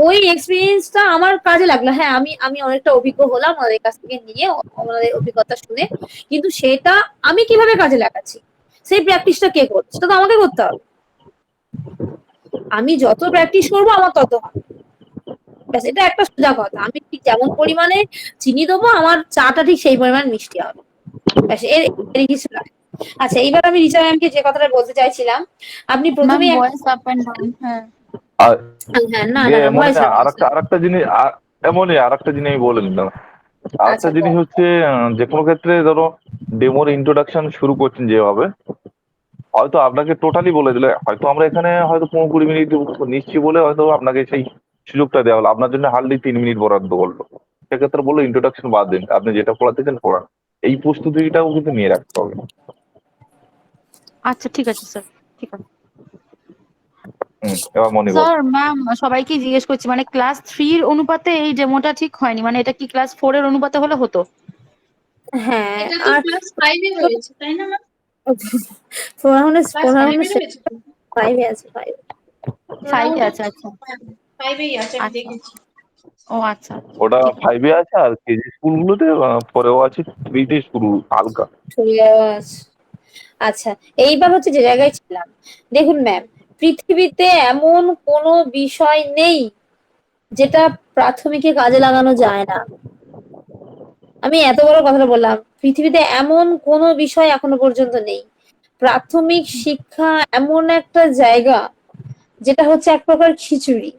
ওই এক্সপিরিয়েন্সটা আমার কাজে লাগলো। হ্যাঁ, আমি অনেকটা অভিজ্ঞ হলাম ওনাদের কাছ থেকে নিয়ে, ওনাদের অভিজ্ঞতা শুনে। কিন্তু সেটা আমি কিভাবে কাজে লাগাচ্ছি, সেই প্র্যাকটিসটা কে করছে? সেটা তো আমাকে করতে হবে। আমি যত প্র্যাকটিস করবো আমার তত হবে। ব্যাস, এটা একটা সোজা কথা। আমি ঠিক যেমন পরিমাণে চিনি দেবো, আমার চাটা ঠিক সেই পরিমাণ মিষ্টি হবে। ব্যাস, এর কিছু নয়। আচ্ছা, এইবার আমি রিচা ম্যামকে যে কথাটা বলতে চাইছিলাম, আপনি ম্যাম প্রথমেই ভয়েস আপ এন্ড ডাউন। হ্যাঁ, আর হ্যাঁ, না যে না না, মনে ভয়েস আপ আছে। আরেকটা জিনিস এমনই আরেকটা জিনিস আমি বলে নিলাম। আরেকটা আচ্ছা জিনিস বল। হচ্ছে, যে কোনো ক্ষেত্রে ধরো ডেমোর ইন্ট্রোডাকশন শুরু করছেন যেভাবে, হয়তো আপনাকে টোটালি বলে দিলে, হয়তো আমরা এখানে হয়তো 15-20 মিনিট নিচ্ছি বলে হয়তো আপনাকে সেই সুযোগটা দেওয়া হলো, আপনার জন্য হার্ডলি 3 মিনিট বরাদ্দ করলো। সেক্ষেত্রে বললো ইন্ট্রোডাকশন বাদ দিন, আপনি যেটা পড়াতে চান পড়ান। এই প্রস্তুতিটাও কিন্তু নিয়ে রাখতে হবে। আচ্ছা ঠিক আছে স্যার, ঠিক আছে। এবার মনে বল। স্যার ম্যাম সবাইকে জিজ্ঞেস করছি, মানে ক্লাস 3-র অনুপাতে এই ডেমোটা ঠিক হয়নি, মানে এটা কি ক্লাস 4-এর অনুপাতে হলে হতো? হ্যাঁ, এটা তো আর ক্লাস 5-এ হয়েছে তাই না ম্যাম? প্রধান ক্লাস প্রধান 5-এ হয়েছে তো? ফাইভে আছে, ফাইভ। 5-এ আছে, আচ্ছা 5-এই আছে, আমি আচ্ছা। দেখেছি। ও আচ্ছা, ওটা ঠিক আছে। 5-এ আছে, আর কেজি স্কুলগুলোতে পরেও আছে, 3-তে শুরু হালকা। আচ্ছা, এইবার হচ্ছে যে জায়গায় ছিলাম। দেখুন ম্যাম, পৃথিবীতে এমন কোনো বিষয় নেই যেটা প্রাথমিকে কাজে লাগানো যায় না। আমি এত বড় কথাটা বললাম, পৃথিবীতে এমন কোনো বিষয় এখনো পর্যন্ত নেই। প্রাথমিক শিক্ষা এমন একটা জায়গা, যেটা হচ্ছে এক প্রকার খিচুড়ি।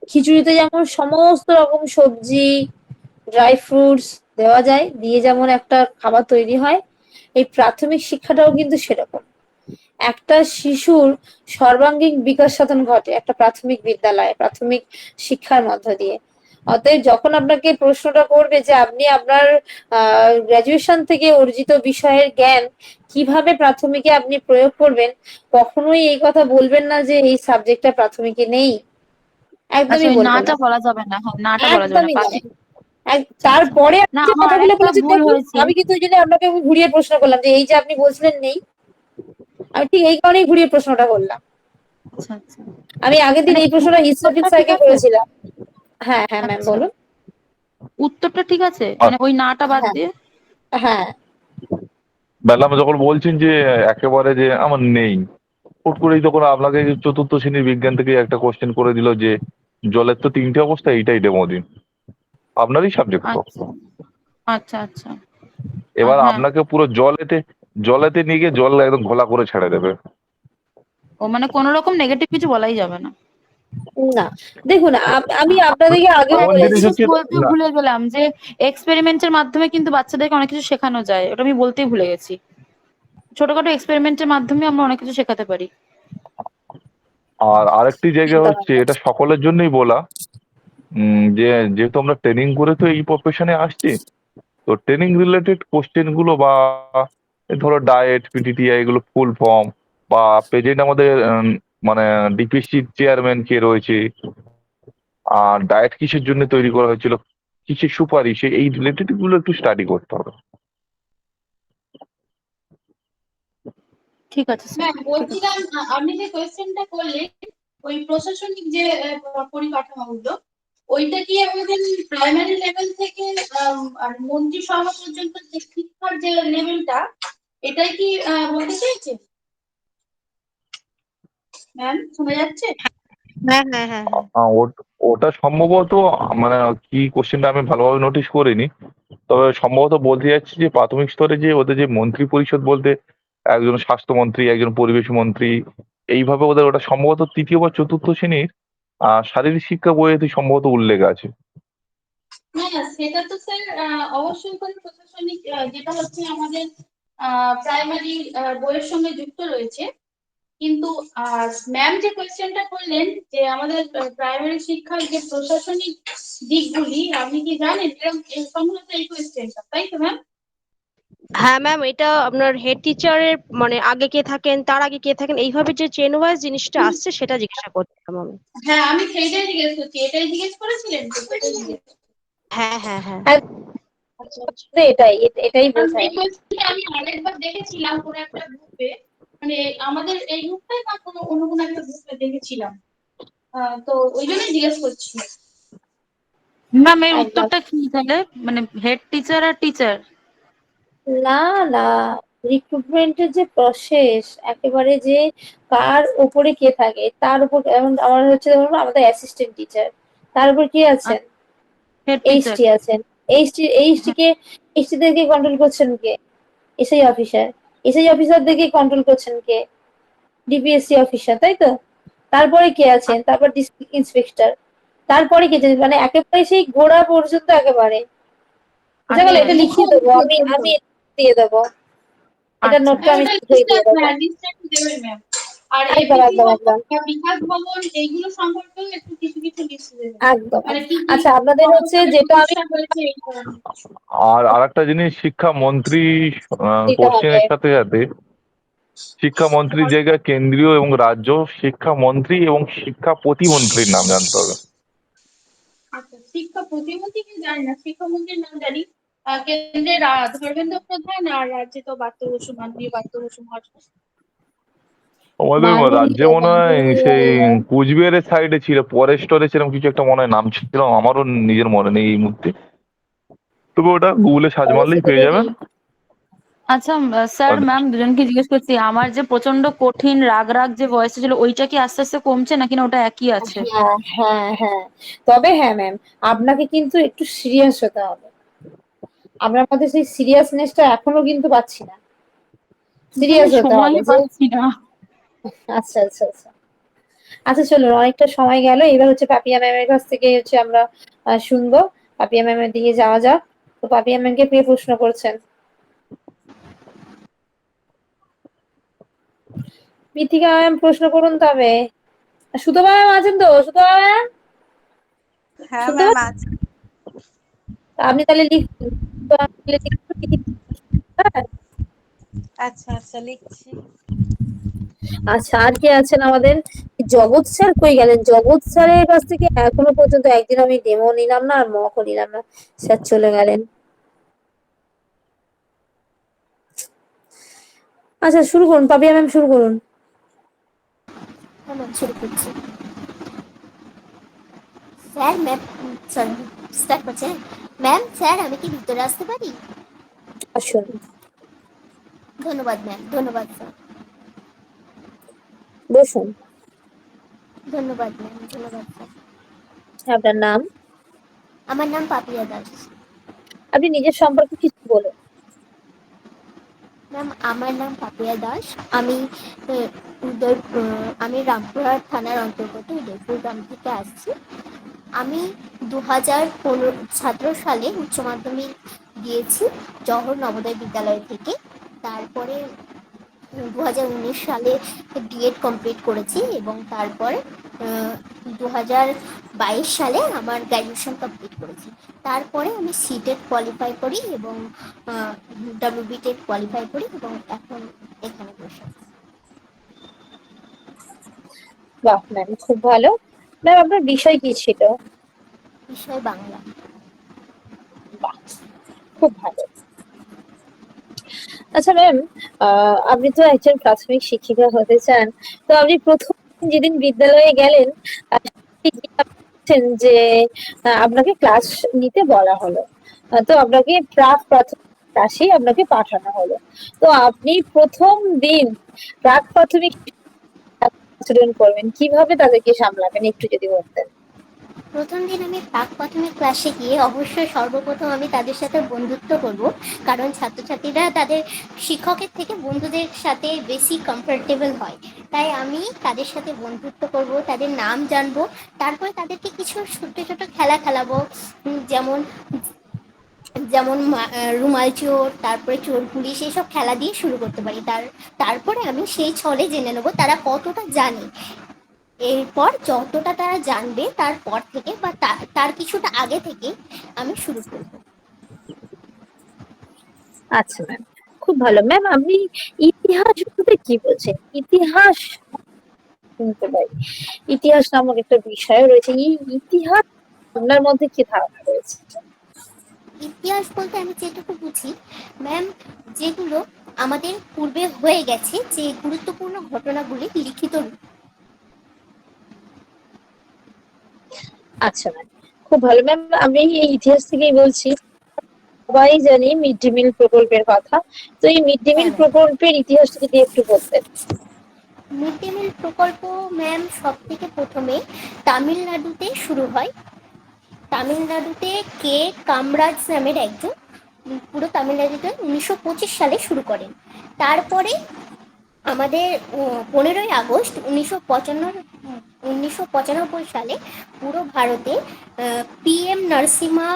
খিচুড়িতে যেমন সমস্ত রকম সবজি, ড্রাই ফ্রুটস দেওয়া যায়, দিয়ে যেমন একটা খাবার তৈরি হয়, এই প্রাথমিক শিক্ষাটাও কিন্তু সেরকম। একটা শিশুর সর্বাঙ্গীন বিকাশ সাধন ঘটে একটা প্রাথমিক বিদ্যালয়ে, প্রাথমিক শিক্ষার মধ্য দিয়ে। অতএব যখন আপনাকে প্রশ্নটা করবে যে আপনি আপনার গ্রাজুয়েশন থেকে অর্জিত বিষয়ের জ্ঞান কিভাবে প্রাথমিকে আপনি প্রয়োগ করবেন, কখনোই এই কথা বলবেন না যে এই সাবজেক্টটা প্রাথমিকে নেই। আচ্ছা, একদমই ওই বলবেন নাটা না, বলা যাবে না, হ্যাঁ নাটা বলা যাবে না, একদমই নয়। প্রাথমিক। আচ্ছা আচ্ছা। তারপরে না, আপনি যে আমার কথাগুলো আরেকটা বলেছেন ভুল দেখুন, হয়েছে। আমি কিন্তু ওই জন্য আপনাকে আমি ঘুরিয়ে প্রশ্ন করলাম যে এই যে আপনি বলছিলেন নেই, আমি ঠিক এই কারণেই ঘুরিয়ে প্রশ্নটা করলাম। আচ্ছা আচ্ছা, আমি আগের দিন মানে এই প্রশ্নটা ইসরাফিল উত্তরটা ঠিক স্যারকে আছে? করেছিলাম। হ্যাঁ হ্যাঁ ম্যাম আচ্ছা, বলুন। উত্তরটা ঠিক আছে, আর মানে ওই নাটা বাদ হ্যাঁ দিয়ে? হ্যাঁ। ম্যাডাম যখন বলছেন যে একেবারে যে আমার নেই, হুট করেই তখন আপনাকে চতুর্থ শ্রেণীর বিজ্ঞান থেকে একটা কোশ্চেন করে দিল যে জলের তো 3টে অবস্থা, এইটাই ডেমো দিন। আপনারই সাবজেক্ট তো। আচ্ছা আচ্ছা আচ্ছা। এবার হ্যাঁ আপনাকে পুরো জলেতে জলেতে নিয়ে গিয়ে জল একদম ঘোলা করে ছেড়ে দেবে। ও মানে কোনো রকম নেগেটিভ কিছু বলাই যাবে না। না দেখুন, আমি আপনাদেরকে আগেও আমার একটা জিনিস বলেছি। জিনিস হচ্ছে বলতে না, ভুলে গেলাম যে এক্সপেরিমেন্টের মাধ্যমে কিন্তু বাচ্চাদেরকে অনেক কিছু শেখানো যায়, ওটা আমি বলতেই ভুলে গেছি। ছোটখাটো এক্সপেরিমেন্টের মাধ্যমে আমরা অনেক কিছু শেখাতে পারি। আর আরেকটি জায়গা একদম হচ্ছে, একদম। এটা সকলের জন্যই বলা, যে যেহেতু আমরা ট্রেনিং করে তো এই প্রফেশনে আসছি, তো ট্রেনিং রিলেটেড কোশ্চেন গুলো বা ধরো ডায়েট, পিটিটিআই, এগুলো ফুল ফর্ম, বা প্রেজেন্ট আমাদের মানে ডিপিএসসি চেয়ারম্যান কে রয়েছে, আর ডায়েট কিসের জন্য তৈরি করা হয়েছিল, কিসের সুপারিশ, এই রিলেটেড গুলো একটু স্টাডি করতে হবে। ঠিক আছে স্যার, ম্যাম ঠিক আছে। বলছিলাম আপনি যে কোয়েশ্চেনটা করলেন ওই প্রশাসনিক যে পরিকাঠামোগুলো, ওইটা কি আমাদের প্রাইমারি লেভেল থেকে আর মন্ত্রিসভা পর্যন্ত যে শিক্ষার যে লেভেলটা, এটাই কি বলতে চাইছেন ম্যাম? শোনা যাচ্ছে? হ্যাঁ হ্যাঁ হ্যাঁ হ্যাঁ। ওটা সম্ভবত, মানে কি কোশ্চেনটা আমি ভালোভাবে নোটিশ করিনি, তবে সম্ভবত বলতে যাচ্ছি যে প্রাথমিক স্তরে যে ওদের যে মন্ত্রী পরিষদ বলতে একজন স্বাস্থ্যমন্ত্রী, একজন পরিবেশ মন্ত্রী, এইভাবে ওদের ওটা সম্ভবত তৃতীয় বা চতুর্থ শ্রেণীর শারীরিক শিক্ষা বইয়েতে সম্ভবত উল্লেখ আছে। না না, সেটা তো স্যার অবশ্যই করে প্রশাসনিক যেটা হচ্ছে আমাদের প্রাইমারি বইয়ের সঙ্গে যুক্ত রয়েছে। কিন্তু ম্যাম যে কোয়েশ্চেনটা করলেন যে আমাদের প্রাইমারি শিক্ষার যে প্রশাসনিক দিকগুলি, আপনি কি জানেন এরকম সম্ভবত এই কোয়েশ্চেনটা, তাই তো ম্যাম? হ্যাঁ ম্যাম, এটা আপনার হেড টিচারের মানে আগে কে থাকেন, তার আগে কে থাকেন, এইভাবে যে চেন ওয়াইজ জিনিসটা আসছে সেটা জিজ্ঞাসা করছিলাম আমি। হ্যাঁ, আমি সেইটাই জিজ্ঞেস করছি। এটাই জিজ্ঞেস করেছিলেন তো? সেটাই জিজ্ঞেস করছি। হ্যাঁ হ্যাঁ হ্যাঁ। আচ্ছা আচ্ছা। এটাই কারণ বোঝায়। এই কোয়েশ্চেনটা আমি আরেকবার দেখেছিলাম কোনো একটা গ্রুপে, মানে আমাদের এই গ্রুপটাই বা কোনো অন্য কোনো একটা গ্রুপে দেখেছিলাম। তো ওই জন্যই জিজ্ঞেস করছি। ম্যাম এর একদম। উত্তরটা কি তাহলে, মানে হেড টিচার আর টিচার? না না, রিক্রুটমেন্টের যে প্রসেস, একেবারে যে কার উপরে কে থাকে তার উপর, যেমন আমার হচ্ছে ধরুন আমাদের অ্যাসিস্ট্যান্ট টিচার, তার উপর কে আছেন? Head teacher. এইচটি আছেন। এইচটি কে, এইচটি দেরকে কন্ট্রোল করছেন কে? SI officer. এসআই অফিসারদেরকে কন্ট্রোল করছেন কে? ডিপিএসসি অফিসার, তাই তো? তারপরে কে আছেন? তারপর ডিস্ট্রিক্ট ইন্সপেক্টর। তারপরে কে আছেন? মানে একেবারে সেই গোড়া পর্যন্ত একেবারে বুঝা গেল। আচ্ছা এটা লিখিয়ে মুখ্যমন্ত্রী দেবো আমি, পর্যন্ত। দিয়ে দেবো। এটা আচ্ছা নোটটা হ্যাঁ, আমি ওটা শিখিয়ে দিয়ে দেবো। লিস্টটা একটু দেবেন ম্যাম। আর একদম এবিপি একদম ভবন একদম বা বিকাশ ভবন এইগুলো সম্পর্কেও একটু কিছু কিছু লিস্ট দেবেন। একদম। মানে কি কি আচ্ছা, আপনাদের হচ্ছে কতসালে যেটা আমি প্রতিষ্ঠা হয়েছে এই ধরনের। আর আরেকটা জিনিস, শিক্ষামন্ত্রী দিতে হবে। কোশ্চেনের সাথে সাথে শিক্ষামন্ত্রীর জায়গায় কেন্দ্রীয় এবং রাজ্য শিক্ষামন্ত্রী এবং শিক্ষা প্রতিমন্ত্রীর নাম জানতে হবে। আচ্ছা, শিক্ষা প্রতিমন্ত্রীকে জানি না, শিক্ষামন্ত্রীর নাম জানি। কেন্দ্রের ধর্মেন্দ্র প্রধান, আর রাজ্যে তো বাত্য বসু, মাননীয় বাত্য বসু মহাশয়। আমাদের রাজ্যে মাননীয় মনে হয় মাননীয় সেই কুচবিহারের সাইডে ছিল, ফরেস্টরে সেরকম কিছু একটা মনে হয় নাম ছিল, আমারও নিজের মনে নেই এই মুহূর্তে, তবে ওটা গুগলে সার্চ মারলেই পেয়ে যাবেন। আচ্ছা স্যার, ম্যাম দুজনকে জিজ্ঞেস করছি, আমার যে প্রচন্ড কঠিন রাগ রাগ যে ভয়েসটা ছিল ওইটা কি আস্তে আস্তে কমছে নাকি না ওটা একই আছে? হ্যাঁ হ্যাঁ হ্যাঁ, তবে হ্যাঁ ম্যাম, আপনাকে কিন্তু একটু সিরিয়াস হতে হবে। আপনার মধ্যে সেই সিরিয়াসনেসটা এখনো কিন্তু পাচ্ছি না। কিন্তু আমি সিরিয়াস হতে হবে সময়ই যে। পাচ্ছি না। আচ্ছা আচ্ছা আচ্ছা। আচ্ছা চলুন, অনেকটা সময় গেল, এবার হচ্ছে পাপিয়া ম্যামের কাছ থেকে হচ্ছে আমরা শুনবো। পাপিয়া ম্যামের দিকে যাওয়া যাক। তো পাপিয়া ম্যামকে পেয়ে প্রশ্ন করছেন। মিথিকা ম্যাম প্রশ্ন করুন তবে। সুতপা ম্যাম আছেন তো? সুতপা ম্যাম হ্যাঁ শুনতে ম্যাম, পাচ্ছেন? আছে। আপনি তাহলে লিখুন। তো আমি তাহলে হ্যাঁ? আচ্ছা আচ্ছা, লিখছি। আচ্ছা, আর কে আছেন আমাদের? জগৎ স্যার কই গেলেন? জগৎ স্যারের কাছ থেকে এখনো পর্যন্ত একদিন আমি ডেমো নিলাম না, আর মকও নিলাম না, স্যার চলে গেলেন। আচ্ছা শুরু করুন, পাপিয়া ম্যাম শুরু করুন। হ্যাঁ ম্যাম, শুরু করছি। স্যার ম্যাম, সরি, স্টার্ট করছে। ম্যাম স্যার, আমি কি ভিতরে আসতে পারি? আসুন। ধন্যবাদ ম্যাম, ধন্যবাদ স্যার। বসুন। ধন্যবাদ ম্যাম, ধন্যবাদ স্যার। আপনার নাম? আমার নাম পাপিয়া দাস। আপনি নিজের সম্পর্কে কিছু বলুন। ম্যাম আমার নাম পাপিয়া দাস। আমি আমি রামপুরহাট থানার অন্তর্গত উদয়পুর গ্রাম থেকে আসছি। আমি 2017 সালে উচ্চ মাধ্যমিক দিয়েছি জওহর নবোদয় বিদ্যালয় থেকে। তারপরে 2019 সালে ডিএড কমপ্লিট করেছি এবং তারপরে 2022 সালে আমার গ্র্যাজুয়েশন কমপ্লিট করেছি। তারপরে আমি সিটেট কোয়ালিফাই করি এবং ডব্লিউবিটেট কোয়ালিফাই করি এবং এখন এখানে বসে আছি। বাহ ম্যাম, খুব ভালো। ম্যাম, আপনার বিষয় কি ছিল? বিষয় বাংলা। বাহ, খুব ভালো। আচ্ছা ম্যাম, আপনি তো একজন প্রাথমিক শিক্ষিকা হতে চান, তো আপনি প্রথম যেদিন বিদ্যালয়ে গেলেন যে আপনাকে ক্লাস নিতে বলা হলো, তো আপনাকে প্রাক প্রাথমিক ক্লাসে আপনাকে পাঠানো হলো। তো আপনি প্রথম দিন প্রাক প্রাথমিক আচরণ করবেন, কিভাবে তাদেরকে সামলাবেন, একটু যদি বলতেন। প্রথম দিন আমি প্রাক প্রাথমিক ক্লাসে গিয়ে অবশ্যই সর্বপ্রথম আমি তাদের সাথে বন্ধুত্ব করব, কারণ ছাত্রছাত্রীরা তাদের শিক্ষকের থেকে বন্ধুদের সাথে বেশি কমফোর্টেবল হয়। তাই আমি তাদের সাথে বন্ধুত্ব করব, তাদের নাম জানবো, তারপরে তাদেরকে কিছু ছোট ছোট খেলা খেলাবো, যেমন যেমন রুমাল চোর, তারপরে চোর পুলিশ, এইসব খেলা দিয়ে শুরু করতে পারি। তারপরে আমি সেই ছলে জেনে নেবো তারা কতটা জানে। এরপর যতটা তারা জানবে তারপর থেকে বা তার কিছুটা আগে থেকে আমি শুরু করব। আচ্ছা ম্যাম, খুব ভালো। ম্যাম, আপনি ইতিহাস বলতে কি বলছেন? ইতিহাস শুনতে পাই, ইতিহাস নামক একটা বিষয় রয়েছে, এই ইতিহাস আপনার মধ্যে কি ধারণা রয়েছে? ইতিহাস বলতে আমি যেটুকু বুঝি ম্যাম, যেগুলো আমাদের পূর্বে হয়ে গেছে, যে গুরুত্বপূর্ণ ঘটনাগুলি লিখিত রূপ। আচ্ছা ম্যাম, খুব ভালো। ম্যাম, আমি এই ইতিহাস থেকেই বলছি, সবাই জানি মিড ডে মিল প্রকল্পের কথা, তো এই মিড ডে মিল হ্যাঁ, প্রকল্পের ইতিহাসটা যদি একটু বলতেন। মিড ডে মিল প্রকল্প ম্যাম সব থেকে প্রথমে তামিলনাড়ুতে শুরু হয়। তামিলনাড়ুতে কে কামরাজ নামের একজন পুরো তামিলনাড়ুতে 1925 সালে শুরু করেন। তারপরে আমাদের 15ই আগস্ট 1995 সালে পুরো ভারতে পিএম নরসিমহা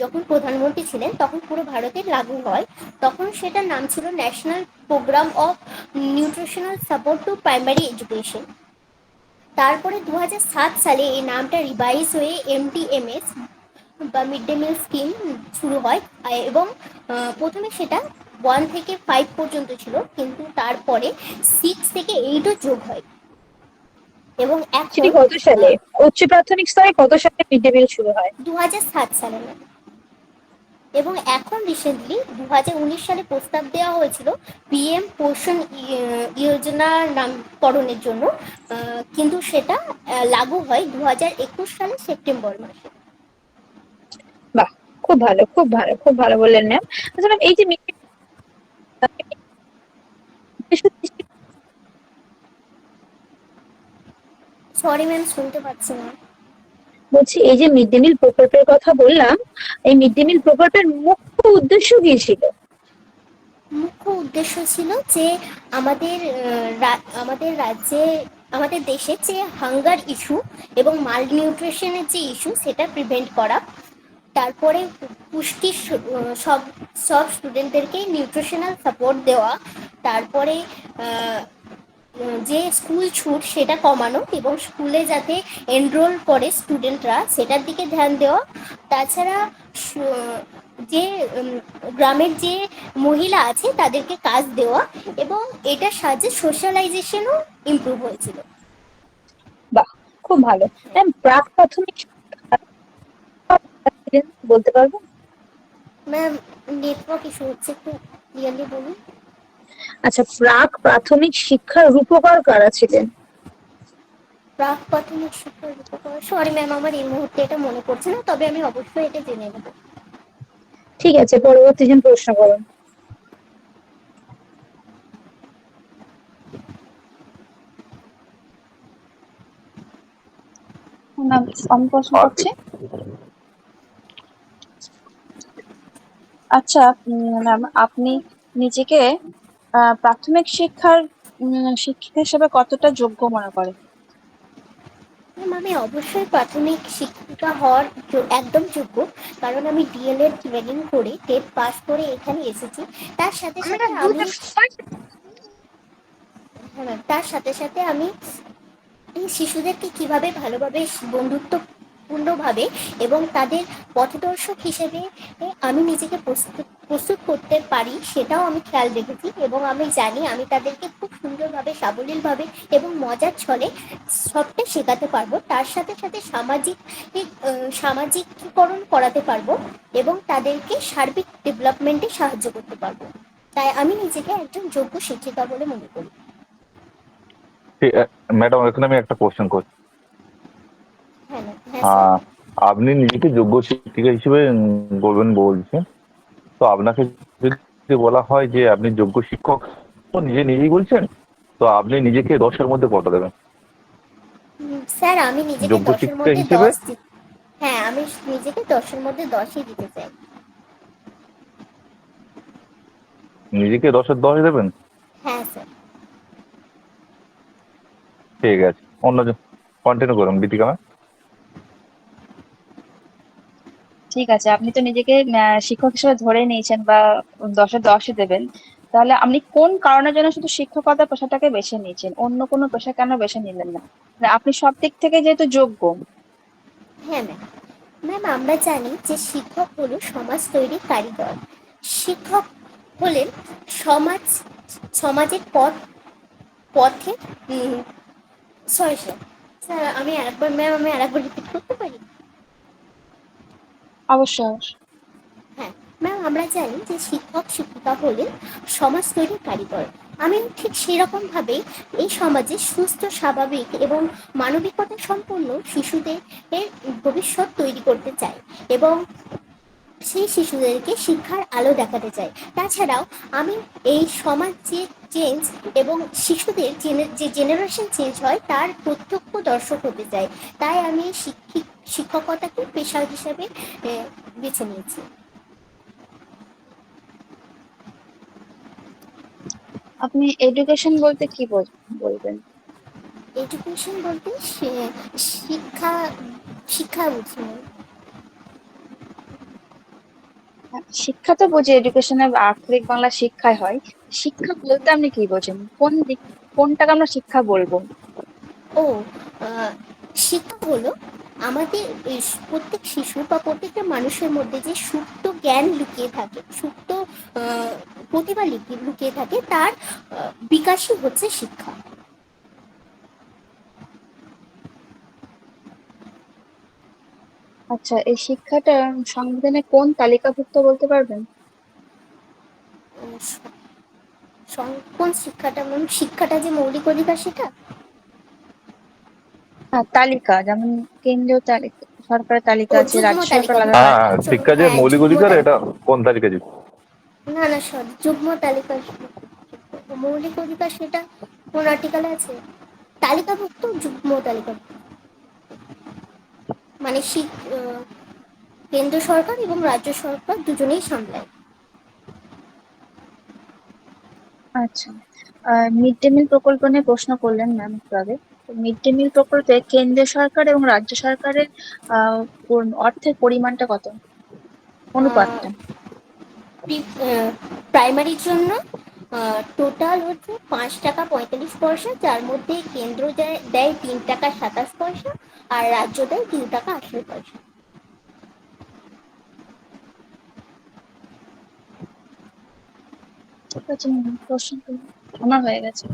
যখন প্রধানমন্ত্রী ছিলেন তখন পুরো ভারতে লাগু হয়। তখন সেটার নাম ছিল national programme of nutritional support to primary education. তারপরে 2007 সালে এই নামটা রিভাইজ হয়ে এমডিএমএস বা মিড ডে মিল স্কিম শুরু হয়। এবং প্রথমে সেটা 1 থেকে 5 পর্যন্ত ছিল, কিন্তু তারপরে 6 থেকে 8ও যোগ হয়। এবং সেটি এখন কত সালে, উচ্চ প্রাথমিক স্তরে কত সালে মিড ডে মিল শুরু হয়? 2007 সালে না। এবং এখন রিসেন্টলি 2019 সালে প্রস্তাব দেওয়া হয়েছিল পিএম পোষণ যোজনার নামকরণের জন্য, কিন্তু সেটা লাগু হয় 2021 সালের সেপ্টেম্বর মাসে। বাহ, খুব ভালো, খুব ভালো, খুব ভালো বললেন ম্যাম। আচ্ছা ম্যাম, এই যে সরি ম্যাম, শুনতে পাচ্ছি না। বলছি, এই যে মিড ডে মিল প্রকল্পের কথা বললাম, এই মিড ডে মিল প্রকল্পের মুখ্য উদ্দেশ্য কি ছিল? মুখ্য উদ্দেশ্য ছিল যে আমাদের রাজ্যে, আমাদের দেশে যে হাঙ্গার ইস্যু এবং মাল নিউট্রিশনের যে ইস্যু সেটা প্রিভেন্ট করা। তারপরে পুষ্টি সব সব স্টুডেন্টদেরকে নিউট্রিশনাল সাপোর্ট দেওয়া। তারপরে যে স্কুল ছুট সেটা কমানো এবং স্কুলে যাতে এনরোল করে স্টুডেন্টরা সেটার দিকে ধ্যান দেওয়া। তাছাড়া যে গ্রামের যে মহিলা আছে তাদেরকে কাজ দেওয়া, এবং এটার সাহায্যে সোশ্যালাইজেশনও ইমপ্রুভ হয়েছিল। বাহ, খুব ভালো। ম্যাম, প্রাক প্রাথমিক বলতে পারবেন? ম্যাম, নেটওয়ার্ক ইস্যু হচ্ছে, একটু ক্লিয়ারলি বলুন। আচ্ছা, প্রাক প্রাথমিক শিক্ষার রূপকার কারা ছিলেন? প্রাক প্রাথমিক শিক্ষার উপকার, সরি ম্যাম, আমার এই মুহূর্তে এটা মনে পড়ছে না, তবে আমি অবশ্যই এটা জেনে নেব। ঠিক আছে, পরবর্তী জন প্রশ্ন করুন। আমি প্রশ্ন করছি। আচ্ছা ম্যাম, আপনি নিজেকে প্রাথমিক শিক্ষার শিক্ষিকা হিসেবে কতটা যোগ্য মনে করে? ম্যাম, আমি অবশ্যই প্রাথমিক শিক্ষিকা হওয়ার একদম যোগ্য, কারণ আমি ডিএলএড ট্রেনিং করে টেট পাস করে এখানে এসেছি। তার সাথে সাথে আমি হ্যাঁ ম্যাম, তার সাথে সাথে আমি এই শিশুদেরকে কিভাবে ভালোভাবে বন্ধুত্বপূর্ণভাবে এবং তাদের পথদর্শক হিসেবে আমি নিজেকে প্রস্তুত করতে পারি, সেটাও আমি খেয়াল রেখেছি। এবং আমি জানি আমি তাদেরকে খুব সুন্দরভাবে সাবলীলভাবে এবং মজার ছলে সবটা শেখাতে পারবো। তার সাথে সাথে সামাজিকীকরণ করাতে পারবো এবং তাদেরকে সার্বিক ডেভেলপমেন্টে সাহায্য করতে পারবো। তাই আমি নিজেকে একজন যোগ্য শিক্ষিকা বলে মনে করি। ম্যাডাম, এখানে আমি একটা কোশ্চেন করছি। হ্যাঁ ম্যাম, হ্যাঁ স্যার। আপনি নিজেকে যোগ্য শিক্ষিকা হিসেবে বলবেন বলছেন, তো আপনাকে যদি বলা হয় যে আপনি যোগ্য শিক্ষক, তো নিজেই বলছেন, তো আপনি নিজেকে 10-এর মধ্যে কত দেবেন স্যার, আমি নিজেকে যোগ্য 10-এর শিক্ষিকা মধ্যে হিসেবে? 10 দিই। হ্যাঁ, আমি নিজেকে 10-এর মধ্যে 10ই দিতে চাই। নিজেকে 10-এর 10 দেবেন? হ্যাঁ স্যার। ঠিক আছে, অন্যজন কন্টিনিউ করুন, দীপিকা ম্যাম। ঠিক আছে, আপনি তো নিজেকে শিক্ষক হিসেবে ধরে নিয়েছেন বা 10-এ 10 দেবেন। তাহলে আপনি কোন কারণের জন্য শুধু শিক্ষকতা পেশাটাকে বেছে নিয়েছেন, অন্য কোনো পেশা কেন বেছে নিলেন না? মানে আপনি সব দিক থেকে যেহেতু যোগ্য। হ্যাঁ ম্যাম। ম্যাম, আমরা জানি যে শিক্ষক হলো সমাজ তৈরির কারিগর। শিক্ষক হলেন সমাজ সমাজের পথে সরি স্যার, স্যার আমি আরেকবার রিপিট করতে পারি? অবশ্যই অবশ্যই। হ্যাঁ ম্যাম, আমরা জানি যে শিক্ষক শিক্ষিকা হলেন সমাজ তৈরির কারিগর। আমি ঠিক সেরকম ভাবেই এই সমাজে সুস্থ, স্বাভাবিক এবং মানবিকতা সম্পন্ন শিশুদের ভবিষ্যৎ তৈরি করতে চাই এবং সেই শিশুদেরকে শিক্ষার আলো দেখাতে চাই। তাছাড়াও আমি এই সমাজ যে চেঞ্জ এবং শিশুদের যে জেনারেশন চেঞ্জ হয় তার প্রত্যক্ষ দর্শক হতে চাই। তাই আমি শিক্ষকতাকে পেশা হিসেবে বেছে নিয়েছি। আপনি এডুকেশন বলতে কি বলবেন? এডুকেশন বলতে শিক্ষা শিক্ষা বুঝি। শিক্ষা তো বুঝি, এডুকেশনের আক্ষরিক বাংলা শিক্ষাই হয়। শিক্ষা বলতে আপনি কি বোঝেন, কোনটাকে আমরা শিক্ষা বলবো? ও, শিক্ষা হলো আমাদের প্রত্যেক শিশু বা প্রত্যেকটা মানুষের মধ্যে যে সুপ্ত জ্ঞান লুকিয়ে থাকে, সুপ্ত প্রতিভা লুকিয়ে থাকে, তার বিকাশই হচ্ছে শিক্ষা। আচ্ছা, এই শিক্ষাটা সংবিধানে কোন তালিকাভুক্ত বলতে পারবেন? কোন শিক্ষাটা? মানে শিক্ষাটা যে মৌলিক অধিকার সেটা? হ্যাঁ, তালিকা, যেমন কেন্দ্রীয় তালিকা, সরকারের তালিকা ও, আছে, যুগ্ম রাজ্য সরকার তালিকা। আলাদা তালিকা। শিক্ষা যে হ্যাঁ, মৌলিক যুগ্ম অধিকার, তালিকা। এটা কোন তালিকা যুক্ত? না না, সরি, যুগ্ম তালিকা। মৌলিক অধিকার সেটা কোন আর্টিকেলে আছে? তালিকাভুক্ত, যুগ্ম তালিকা। মানে কেন্দ্র সরকার এবং রাজ্য সরকার দুজনেই সামলায়। আচ্ছা, মিড ডে মিল প্রকল্প নিয়ে প্রশ্ন করলেন ম্যাম একটু আগে। মিড ডে মিল প্রকল্পে কেন্দ্রীয় সরকার এবং রাজ্য সরকারের অর্থের পরিমাণটা কত, অনুপাতটা? প্রাইমারির জন্য টোটাল হচ্ছে 5 টাকা 45 পয়সা, যার মধ্যে কেন্দ্র দেয় 3 টাকা 27 পয়সা আর রাজ্য দেয় 3 টাকা 18 পয়সা। ঠিক আছে ম্যাম, প্রশ্ন করুন। আমার হয়ে গেছে।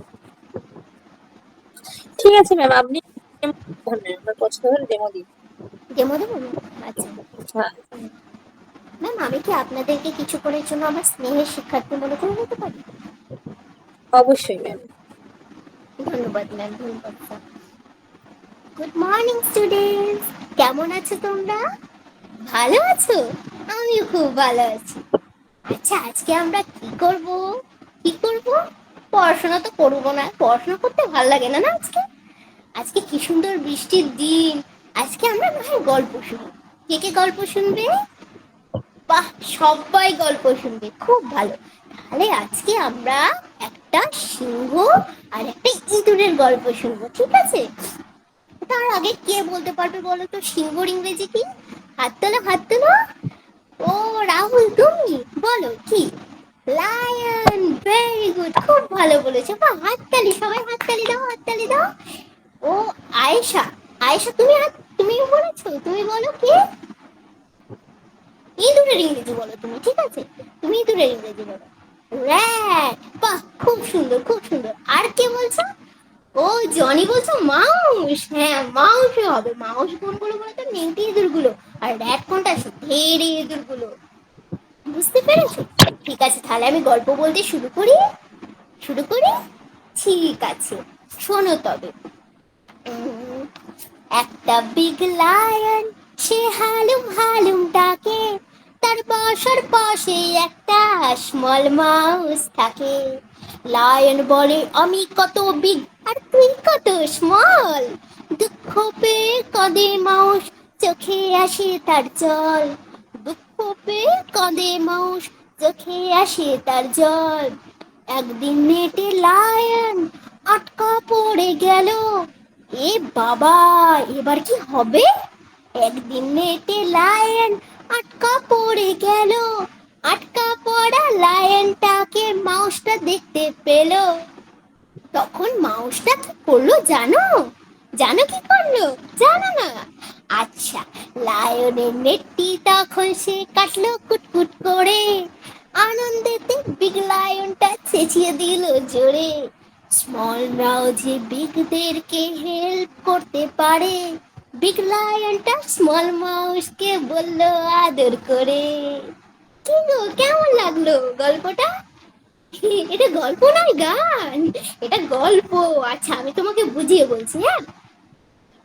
ঠিক আছে ম্যাম, আপনি আমার পছন্দ হলে ডেমো দিন। ডেমো দেবো? আচ্ছা হ্যাঁ, ম্যাম, আমি কি আপনাদেরকে কিছুক্ষণের জন্য আমার স্নেহের শিক্ষার্থী মনে করে নিতে পারি? অবশ্যই ম্যাম। ধন্যবাদ ম্যাম, ধন্যবাদ স্যার। গুড মর্নিং স্টুডেন্টস, কেমন আছো তোমরা? ভালো আছো? আমিও খুব ভালো আছি। আচ্ছা, আজকে আমরা কি করব? পড়াশোনা তো করবো না, পড়াশোনা করতে ভালো লাগে না না আজকে। আজকে কি সুন্দর বৃষ্টির দিন, আজকে আমরা না হয় গল্প শুনি। কে কে গল্প শুনবে? বাহ, সবাই গল্প শুনবে, খুব ভালো। তাহলে আজকে আমরা একটা সিংহ আর একটা ইঁদুরের গল্প শুনবো, ঠিক আছে? তার আগে কে বলতে পারবে বলো তো সিংহর ইংরেজি কি? হাত তোলো, হাত তোলো। ও, রাহুল, তুমি বলো কি? লায়ন, ভেরি গুড, খুব ভালো বলেছো। বাহ, হাততালি, সবাই হাততালি দাও, হাততালি দাও। ও, আয়েশা, আয়েশা তুমি বলেছো, তুমি বলো কি? ইঁদুরের ইংরেজি বলো তুমি, ঠিক আছে? তুমি ইঁদুরের ইংরেজি বলো। র্যাট, বাহ, খুব সুন্দর, খুব সুন্দর। আর কে বলছো? ও, জনি বলছো মাউস। হ্যাঁ, মাউসই হবে। মাউস কোনগুলো বলো তো? নেংটি ইঁদুরগুলো। আর র্যাট কোনটা? ধেড়ে ইঁদুরগুলো। বুঝতে পেরেছো? ঠিক আছে, তাহলে আমি গল্প বলতে শুরু করি। শুরু করি, ঠিক আছে, শোনো তবে। উম, একটা বিগ লায়ন, সে হালুম হালুম ডাকে, তার বাসার পাশে একটা স্মল মাউস থাকে। লায়ন বলে, আমি কত বিগ আর তুই কত স্মল। দুঃখ পেয়ে কাঁদে মাউস, চোখে আসে তার জল। দুঃখ পেয়ে কাঁদে মাউস, চোখে আসে তার জল। একদিন নেটে লায়ন আটকা পড়ে গেল। এ বাবা, এবার কি হবে? একদিন নেটে লায়ন আটকা পড়ে গেল। আটকা পড়া লায়নটাকে মাউসটা দেখতে পেল। তখন মাউসটা কি করলো জানো? জানো কি করলো? জানো না? আচ্ছা, লায়নের নেটটি তখন সে কাটলো কুটকুট করে। আনন্দেতে বিগ লায়নটা চেঁচিয়ে দিল জোরে, স্মলরাও যে বিগদেরকে হেল্প করতে পারে। বিগ লায়নটা স্মল মাউসকে বলল আদর করে। কি গো, কেমন লাগলো গল্পটা? এটা গল্প নয়, গান। এটা গল্প। আচ্ছা, আমি তোমাকে বুঝিয়ে বলছি, হ্যাঁ।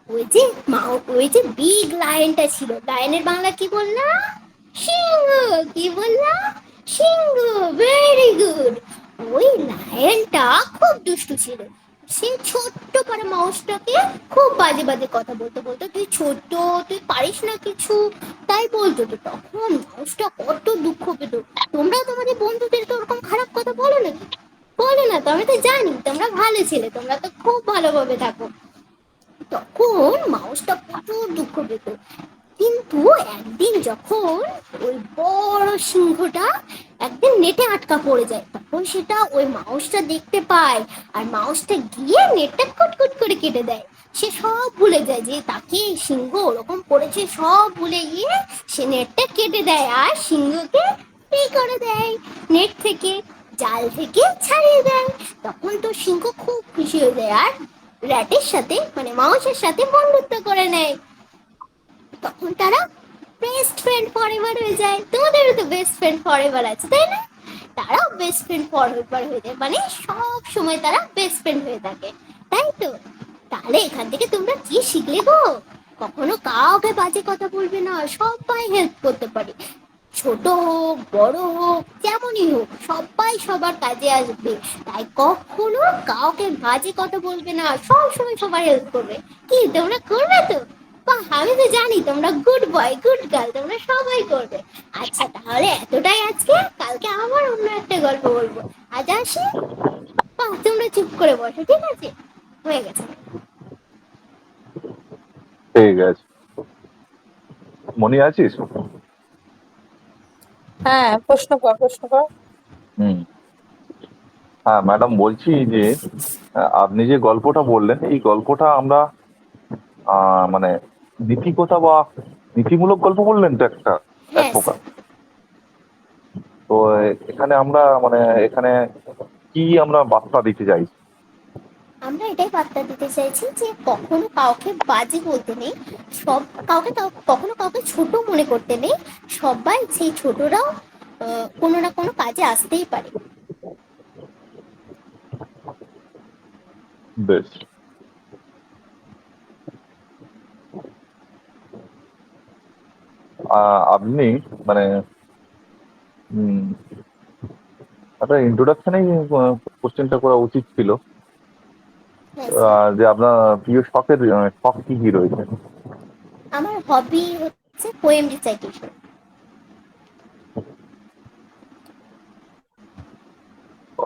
ওই যে বিগ লায়নটা ছিল, লায়নের বাংলা কি বললাম? সিংহ। কি বললাম? সিংহ, ভেরি গুড। ওই লায়নটা খুব দুষ্টু ছিল। সে ছোট্ট করে মাউসটাকে খুব বাজে বাজে কথা বলতে বলতো, তুই ছোট, তুই পারিস না কিছু, তাই বলতো। তো তখন মাউসটা কত দুঃখ পেত। তোমরা তোমাদের বন্ধুদেরকে ওরকম খারাপ কথা বলো নাকি? বলো না তো, আমি তো জানি তোমরা ভালো ছেলে, তোমরা তো খুব ভালোভাবে থাকো। তখন মাউসটা প্রচুর দুঃখ পেত। কিন্তু একদিন যখন ওই বড় সিংহটা একদিন নেটে আটকা পড়ে যায়, তখন সেটা ওই মাউসটা দেখতে পায়। আর মাউসটা গিয়ে নেটটা কটকট করে কেটে দেয়। সে সব ভুলে যায় যে তাকে সিংহ ওরকম করেছে, সব ভুলে গিয়ে সে নেটটা কেটে দেয় আর সিংহকে ফ্রি করে দেয়। নেট থেকে, জাল থেকে ছাড়িয়ে দেয়। তখন তো সিংহ খুব খুশি হয়ে যায় আর র্যাটের সাথে, মানে মাউসের সাথে বন্ধুত্ব করে নেয়। তখন তারা বেস্ট ফ্রেন্ড ফরএভার হয়ে যায়। তোমাদেরও তো বেস্ট ফ্রেন্ড ফরএভার আছে, তাই না? তারাও বেস্ট ফ্রেন্ড ফরএভার হয়ে যায়, মানে সব সময় তারা বেস্ট ফ্রেন্ড হয়ে থাকে, তাই তো? তাহলে এখান থেকে তোমরা কি শিখলে গো? কখনো কাউকে বাজে কথা বলবে না, সবাই হেল্প করতে পারে। ছোট হোক, বড় হোক, যেমনই হোক, সবাই সবার কাজে আসবে। তাই কখনো কাউকে বাজে কথা বলবে না, সব সময় সবার হেল্প করবে। কি তোমরা করবে তো? বাহ, আমি তো জানি তোমরা গুড বয় গুড গার্ল, তোমরা সবাই করবে। আচ্ছা, তাহলে এতটাই আজকে, কালকে আবার অন্য একটা গল্প বলবো। আজ আসি। বাহ, তোমরা চুপ করে বসো, ঠিক আছে? হয়ে গেছে। ঠিক আছে, মনি আছিস? হ্যাঁ, প্রশ্ন কর, প্রশ্ন কর। হুম। হ্যাঁ ম্যাডাম, বলছি যে আপনি যে গল্পটা বললেন, এই গল্পটা আমরা মানে নীতিকথা বা নীতিমূলক গল্প বললেন তো এক হ্যাঁ প্রকার। স্যার, তো এখানে আমরা মানে এখানে কি আমরা বার্তা দিতে চাই? আমরা এটাই বার্তা দিতে চাইছি যে কখনো কাউকে বাজে বলতে নেই। কখনো কাউকে ছোট মনে করতে নেই। সবাই, সেই ছোটরাও কোনো না কোনো কাজে আসতেই পারে। বেশ। আপনি মানে আপনার ইন্ট্রোডাকশনেই কোশ্চেনটা করা উচিত ছিল। হ্যাঁ স্যার, যে আপনার প্রিয় শখ কি কি রয়েছে? আমার হবি হচ্ছে পোয়েম রিসাইটেশন। ও,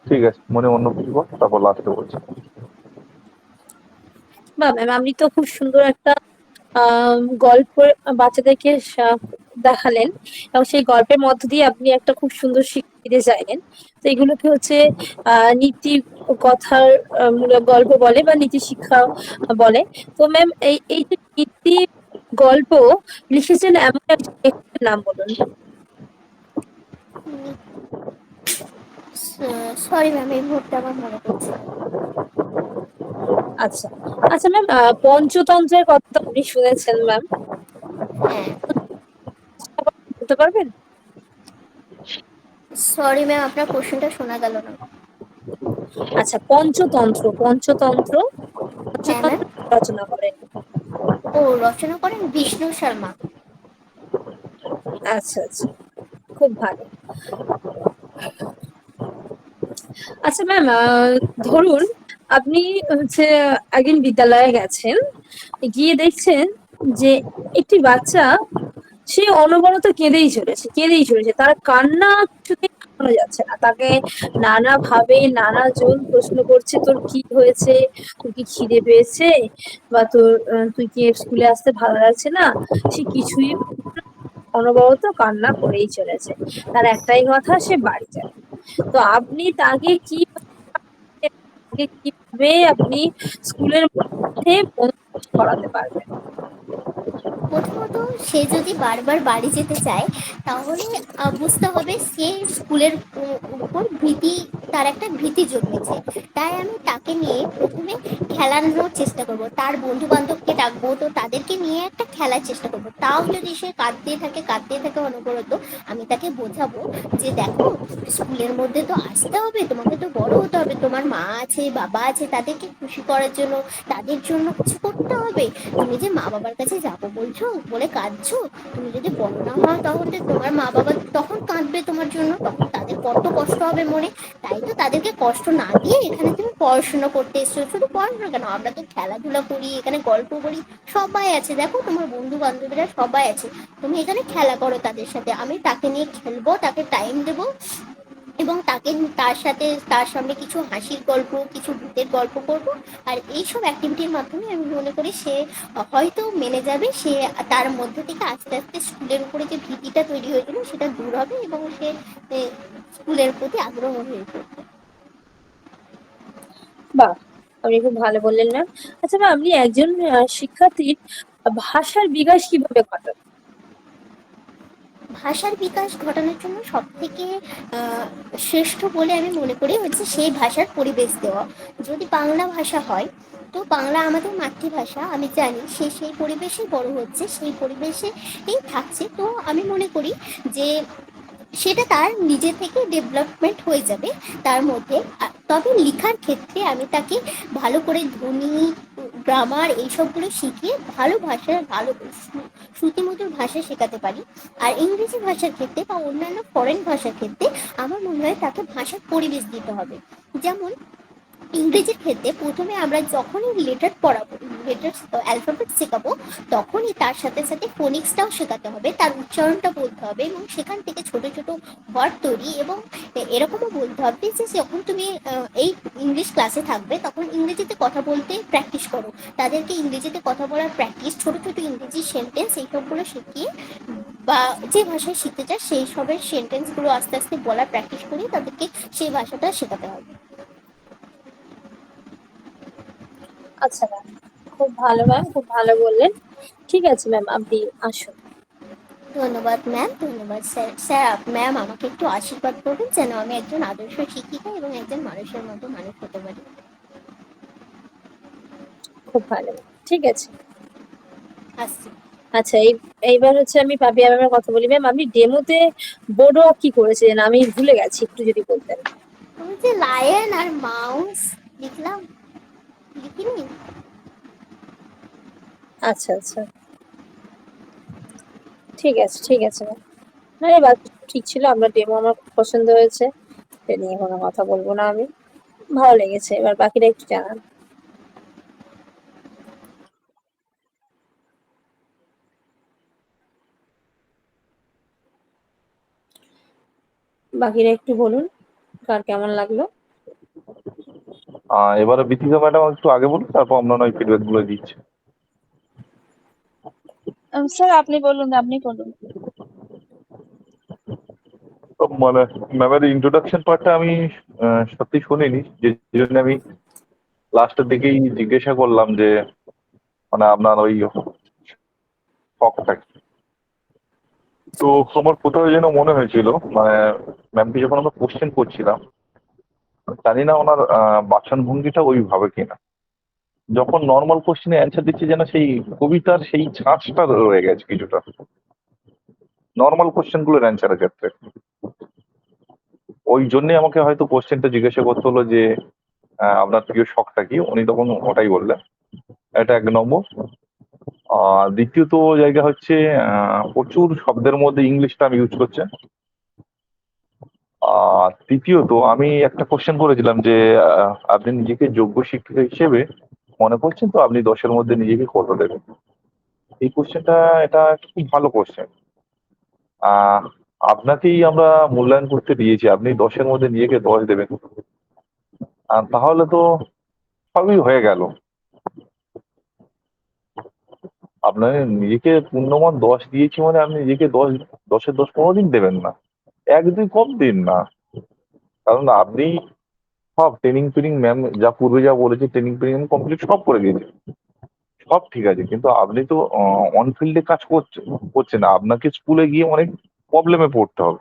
ঠিক আছে, মনে অন্য কিছু বল, তারপর লাস্টে বলছি। বা ম্যাম, আপনি তো খুব সুন্দর একটা গল্প বাচ্চাদেরকে দেখালেন, এবং সেই গল্পের মধ্য দিয়ে আপনি একটা খুব সুন্দর শিক্ষা দিতে চাইলেন। তো এগুলোকে হচ্ছে নীতি কথার মূলক গল্প বলে বা নীতি শিক্ষা বলে। তো ম্যাম, এই এই যে নীতি গল্প লিখেছেন এমন একজন লেখকের নাম বলুন। সরি ম্যাম, এই মুহূর্তে আমার মনে পড়ছে না। আচ্ছা আচ্ছা ম্যাম, পঞ্চতন্ত্রের কথা তো আপনি শুনেছেন ম্যাম, হ্যাঁ, বলতে পারবেন? সরি ম্যাম, আপনার কোশ্চেনটা শোনা গেল না। আচ্ছা, পঞ্চতন্ত্র পঞ্চতন্ত্র হ্যাঁ ম্যাম। পঞ্চতন্ত্র রচনা করেন। ও, রচনা করেন বিষ্ণু শর্মা। আচ্ছা আচ্ছা, খুব ভালো। আচ্ছা ম্যাম, ধরুন আপনি হচ্ছে একদিন বিদ্যালয়ে গেছেন, গিয়ে দেখছেন যে একটি বাচ্চা, সে অনবরত কেঁদেই চলেছে, তার কান্না কিছুতেই থামানো যাচ্ছে না। তাকে নানা ভাবে নানা জন প্রশ্ন করছে, তোর কি হয়েছে, তোর কি খিদে পেয়েছে, বা তুই কি স্কুলে আসতে ভালো লাগছে না, সে কিছুই অনবরত কান্না করেই চলেছে। তার একটাই কথা, সে বাড়ি যাবে। তো আপনি কিভাবে আপনি স্কুলের মধ্যে মনোনিবেশ করাতে পারবেন? প্রথমত, সে যদি বারবার বাড়ি যেতে চায়, তাহলে বুঝতে হবে সে স্কুলের উপর ভীতি, তার একটা ভীতি জন্মেছে। তাই আমি তাকে নিয়ে প্রথমে খেলানোর চেষ্টা করব, তার বন্ধু বান্ধবকে ডাকবো, তো তাদেরকে নিয়ে একটা খেলার চেষ্টা করব। তাও যদি সে কাঁদতে থাকে অনবরত, আমি তাকে বোঝাবো যে দেখো, স্কুলের মধ্যে তো আসতে হবে, তোমাকে তো বড় হতে হবে, তোমার মা আছে, বাবা আছে, তাদেরকে খুশি করার জন্য, তাদের জন্য কিছু করতে হবে। তুমি যে মা বাবার কাছে যাবো বলছো বলে কাঁদছো, তুমি যদি বড় না হও তাহলে তোমার মা বাবা তখন কাঁদবে তোমার জন্য, তখন তাদের কত কষ্ট হবে মনে। তাই তো তাদেরকে কষ্ট না দিয়ে এখানে তুমি পড়াশোনা করতে এসছো। শুধু পড়াশোনা কেন, আমরা তো খেলাধুলা করি, এখানে গল্প করি, সবাই আছে, দেখো তোমার বন্ধু বান্ধবীরা সবাই আছে, তুমি এখানে খেলা করো তাদের সাথে। আমি তাকে নিয়ে খেলবো, তাকে টাইম দেবো, এবং তার সামনে কিছু হাসির গল্প, কিছু ভূতের গল্প করব। আর এইসব অ্যাক্টিভিটির মাধ্যমে আমি মনে করি সে হয়তো মেনে যাবে, সে তার মধ্যে থেকে আস্তে আস্তে স্কুলের উপরে যে ভীতিটা তৈরি হয়েছিল সেটা দূর হবে, এবং সে স্কুলের প্রতি আগ্রহ হয়ে পড়বে। বাহ, আপনি খুব ভালো বললেন ম্যাম। আচ্ছা ম্যাম, আপনি একজন শিক্ষার্থীর ভাষার বিকাশ কিভাবে ঘটান? ভাষার বিকাশ ঘটানোর জন্য সব থেকে শ্রেষ্ঠ বলে আমি মনে করি হচ্ছে সেই ভাষার পরিবেশ দেওয়া। যদি বাংলা ভাষা হয়, তো বাংলা আমাদের মাতৃভাষা, আমি জানি সে সেই পরিবেশেই বড় হচ্ছে, সেই পরিবেশেই থাকছে, তো আমি মনে করি যে সেটা তার নিজে থেকে ডেভেলপমেন্ট হয়ে যাবে তার মধ্যে। তবে লেখার ক্ষেত্রে আমি তাকে ভালো করে ধ্বনি, গ্রামার এইসবগুলো শিখিয়ে ভালো ভাষা, ভালো শ্রুতিমধুর ভাষা শেখাতে পারি। আর ইংরেজি ভাষার ক্ষেত্রে বা অন্যান্য ফরেন ভাষার ক্ষেত্রে আমার মনে হয় তাকে ভাষার পরিবেশ দিতে হবে। যেমন ইংরেজির ক্ষেত্রে প্রথমে আমরা যখনই লেটার পড়াবো, লেটার অ্যালফাবেট শেখাবো, তখনই তার সাথে সাথে ফোনিক্সটাও শেখাতে হবে, তার উচ্চারণটা বলতে হবে, এবং সেখান থেকে ছোট ছোট ওয়ার্ড তৈরি, এবং এরকমও বলতে হবে যে যখন তুমি এই ইংলিশ ক্লাসে থাকবে তখন ইংরেজিতে কথা বলতে প্র্যাকটিস করো। তাদেরকে ইংরেজিতে কথা বলার প্র্যাকটিস, ছোট ছোট ইংরেজি সেন্টেন্স এইসবগুলো শিখিয়ে, বা যে ভাষায় শিখতে চায় সেই সবের সেন্টেন্সগুলো আস্তে আস্তে বলার প্র্যাকটিস করিয়ে তাদেরকে সেই ভাষাটা শেখাতে হবে। আচ্ছা ম্যাম, খুব ভালো ম্যাম, খুব ভালো বললেন। ঠিক আছে ম্যাম, আপনি আসুন। ধন্যবাদ ম্যাম, ধন্যবাদ স্যার। স্যার, ম্যাম আমাকে একটু আশীর্বাদ করবেন যেন আমি একজন আদর্শ শিক্ষিকা এবং একজন মানুষের মতো মানুষ হতে পারি। খুব ভালো, ঠিক আছে। আসছি। আচ্ছা, এইবার হচ্ছে আমি পাপিয়া ম্যামের কথা বলি। ম্যাম, আপনি ডেমোতে বোর্ড ওয়ার্ক কি করেছিলেন? আমি ভুলে গেছি, একটু যদি বলতেন। আমি যে লায়ন আর মাউস লিখলাম, লিখিনি। আচ্ছা আচ্ছা, ঠিক আছে ঠিক আছে ম্যাম। না, এবার ঠিক ছিল, আপনার ডেমো আমার খুব পছন্দ হয়েছে, এটা নিয়ে কোনো কথা বলবো না আমি। ভালো লেগেছে, এবার বাকিটা একটু জানান। বাকিরা একটু বলুন। কার কেমন লাগলো? এবারে বিথিকা ম্যাডাম একটু আগে বলুন, তারপর আমরা নয় ফিডব্যাক গুলো দিচ্ছি। স্যার আপনি বলুন, আপনি বলুন। তো মানে ম্যামের ইন্ট্রোডাকশন পার্টটা আমি সত্যি শুনিনি, যে জন্য আমি লাস্টের দিকেই জিজ্ঞাসা করলাম যে মানে আপনার ওই শখটা কি। তো আমার কোথাও যেন মনে হয়েছিল মানে ম্যামকে যখন আমরা কোশ্চেন করছিলাম, জানি না ওনার বাচন ভঙ্গিটা ওইভাবে কিনা, যখন নর্মাল কোশ্চেনে অ্যান্সার দিচ্ছে যেন সেই কবিতার সেই ছাঁচটা রয়ে গেছে কিছুটা নর্মাল কোশ্চেন গুলোর অ্যান্সারের ক্ষেত্রে। ওই জন্যই আমাকে হয়তো কোশ্চেনটা জিজ্ঞাসা করতে হলো যে আপনার প্রিয় শখটা কি, উনি তখন ওটাই বললেন। এটা 1 নম্বর। দ্বিতীয়ত জায়গা হচ্ছে প্রচুর শব্দের মধ্যে ইংলিশটা আমি ইউজ করছেন। তৃতীয়ত আমি একটা কোশ্চেন করেছিলাম যে আপনি নিজেকে যোগ্য শিক্ষক হিসেবে মনে করছেন, তো আপনি 10-এর মধ্যে নিজেকে কত দেবেন। এই কোশ্চেনটা এটা খুব ভালো কোশ্চেন। আপনাকেই আমরা মূল্যায়ন করতে দিয়েছি, আপনি 10-এর মধ্যে নিজেকে 10 দেবেন, তাহলে তো সবই হয়ে গেল। আপনার নিজেকে পূর্ণমান 10 দিয়েছি মানে আপনি নিজেকে 10-এর 10 কোনোদিন দেবেন না, 1-2 কম দিন না। কারণ আপনি সব ট্রেনিং ফ্রেনিং ম্যাম যা পূর্বে যা বলেছে, ট্রেনিং ফ্রেনিং কমপ্লিট সব করে দিয়েছে, সব ঠিক আছে, কিন্তু আপনি তো অন ফিল্ডে কাজ করছেন না। আপনাকে স্কুলে গিয়ে অনেক প্রবলেমে পড়তে হবে,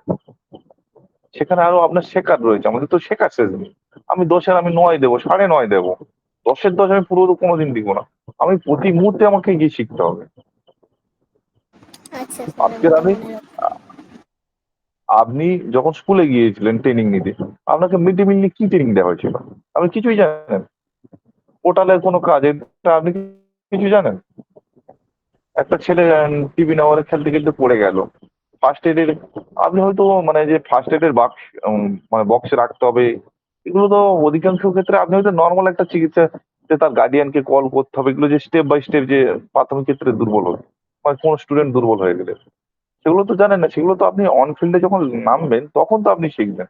সেখানে আরো আপনার শেখার রয়েছে। আমাদের তো শেখার শেষ নেই। আমি 10-এর আমি 9 দেবো, 9.5 দেবো, 10-এর 10 আমি পুরো কোনোদিন দিব না। আমি প্রতি মুহূর্তে আমাকে গিয়ে শিখতে হবে। আচ্ছা স্যার, আমি আজকের এটা আমি মনে রাখবো। আপনি যখন স্কুলে গিয়েছিলেন ট্রেনিং নিতে, আপনাকে মিড ডে মিল নিয়ে কি ট্রেনিং দেওয়া হয়েছিল? আপনি কিছুই জানেন? পোর্টালের কোনো কাজ এটা আপনি কিছু জানেন? একটা ছেলে টিভি নেওয়ারে খেলতে খেলতে পড়ে গেল, ফার্স্ট এডের আপনি হয়তো মানে যে ফার্স্ট এডের বাক্স মানে বক্সে রাখতে হবে, এগুলো তো অধিকাংশ ক্ষেত্রে আপনি হয়তো নর্মাল একটা চিকিৎসা, যে তার গার্ডিয়ানকে কল করতে হবে, এগুলো যে স্টেপ বাই স্টেপ যে প্রাথমিক ক্ষেত্রে দুর্বল হবে মানে কোনো স্টুডেন্ট দুর্বল হয়ে গেলে, সেগুলো তো জানেন না। সেগুলো তো আপনি অন ফিল্ডে যখন নামবেন তখন তো আপনি শিখবেন।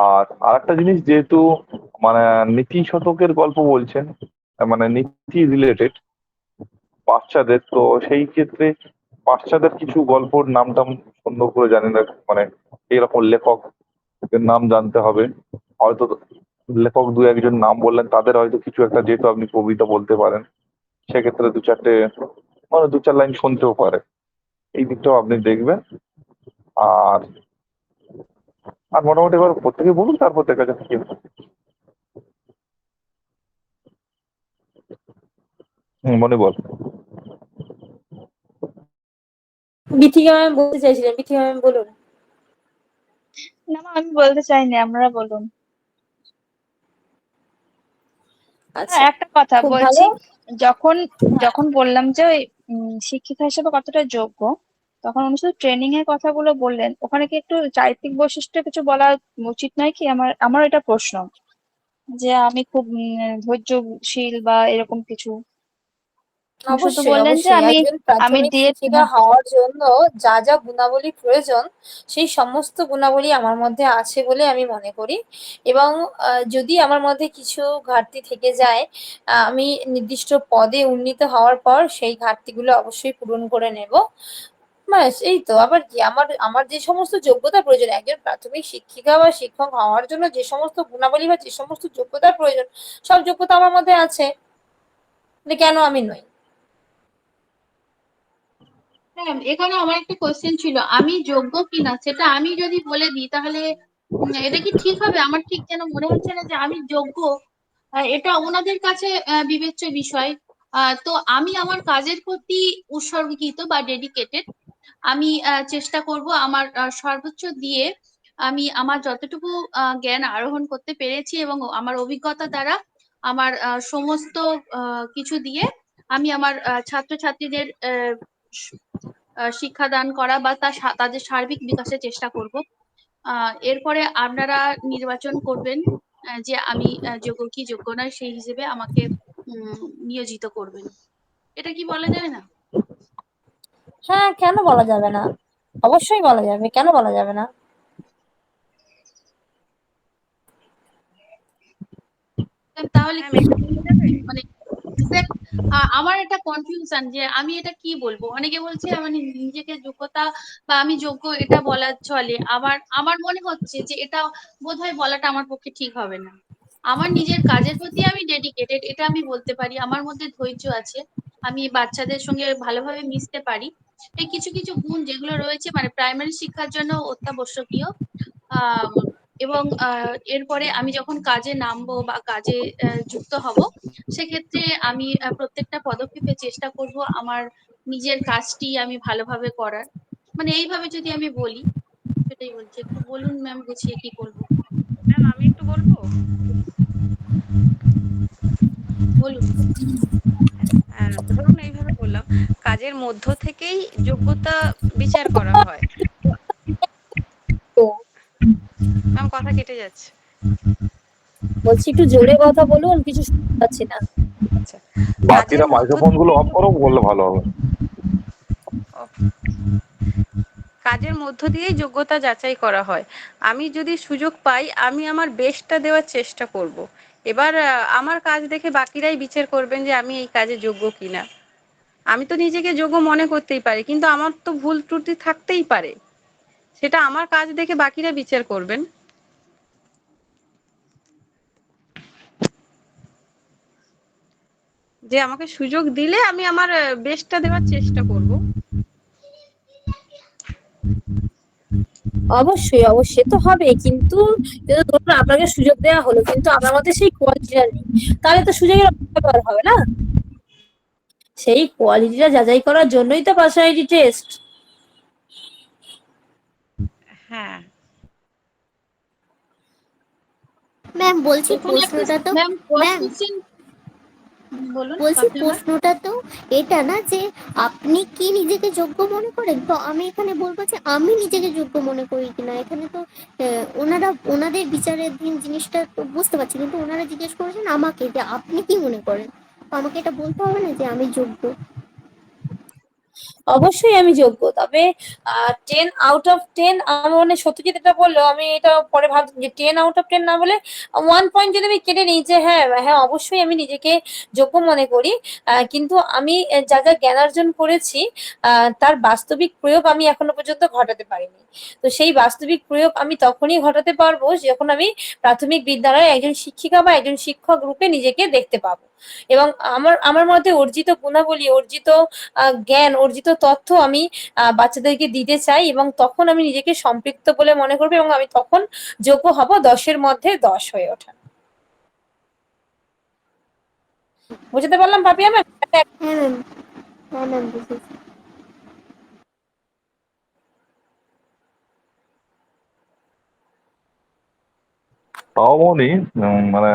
আর আরেকটা জিনিস, যেহেতু মানে নীতি শতকের গল্প বলছেন, মানে নীতি রিলেটেড বাচ্চাদের, তো সেই ক্ষেত্রে বাচ্চাদের কিছু গল্পর নাম টাম সুন্দর করে জানি না, মানে এরকম লেখকের নাম জানতে হবে। হয়তো লেখক 2-1 জন নাম বললেন, তাদের হয়তো কিছু একটা, যেহেতু আপনি কবিতা বলতে পারেন, সেক্ষেত্রে 2-4টে মানে 2-4 লাইন শুনতেও পারে। এই দিকটাও আপনি দেখবেন। আর আর মোটামুটি এবার প্রত্যেকে বলুন, তারপর দেখা যাচ্ছে কি হয়। মনে বল। বিথিকা ম্যাম বলতে চাইছিলেন, বিথিকা ম্যাম বলুন। না মা, আমি বলতে চাইনি, আপনারা বলুন। আচ্ছা, একটা কথা খুব বলছি, ভালো। যখন যখন বললাম যে ওই শিক্ষিকা হিসেবে কতটা যোগ্য, তখন উনি শুধু ট্রেনিং এর কথাগুলো বললেন, ওখানে কি একটু চারিত্রিক বৈশিষ্ট্য কিছু বলা উচিত নয় কি? আমার এটা প্রশ্ন, যে আমি খুব ধৈর্যশীল বা এরকম কিছু। উনি শুধু অবশ্যই বললেন যে অবশ্যই, আমি একজন আমি প্রাথমিক দিয়ে শিক্ষিকা হওয়ার জন্য যা যা গুণাবলী প্রয়োজন, সেই সমস্ত গুণাবলী আমার মধ্যে আছে বলে আমি মনে করি। এবং যদি আমার মধ্যে কিছু ঘাটতি থেকে যায়, আমি নির্দিষ্ট পদে উন্নীত হওয়ার পর সেই ঘাটতিগুলো অবশ্যই পূরণ করে নেব। ব্যাস এই তো, আবার কি, আমার আমার যে সমস্ত যোগ্যতা প্রয়োজন একজন প্রাথমিক শিক্ষিকা বা শিক্ষক হওয়ার জন্য, যে সমস্ত গুণাবলী বা যে সমস্ত যোগ্যতার প্রয়োজন, সব যোগ্যতা আমার মধ্যে আছে, তাহলে কেন আমি নই? হ্যাঁ, এখানে আমার একটা কোশ্চেন ছিল, আমি যোগ্য কিনা সেটা আমি যদি বলে দিই তাহলে এটা কি ঠিক হবে? আমার ঠিক যেন মনে হচ্ছে না যে আমি যোগ্য। এটা ওনাদের কাছে বিবেচ্য বিষয়। তো আমি আমার কাজের প্রতি উৎসর্গিত বা ডেডিকেটেড। আমি চেষ্টা করব আমার সর্বোচ্চ দিয়ে আমি আমার যতটুকু জ্ঞান আরোহণ করতে পেরেছি এবং আমার অভিজ্ঞতা দ্বারা আমার সমস্ত কিছু দিয়ে আমি আমার ছাত্রছাত্রীদের শিক্ষাদান করা বা তাদের সার্বিক বিকাশের চেষ্টা করব। এরপরে আপনারা নির্বাচন করবেন যে আমি যোগ্য কি যোগ্য নয়, সেই হিসেবে আমাকে নিয়োজিত করবেন। এটা কি বলা যায় না? হ্যাঁ, কেন বলা যাবে না? অবশ্যই বলা যাবে, কেন বলা যাবে না? তাহলে ম্যাম কি একটু বলা যাবে? মানে exact আমার এটা কনফিউশন যে আমি এটা কি বলবো। অনেকে বলছে আমি নিজেকে যোগ্যতা বা আমি যোগ্য এটা বলা চলে, আবার আমার মনে হচ্ছে যে এটা বোধহয় বলাটা আমার পক্ষে ঠিক হবে না। আমার নিজের কাজের প্রতি আমি ডেডিকেটেড, এটা আমি বলতে পারি। আমার মধ্যে ধৈর্য আছে, আমি বাচ্চাদের সঙ্গে ভালোভাবে মিশতে পারি। এই কিছু কিছু গুণ যেগুলো রয়েছে মানে প্রাইমারি শিক্ষার জন্য অত্যাবশ্যকীয়। আহ এবং এরপরে আমি যখন কাজে নামবো বা কাজে যুক্ত হব, সেক্ষেত্রে আমি প্রত্যেকটা পদক্ষেপে চেষ্টা করব আমার নিজের কাজটি আমি ভালোভাবে করার। মানে এইভাবে যদি আমি বলি, সেটাই বলছি। একটু বলুন ম্যাম গুছিয়ে কি করবো। ম্যাম আমি একটু বলবো। বলুন। ধরুন এইভাবে বললাম, কাজের মধ্য থেকেই যোগ্যতা বিচার করা হয়। তো ম্যাম কথা কেটে যাচ্ছে। বলছি একটু জোরে কথা বলুন, কিছু শুনতে পাচ্ছি না। আচ্ছা, কাজের বাকিরা মধ্য মাইক্রোফোন গুলো থেকেই অফ করো, বললে ভালো হবে। কাজের মধ্য দিয়েই যোগ্যতা যাচাই করা হয়। আমি যদি সুযোগ পাই আমি আমার বেস্টটা দেওয়ার চেষ্টা করব। এবার আমার কাজ দেখে বাকিরাই বিচার করবেন যে আমি এই কাজে যোগ্য কিনা। আমি তো নিজেকে যোগ্য মনে করতেই পারি, কিন্তু আমার তো ভুল ত্রুটি থাকতেই পারে, সেটা আমার কাজ দেখে বাকিরা বিচার করবেন। যে আমাকে সুযোগ দিলে আমি আমার বেস্টটা দেওয়ার চেষ্টা করব। অবশ্যই অবশ্যই তো হবে, কিন্তু ধরুন আপনাকে সুযোগ দেওয়া হলো কিন্তু আমার মধ্যে সেই কোয়ালিটিটা নেই, তাহলে তো সুযোগের অপব্যবহার হবে না। সেই কোয়ালিটিটা যাচাই করার জন্যই তো পার্সোনালিটি টেস্ট। হ্যাঁ ম্যাম বলছি এখানে একটা প্রশ্নটা তো ম্যাম ফার্স্ট ম্যাম কোশ্চেন বলুন বলছি ফাতেমা ম্যাম। প্রশ্নটা তো এটা না যে আপনি কি নিজেকে যোগ্য মনে করেন, তো আমি এখানে বলবো যে আমি নিজেকে যোগ্য মনে করি কিনা। এখানে তো ওনারা ওনাদের বিচারাধীন জিনিসটা তো বুঝতে পারছি, কিন্তু ওনারা জিজ্ঞেস করেছেন আমাকে যে আপনি কি মনে করেন, তো আমাকে এটা বলতে হবে না যে আমি যোগ্য। অবশ্যই আমি যোগ্য, তবে 10 out of 10 আমার মানে সত্যজিৎ এটা বললো, আমি এটা পরে ভাবছি যে 10 out of 10 না বলে 1 পয়েন্ট যদি আমি কেটে নিই যে হ্যাঁ হ্যাঁ অবশ্যই আমি নিজেকে যোগ্য মনে করি, কিন্তু আমি যা যা জ্ঞান অর্জন করেছি তার বাস্তবিক প্রয়োগ আমি এখনো পর্যন্ত ঘটাতে পারিনি। তো সেই বাস্তবিক প্রয়োগ আমি তখনই ঘটাতে পারবো যখন আমি প্রাথমিক বিদ্যালয়ে একজন শিক্ষিকা বা একজন শিক্ষক রূপে নিজেকে দেখতে পাবো, এবং আমার আমার মধ্যে অর্জিত গুণাবলী, অর্জিত জ্ঞান, অর্জিত তথ্য আমি বাচ্চাদেরকে দিতে চাই, এবং তখন আমি নিজেকে সম্পৃক্ত বলে মনে করবো, এবং আমি তখন যোগ্য হব 10-এর মধ্যে 10 হয়ে ওঠা। বুঝতে পারলাম পাপিয়া ম্যাম? হ্যাঁ ম্যাম, হ্যাঁ ম্যাম বুঝেছি। তাও মনি মানে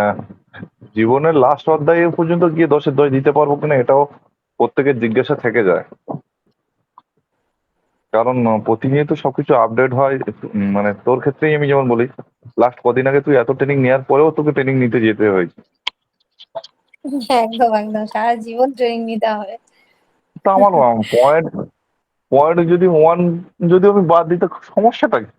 জীবনের লাস্ট অধ্যায় পর্যন্ত গিয়ে 10-এর 10 দিতে পারবো কিনা এটাও প্রত্যেকের জিজ্ঞাসা থেকে যায়। কারণ প্রতিনিয়ত সবকিছু আপডেট হয়। মানে তোর ক্ষেত্রেই আমি যেমন বলি, লাস্ট কদিন আগে তুই এত ট্রেনিং নেওয়ার পরেও তোকে ট্রেনিং নিতে যেতে হয়েছে। একদম একদম, সারা জীবন ট্রেনিং নিতে হবে। তা আমার পয়েন্ট পয়েন্ট যদি 1 যদি আমি বাদ দিতে, সমস্যাটা কি?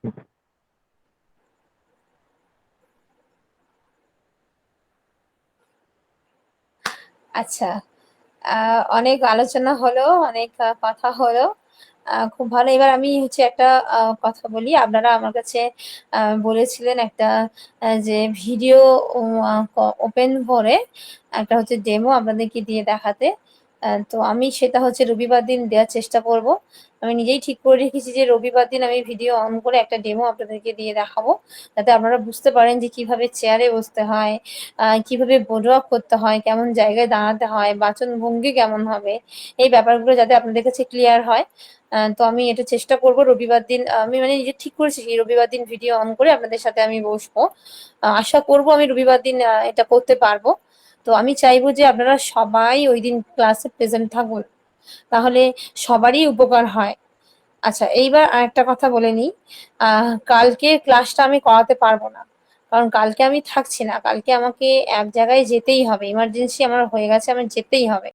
আচ্ছা, অনেক আলোচনা হলো, অনেক কথা হলো, খুব ভালো। এবার আমি হচ্ছে একটা কথা বলি। আপনারা আমার কাছে বলেছিলেন একটা যে ভিডিও ওপেন করে একটা হচ্ছে ডেমো আপনাদেরকে দিয়ে দেখাতে। তো আমি সেটা হচ্ছে রবিবার দিন দেওয়ার চেষ্টা করব। আমি নিজেই ঠিক করে রেখেছি যে রবিবার দিন আমি ভিডিও অন করে একটা ডেমো আপনাদেরকে দিয়ে দেখাবো, যাতে আপনারা বুঝতে পারেন যে কিভাবে চেয়ারে বসতে হয়, কিভাবে বোর্ড ওয়াক করতে হয়, কেমন জায়গায় দাঁড়াতে হয়, বাচন ভঙ্গি কেমন হবে, এই ব্যাপারগুলো যাতে আপনাদের কাছে ক্লিয়ার হয়। তো আমি এটা চেষ্টা করব রবিবার দিন, আমি মানে নিজে ঠিক করেছি এই রবিবার দিন ভিডিও অন করে আপনাদের সাথে আমি বসবো। আশা করব আমি রবিবার দিন এটা করতে পারবো। তো আমি চাইবো যে আপনারা সবাই ওই দিন ক্লাসে প্রেজেন্ট থাকুন, তাহলে সবারই উপকার হয়। আচ্ছা, এইবার আরেকটা কথা বলে নিই। কালকে ক্লাসটা আমি করাতে পারবো না, কারণ কালকে আমি থাকছি না। কালকে আমাকে এক জায়গায় যেতেই হবে, ইমার্জেন্সি আমার হয়ে গেছে, আমার যেতেই হবে।